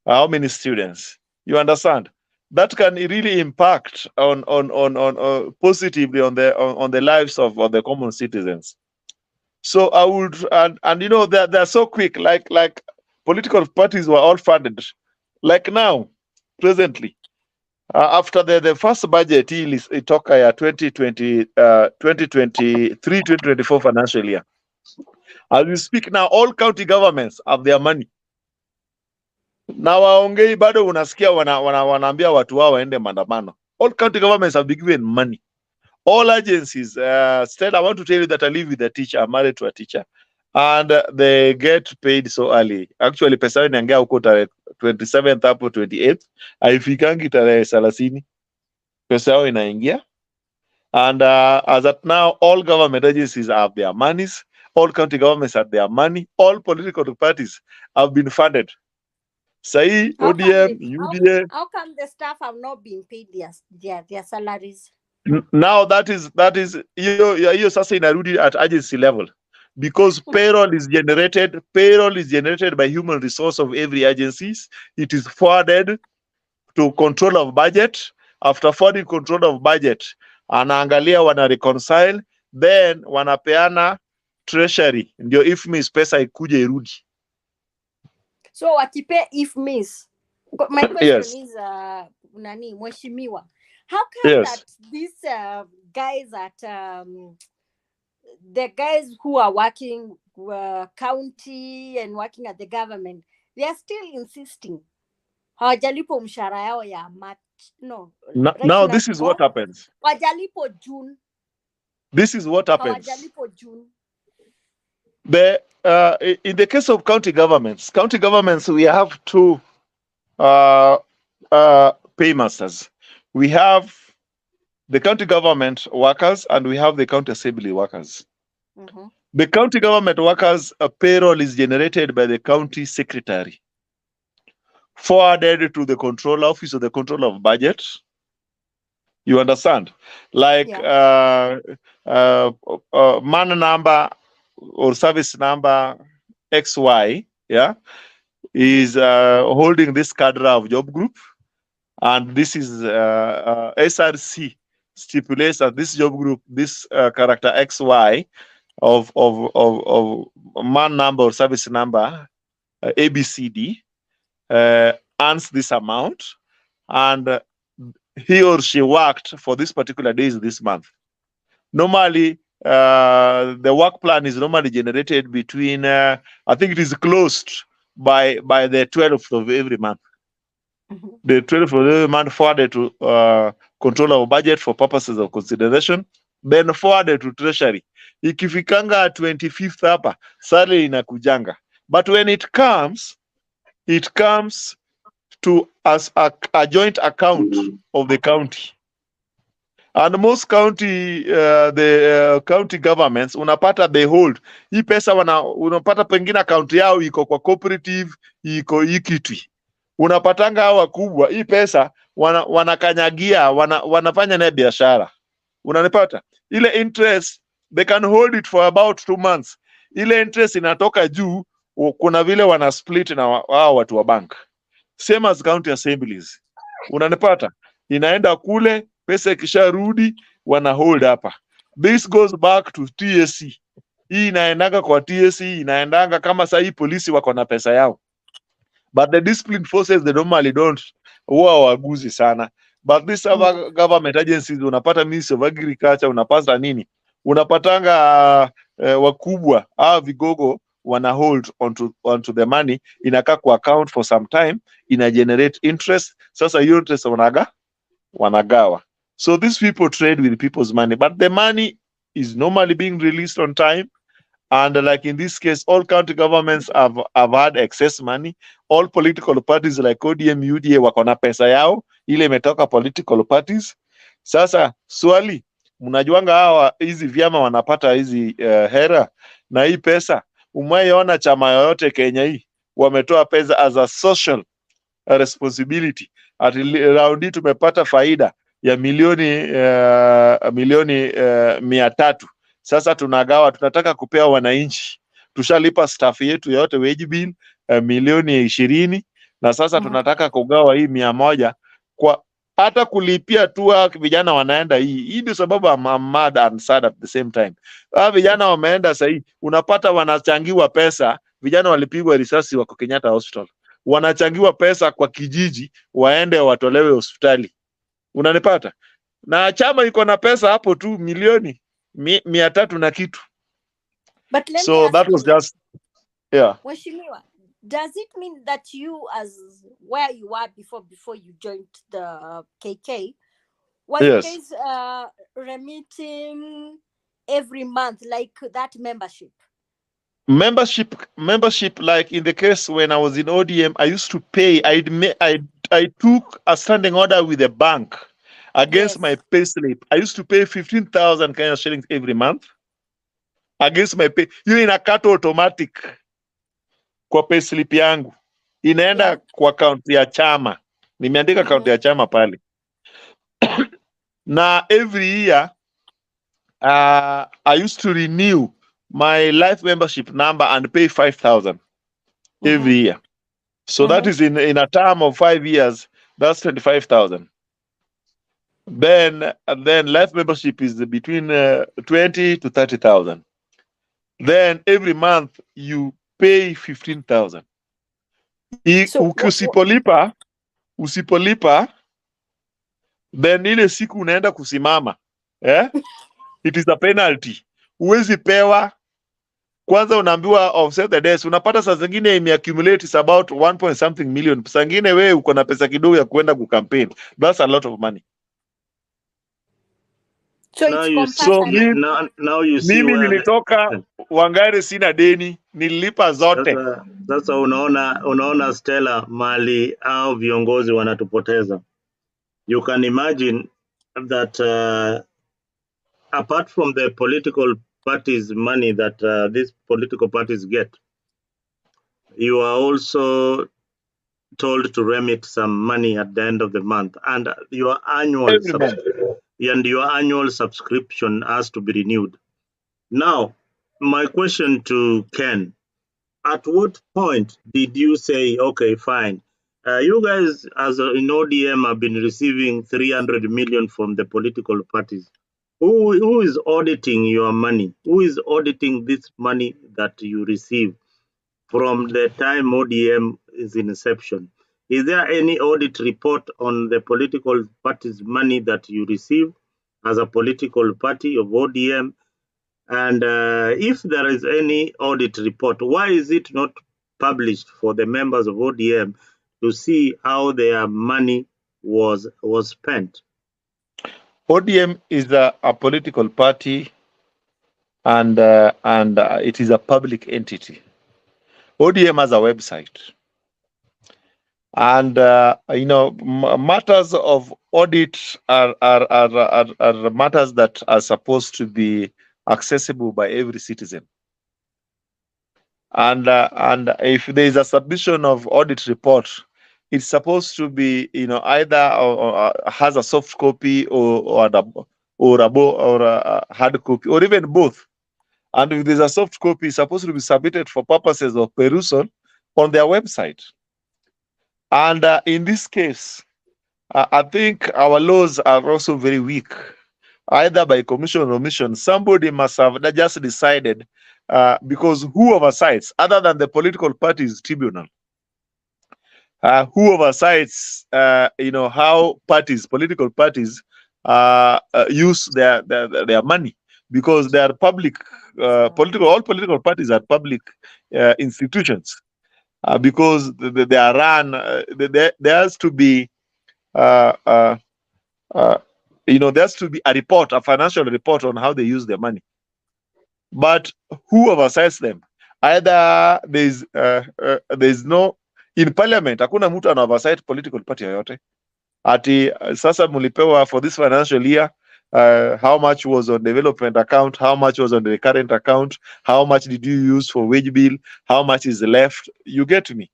How many students? You understand? That can really impact on positively on the lives of the common citizens. So I would, and you know, they're so quick, like political parties were all funded. Like now, presently, after the first budget, it took 2023-2024 financial year. As we speak now, all county governments have their money. Na waongei bado unasikia wanaambia watu wao waende maandamano. All county governments have been given money. All agencies, Stella, I want to tell you that I live with a teacher, I'm married to a teacher, and they get paid so early. Actually, pesa yao inaingia huko tarehe 27th hapo 28th, haifikangi tarehe 30. Pesa yao inaingia. And as at now, all government agencies have their monies, all county governments have their money, all political parties have been funded. Say ODM, UDA. How come the staff have not been paid their salaries? Now that is hiyo sasa inarudi at agency level, because payroll is generated by human resource of every agencies. It is forwarded to control of budget. After forwarding control of budget, anaangalia wana reconcile, then wanapeana treasury, ndio if miss pesa ikuje irudi. So wakipe if miss. My question Yes. is nani mheshimiwa, how come that these guys at the guys who are working county and working at the government, they are still insisting hawajalipo mshahara yao ya March? No. Now this is what happens. Hawajalipo June. This is what happens. Hawajalipo June. In the case of county governments, we have two paymasters. We have the county government workers and we have the county assembly workers. Mm-hmm. The county government workers payroll is generated by the county secretary, forwarded to the control office or the control of budget. You understand? Like man number or service number XY, is holding this cadre of job group, and this is SRC stipulates that this job group, this character XY of man number or service number ABCD earns this amount, and he or she worked for this particular days this month. Normally, the work plan is normally generated between, I think it is closed by the 12th of every month. Mm-hmm. The 12th of every month forwarded to control of budget for purposes of consideration, then forwarded to treasury. Ikifikanga 25th hapa, salary inakujanga. But when it comes to as a joint account of the county. And most county county governments unapata they hold hii pesa unapata pengine account yao iko kwa cooperative, iko Equity. Unapatanga hawa wakubwa hii pesa wanakanyagia wanafanya naye biashara. Unanipata? Ile interest they can hold it for about 2 months. Ile interest inatoka juu, kuna vile wana split na hao watu wa bank. same as county assemblies. Unanipata? Inaenda kule, pesa ikisharudi wana hold hapa. This goes back to TSC. Hii inaendanga kwa TSC, inaendanga kama saa hii polisi wako na pesa yao. But the discipline forces they normally don't, huwa waguzi sana. But these other government agencies, unapata Ministry of Agriculture, unapata nini? Unapatanga wakubwa vigogo wana hold onto the money, inakaa kwa account for some time, ina generate interest. Sasa hiyo interest wanagawa. So these people trade with people's money, but the money is normally being released on time. And like in this case, all county governments have had excess money. All political parties like ODM, UDA wako na pesa yao, ile imetoka political parties. Sasa swali, mnajuanga hawa hizi vyama wanapata hizi hera na hii pesa. Umeona chama yoyote Kenya hii wametoa pesa as a social responsibility? At round hii tumepata faida ya milioni 300. Sasa tunagawa, tunataka kupea wananchi. Tushalipa staff yetu yote wage bill milioni 20, na sasa tunataka kugawa hii 100 kwa hata kulipia tu vijana wanaenda hii ndio sababu I'm mad and sad at the same time. Vijana wameenda sasa hii, unapata wanachangiwa pesa, vijana walipigwa risasi wako Kenyatta Hospital. Wanachangiwa pesa kwa kijiji waende watolewe hospitali. Unanipata? Na chama iko na pesa hapo tu milioni 300 na kitu. But let me So ask that was you, just Mheshimiwa, does it mean that you, as where you were before you joined the KK, were you Yes. guys remitting every month like that membership? Membership, like in the case when I was in ODM, I used to pay. I took a standing order with the bank against my pay slip. I used to pay 15,000 Kenya shillings every month against my pay. Hiyo inakata automatic kwa pay slip yangu, inaenda kwa account ya chama. Nimeandika account ya chama pale. Na every year I used to renew my life membership number and pay 5,000 every year. So that is in a term of 5 years, that's 25,000. Then life membership is between 20 to 30,000. Then every month you pay 15,000. Usipolipa, then ile siku unaenda kusimama, it is a penalty. Uwezi pewa, kwanza unaambiwa offset the debts. Unapata saa zingine imeaccumulate is about 1 point something million. Saa zingine wewe uko na pesa kidogo ya kuenda kucampaign. That's a lot of money. So Now it's you see, compulsory. now you see Mimi where nilitoka Wangari, sina deni, nilipa zote. sasa unaona Stella, mali au viongozi wanatupoteza. You can imagine that apart from the political parties money that these political parties get, you are also told to remit some money at the end of the month, and your annual subscription has to be renewed. Now, my question to Ken: at what point did you say, okay, fine, you guys as in ODM have been receiving 300 million from the political parties? Who is auditing your money? Who is auditing this money that you receive from the time ODM is in inception? Is there any audit report on the political party's money that you receive as a political party of ODM? And if there is any audit report, why is it not published for the members of ODM to see how their money was spent? ODM is a political party, and it is a public entity. ODM has a website, and matters of audit are matters that are supposed to be accessible by every citizen. And if there is a submission of audit report, it's supposed to be either or has a soft copy or a hard copy, or even both. And if there's a soft copy, it's supposed to be submitted for purposes of perusal on their website. And in this case, I think our laws are also very weak, either by commission or omission. Somebody must have just decided, because who oversights, other than the political parties tribunal, who oversights, how political parties use their money, because they are public, all political parties are public institutions, because they are run, there has to be, there has to be a report, a financial report on how they use their money. But who oversights them? Either there's no, in parliament hakuna mtu ana oversight political party yoyote. Ati sasa mulipewa for this financial year, how much was on development account, how much was on the current account, how much did you use for wage bill, how much is left? You get me?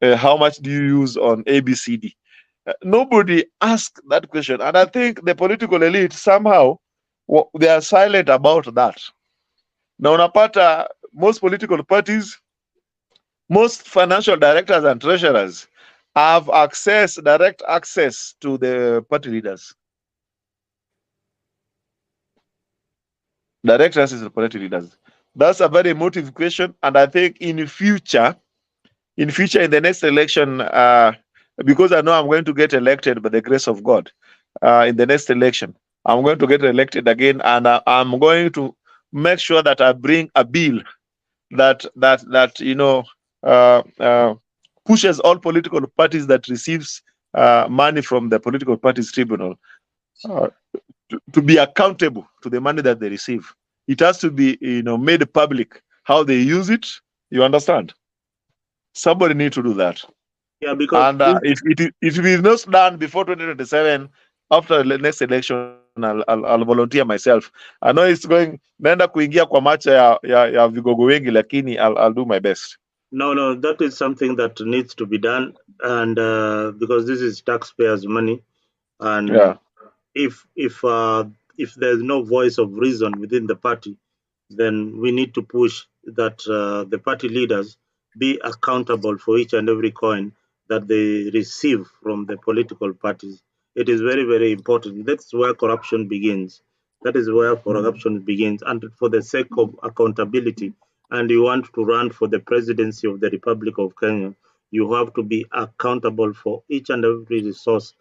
How much do you use on ABCD? Nobody asked that question, and I think the political elite somehow they are silent about that. Na unapata most political parties, most financial directors and treasurers have direct access to the party leaders. Direct access to the party leaders. That's a very emotive question, and I think in future, in the next election, because I know I'm going to get elected by the grace of God, in the next election, I'm going to get elected again, and I'm going to make sure that I bring a bill that pushes all political parties that receives money from the political parties tribunal to be accountable to the money that they receive. It has to be made public how they use it. You understand? Somebody need to do that. Yeah, because And if it is not done before 2027, after the next election, I'll volunteer myself. I know it's going naenda kuingia kwa macho ya vigogo wengi, lakini I'll do my best. no, that is something that needs to be done, and because this is taxpayers' money, and Yeah. if there's no voice of reason within the party, then we need to push that the party leaders be accountable for each and every coin that they receive from the political parties. It is very, very important. That's where corruption begins. That is where corruption begins. And for the sake of accountability, and you want to run for the presidency of the Republic of Kenya, you have to be accountable for each and every resources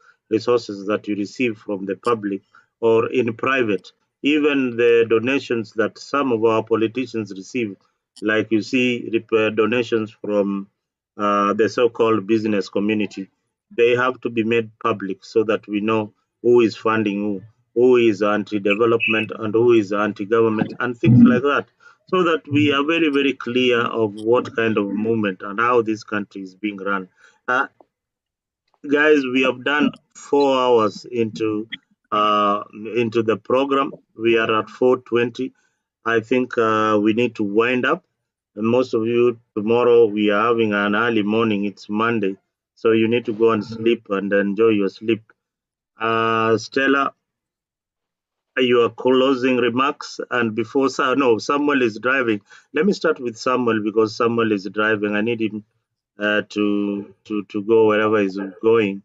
that you receive from the public or in private. Even the donations that some of our politicians receive, like you see donations from the so-called business community, they have to be made public so that we know who is funding who is anti-development and who is anti-government and things like that, so that we are very, very clear of what kind of movement and how this country is being run. Guys, we have done 4 hours into the program. We are at 4:20. I think we need to wind up. And most of you, tomorrow we are having an early morning. It's Monday, so you need to go and sleep and enjoy your sleep. Stella, your closing remarks, and before Samuel is driving. Let me start with Samuel because Samuel is driving. I need him to go wherever he's going.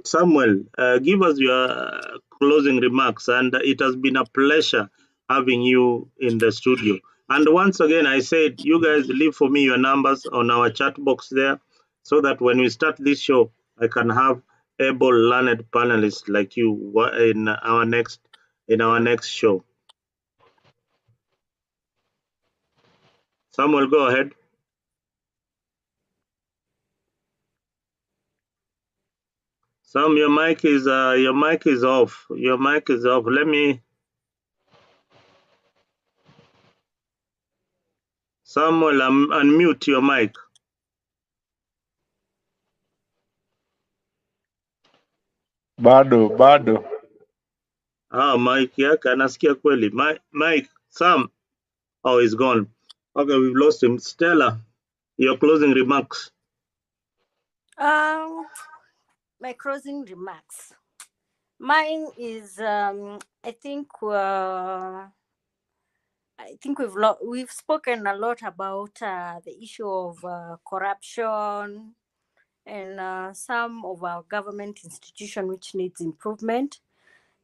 Samuel, give us your closing remarks, and it has been a pleasure having you in the studio. And once again, I said, you guys leave for me your numbers on our chat box there, so that when we start this show, I can have able, learned panelists like you in our next show. Samuel, go ahead. Sam, your mic is off. Your mic is off. Let me. Samuel, unmute your mic. Bado. Mike yake anasikia kweli. Mike, Sam. Oh, he's gone. Okay, we've lost him. Stella, your closing remarks. My closing remarks. Mine is I think we've spoken a lot about the issue of corruption and some of our government institution which needs improvement.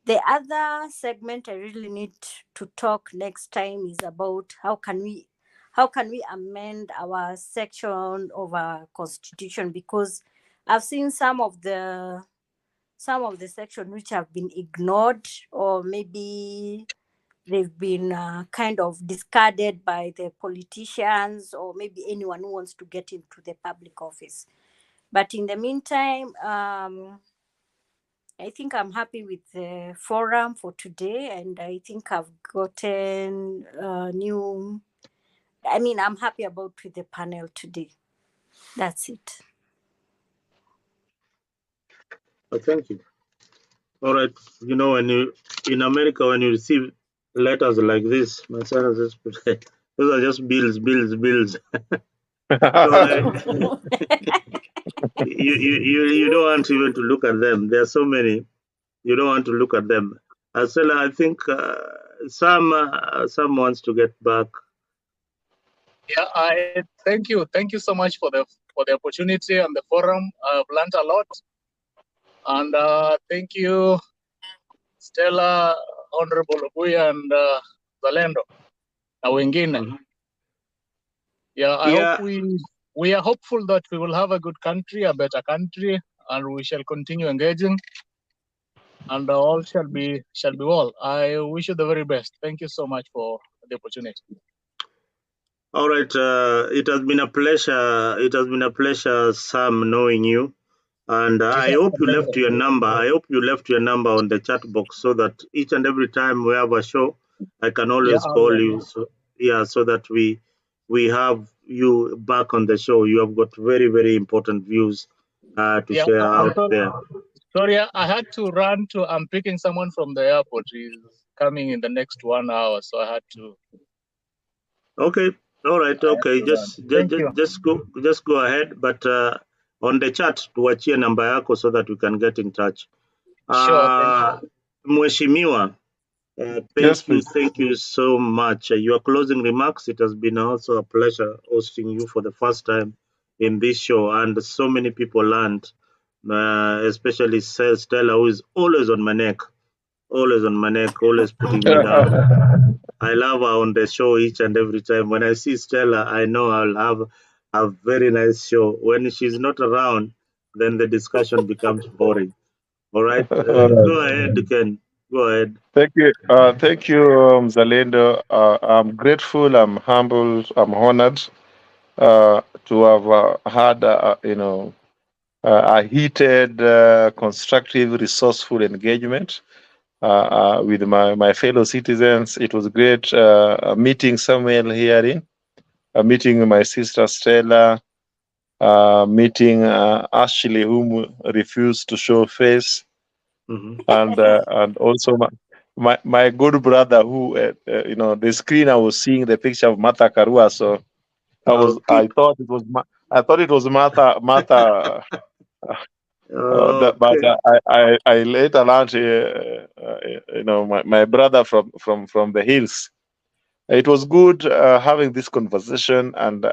The other segment I really need to talk next time is about how can we amend our section of our constitution, because I've seen some of the section which have been ignored, or maybe they've been kind of discarded by the politicians or maybe anyone who wants to get into the public office. But in the meantime, I think I'm happy with the forum for today, and I think I've gotten new. I mean, I'm happy about with the panel today. That's it. Thank you. All right. You know, when you in America, when you receive letters like this, my son has just put, those are just bills, bills, bills. So you don't want even to look at them. There are so many. You don't want to look at them. So I think some wants to get back. Yeah, I thank you. Thank you so much for the opportunity and the forum. I've learned a lot. And thank you, Stella, Honorable Obuya, and Zalendo, na wengine. Yeah, I hope we are hopeful that we will have a good country, a better country, and we shall continue engaging, and all shall be well. I wish you the very best. Thank you so much for the opportunity. All right, it has been a pleasure. It has been a pleasure, Sam, knowing you. And I hope you left your number. I hope you left your number on the chat box so that each and every time we have a show, I can always call you. So that we have you back on the show. You have got very, very important views to share out there. Sorry, I had to run to. I'm picking someone from the airport. He's coming in the next 1 hour, so I had to. Okay. All right. Okay. Just go ahead. But on the chat, tuachie namba yako so that we can get in touch. Sure. Thank you. Mheshimiwa, thank you so much. Your closing remarks. It has been also a pleasure hosting you for the first time in this show, and so many people learned, especially Stella, who is always on my neck, always putting me down. I love her on the show each and every time. When I see Stella, I know I'll have a very nice show. When she's not around, then the discussion becomes boring. All right. Go ahead, Ken. Go ahead. Thank you. Thank you, Zalendo. I'm grateful. I'm humbled. I'm honored to have had, a heated, constructive, resourceful engagement with my fellow citizens. It was great meeting Samuel here, meeting my sister Stella, meeting Ashley, whom refused to show face, and also my good brother, who the screen I was seeing the picture of Martha Karua, so I thought it was Martha. But I later learned, my brother from the hills. It was good having this conversation, and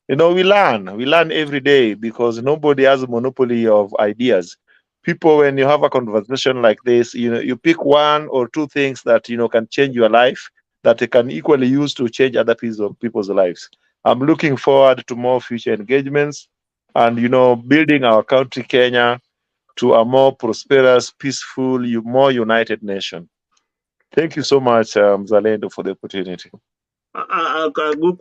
we learn every day, because nobody has a monopoly of ideas. People, when you have a conversation like this, you pick one or two things that can change your life, that you can equally use to change other people's lives. I'm looking forward to more future engagements, and building our country Kenya to a more prosperous, peaceful, more united nation. Thank you so much, Zalendo, for the opportunity. A good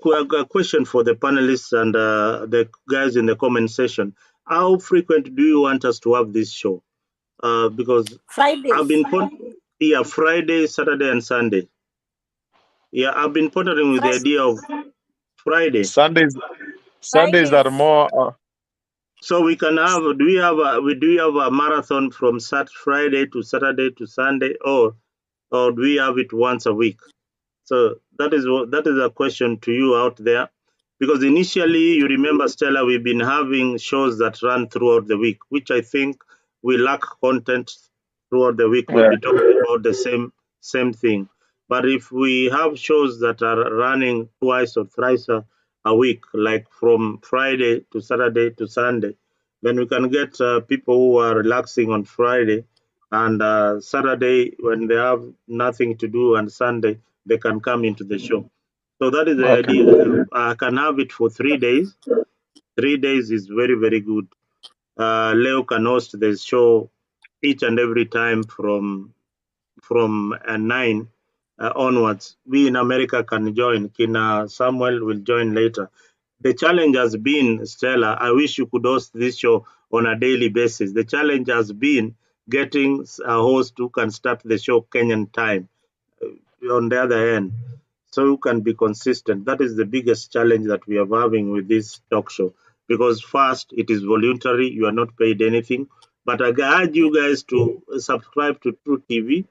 question for the panelists and the guys in the comment section. How frequent do you want us to have this show? Because Fridays. I've been Friday, Saturday, and Sunday. Yeah, I've been pondering with the idea of Friday. Sundays are more. So we can have. Do we have a marathon from Friday to Saturday to Sunday, or do we have it once a week? So that is a question to you out there, because initially, you remember, Stella, we've been having shows that run throughout the week, which I think we lack content throughout the week. We'll be talking about the same thing. But if we have shows that are running twice or thrice a week, like from Friday to Saturday to Sunday, Then we can get people who are relaxing on Friday, and Saturday when they have nothing to do, and Sunday they can come into the show. So that is the Okay. idea. I can have it for 3 days. 3 days is very, very good. Leo can host the show each and every time from 9 onwards. We in America can join. Kina Samuel will join later. The challenge has been, Stella, I wish you could host this show on a daily basis. The challenge has been getting a host who can start the show Kenyan time. On the other hand, so you can be consistent. That is the biggest challenge that we are having with this talk show. Because first, it is voluntary, you are not paid anything. But I urge you guys to subscribe to True TV.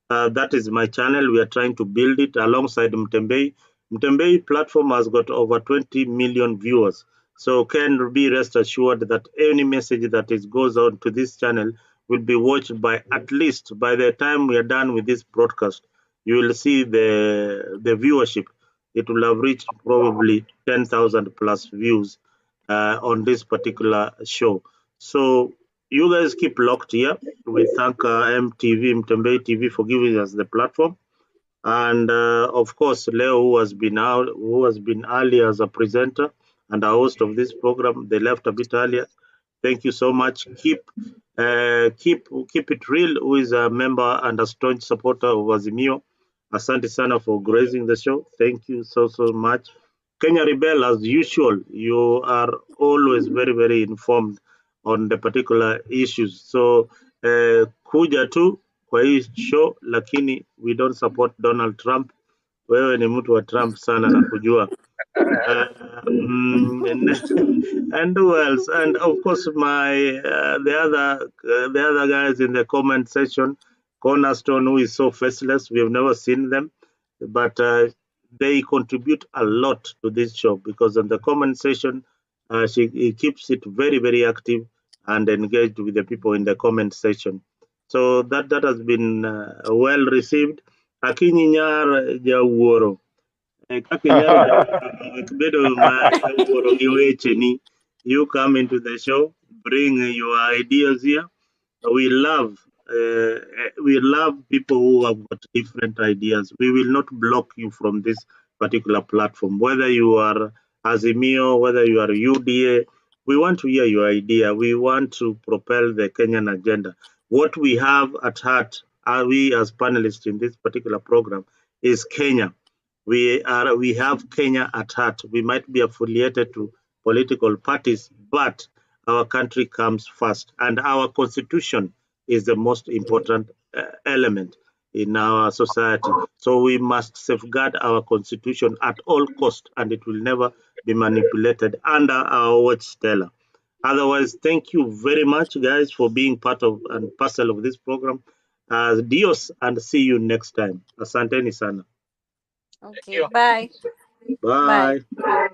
That is my channel. We are trying to build it alongside Mtembei. Mtembei platform has got over 20 million viewers. So can be rest assured that any message that goes on to this channel will be watched by at least by the time we are done with this broadcast. You will see the viewership. It will have reached probably 10,000 plus views on this particular show. So you guys keep locked here. We thank MTV, Mtembei TV, for giving us the platform, and of course Leo, who has been earlier as a presenter and a host of this program. They left a bit earlier. Thank you so much. Keep it real, who is a member and a staunch supporter of Azimio. Asante sana for gracing the show. Thank you so much. Kenya Rebel, as usual, you are always very, very informed on the particular issues. So kuja tu kwa hii show, lakini we don't support Donald Trump. Wewe ni mtu wa Trump sana na kujua. And who else? And of course, the other guys in the comment section, Cornerstone, who is so faceless, we have never seen them, but they contribute a lot to this show because on the comment section, he keeps it very, very active and engaged with the people in the comment section. So that has been well received. Akinyi Nyar Jawuoro. Kaka Nyar Bedo Jawuoro gi weche ni. You come into the show, bring your ideas here. We love people who have got different ideas. We will not block you from this particular platform, whether you are Azimio, whether you are UDA. We want to hear your idea. We want to propel the Kenyan agenda. What we have at heart, are we as panelists in this particular program, is Kenya. We have Kenya at heart. We might be affiliated to political parties, but our country comes first, and our constitution is the most important element in our society. So we must safeguard our constitution at all cost, and it will never be manipulated under our watch, Stella. Otherwise, thank you very much, guys, for being part of and parcel of this program. Dios, and see you next time. Asanteni sana. Okay, bye. Bye. Bye.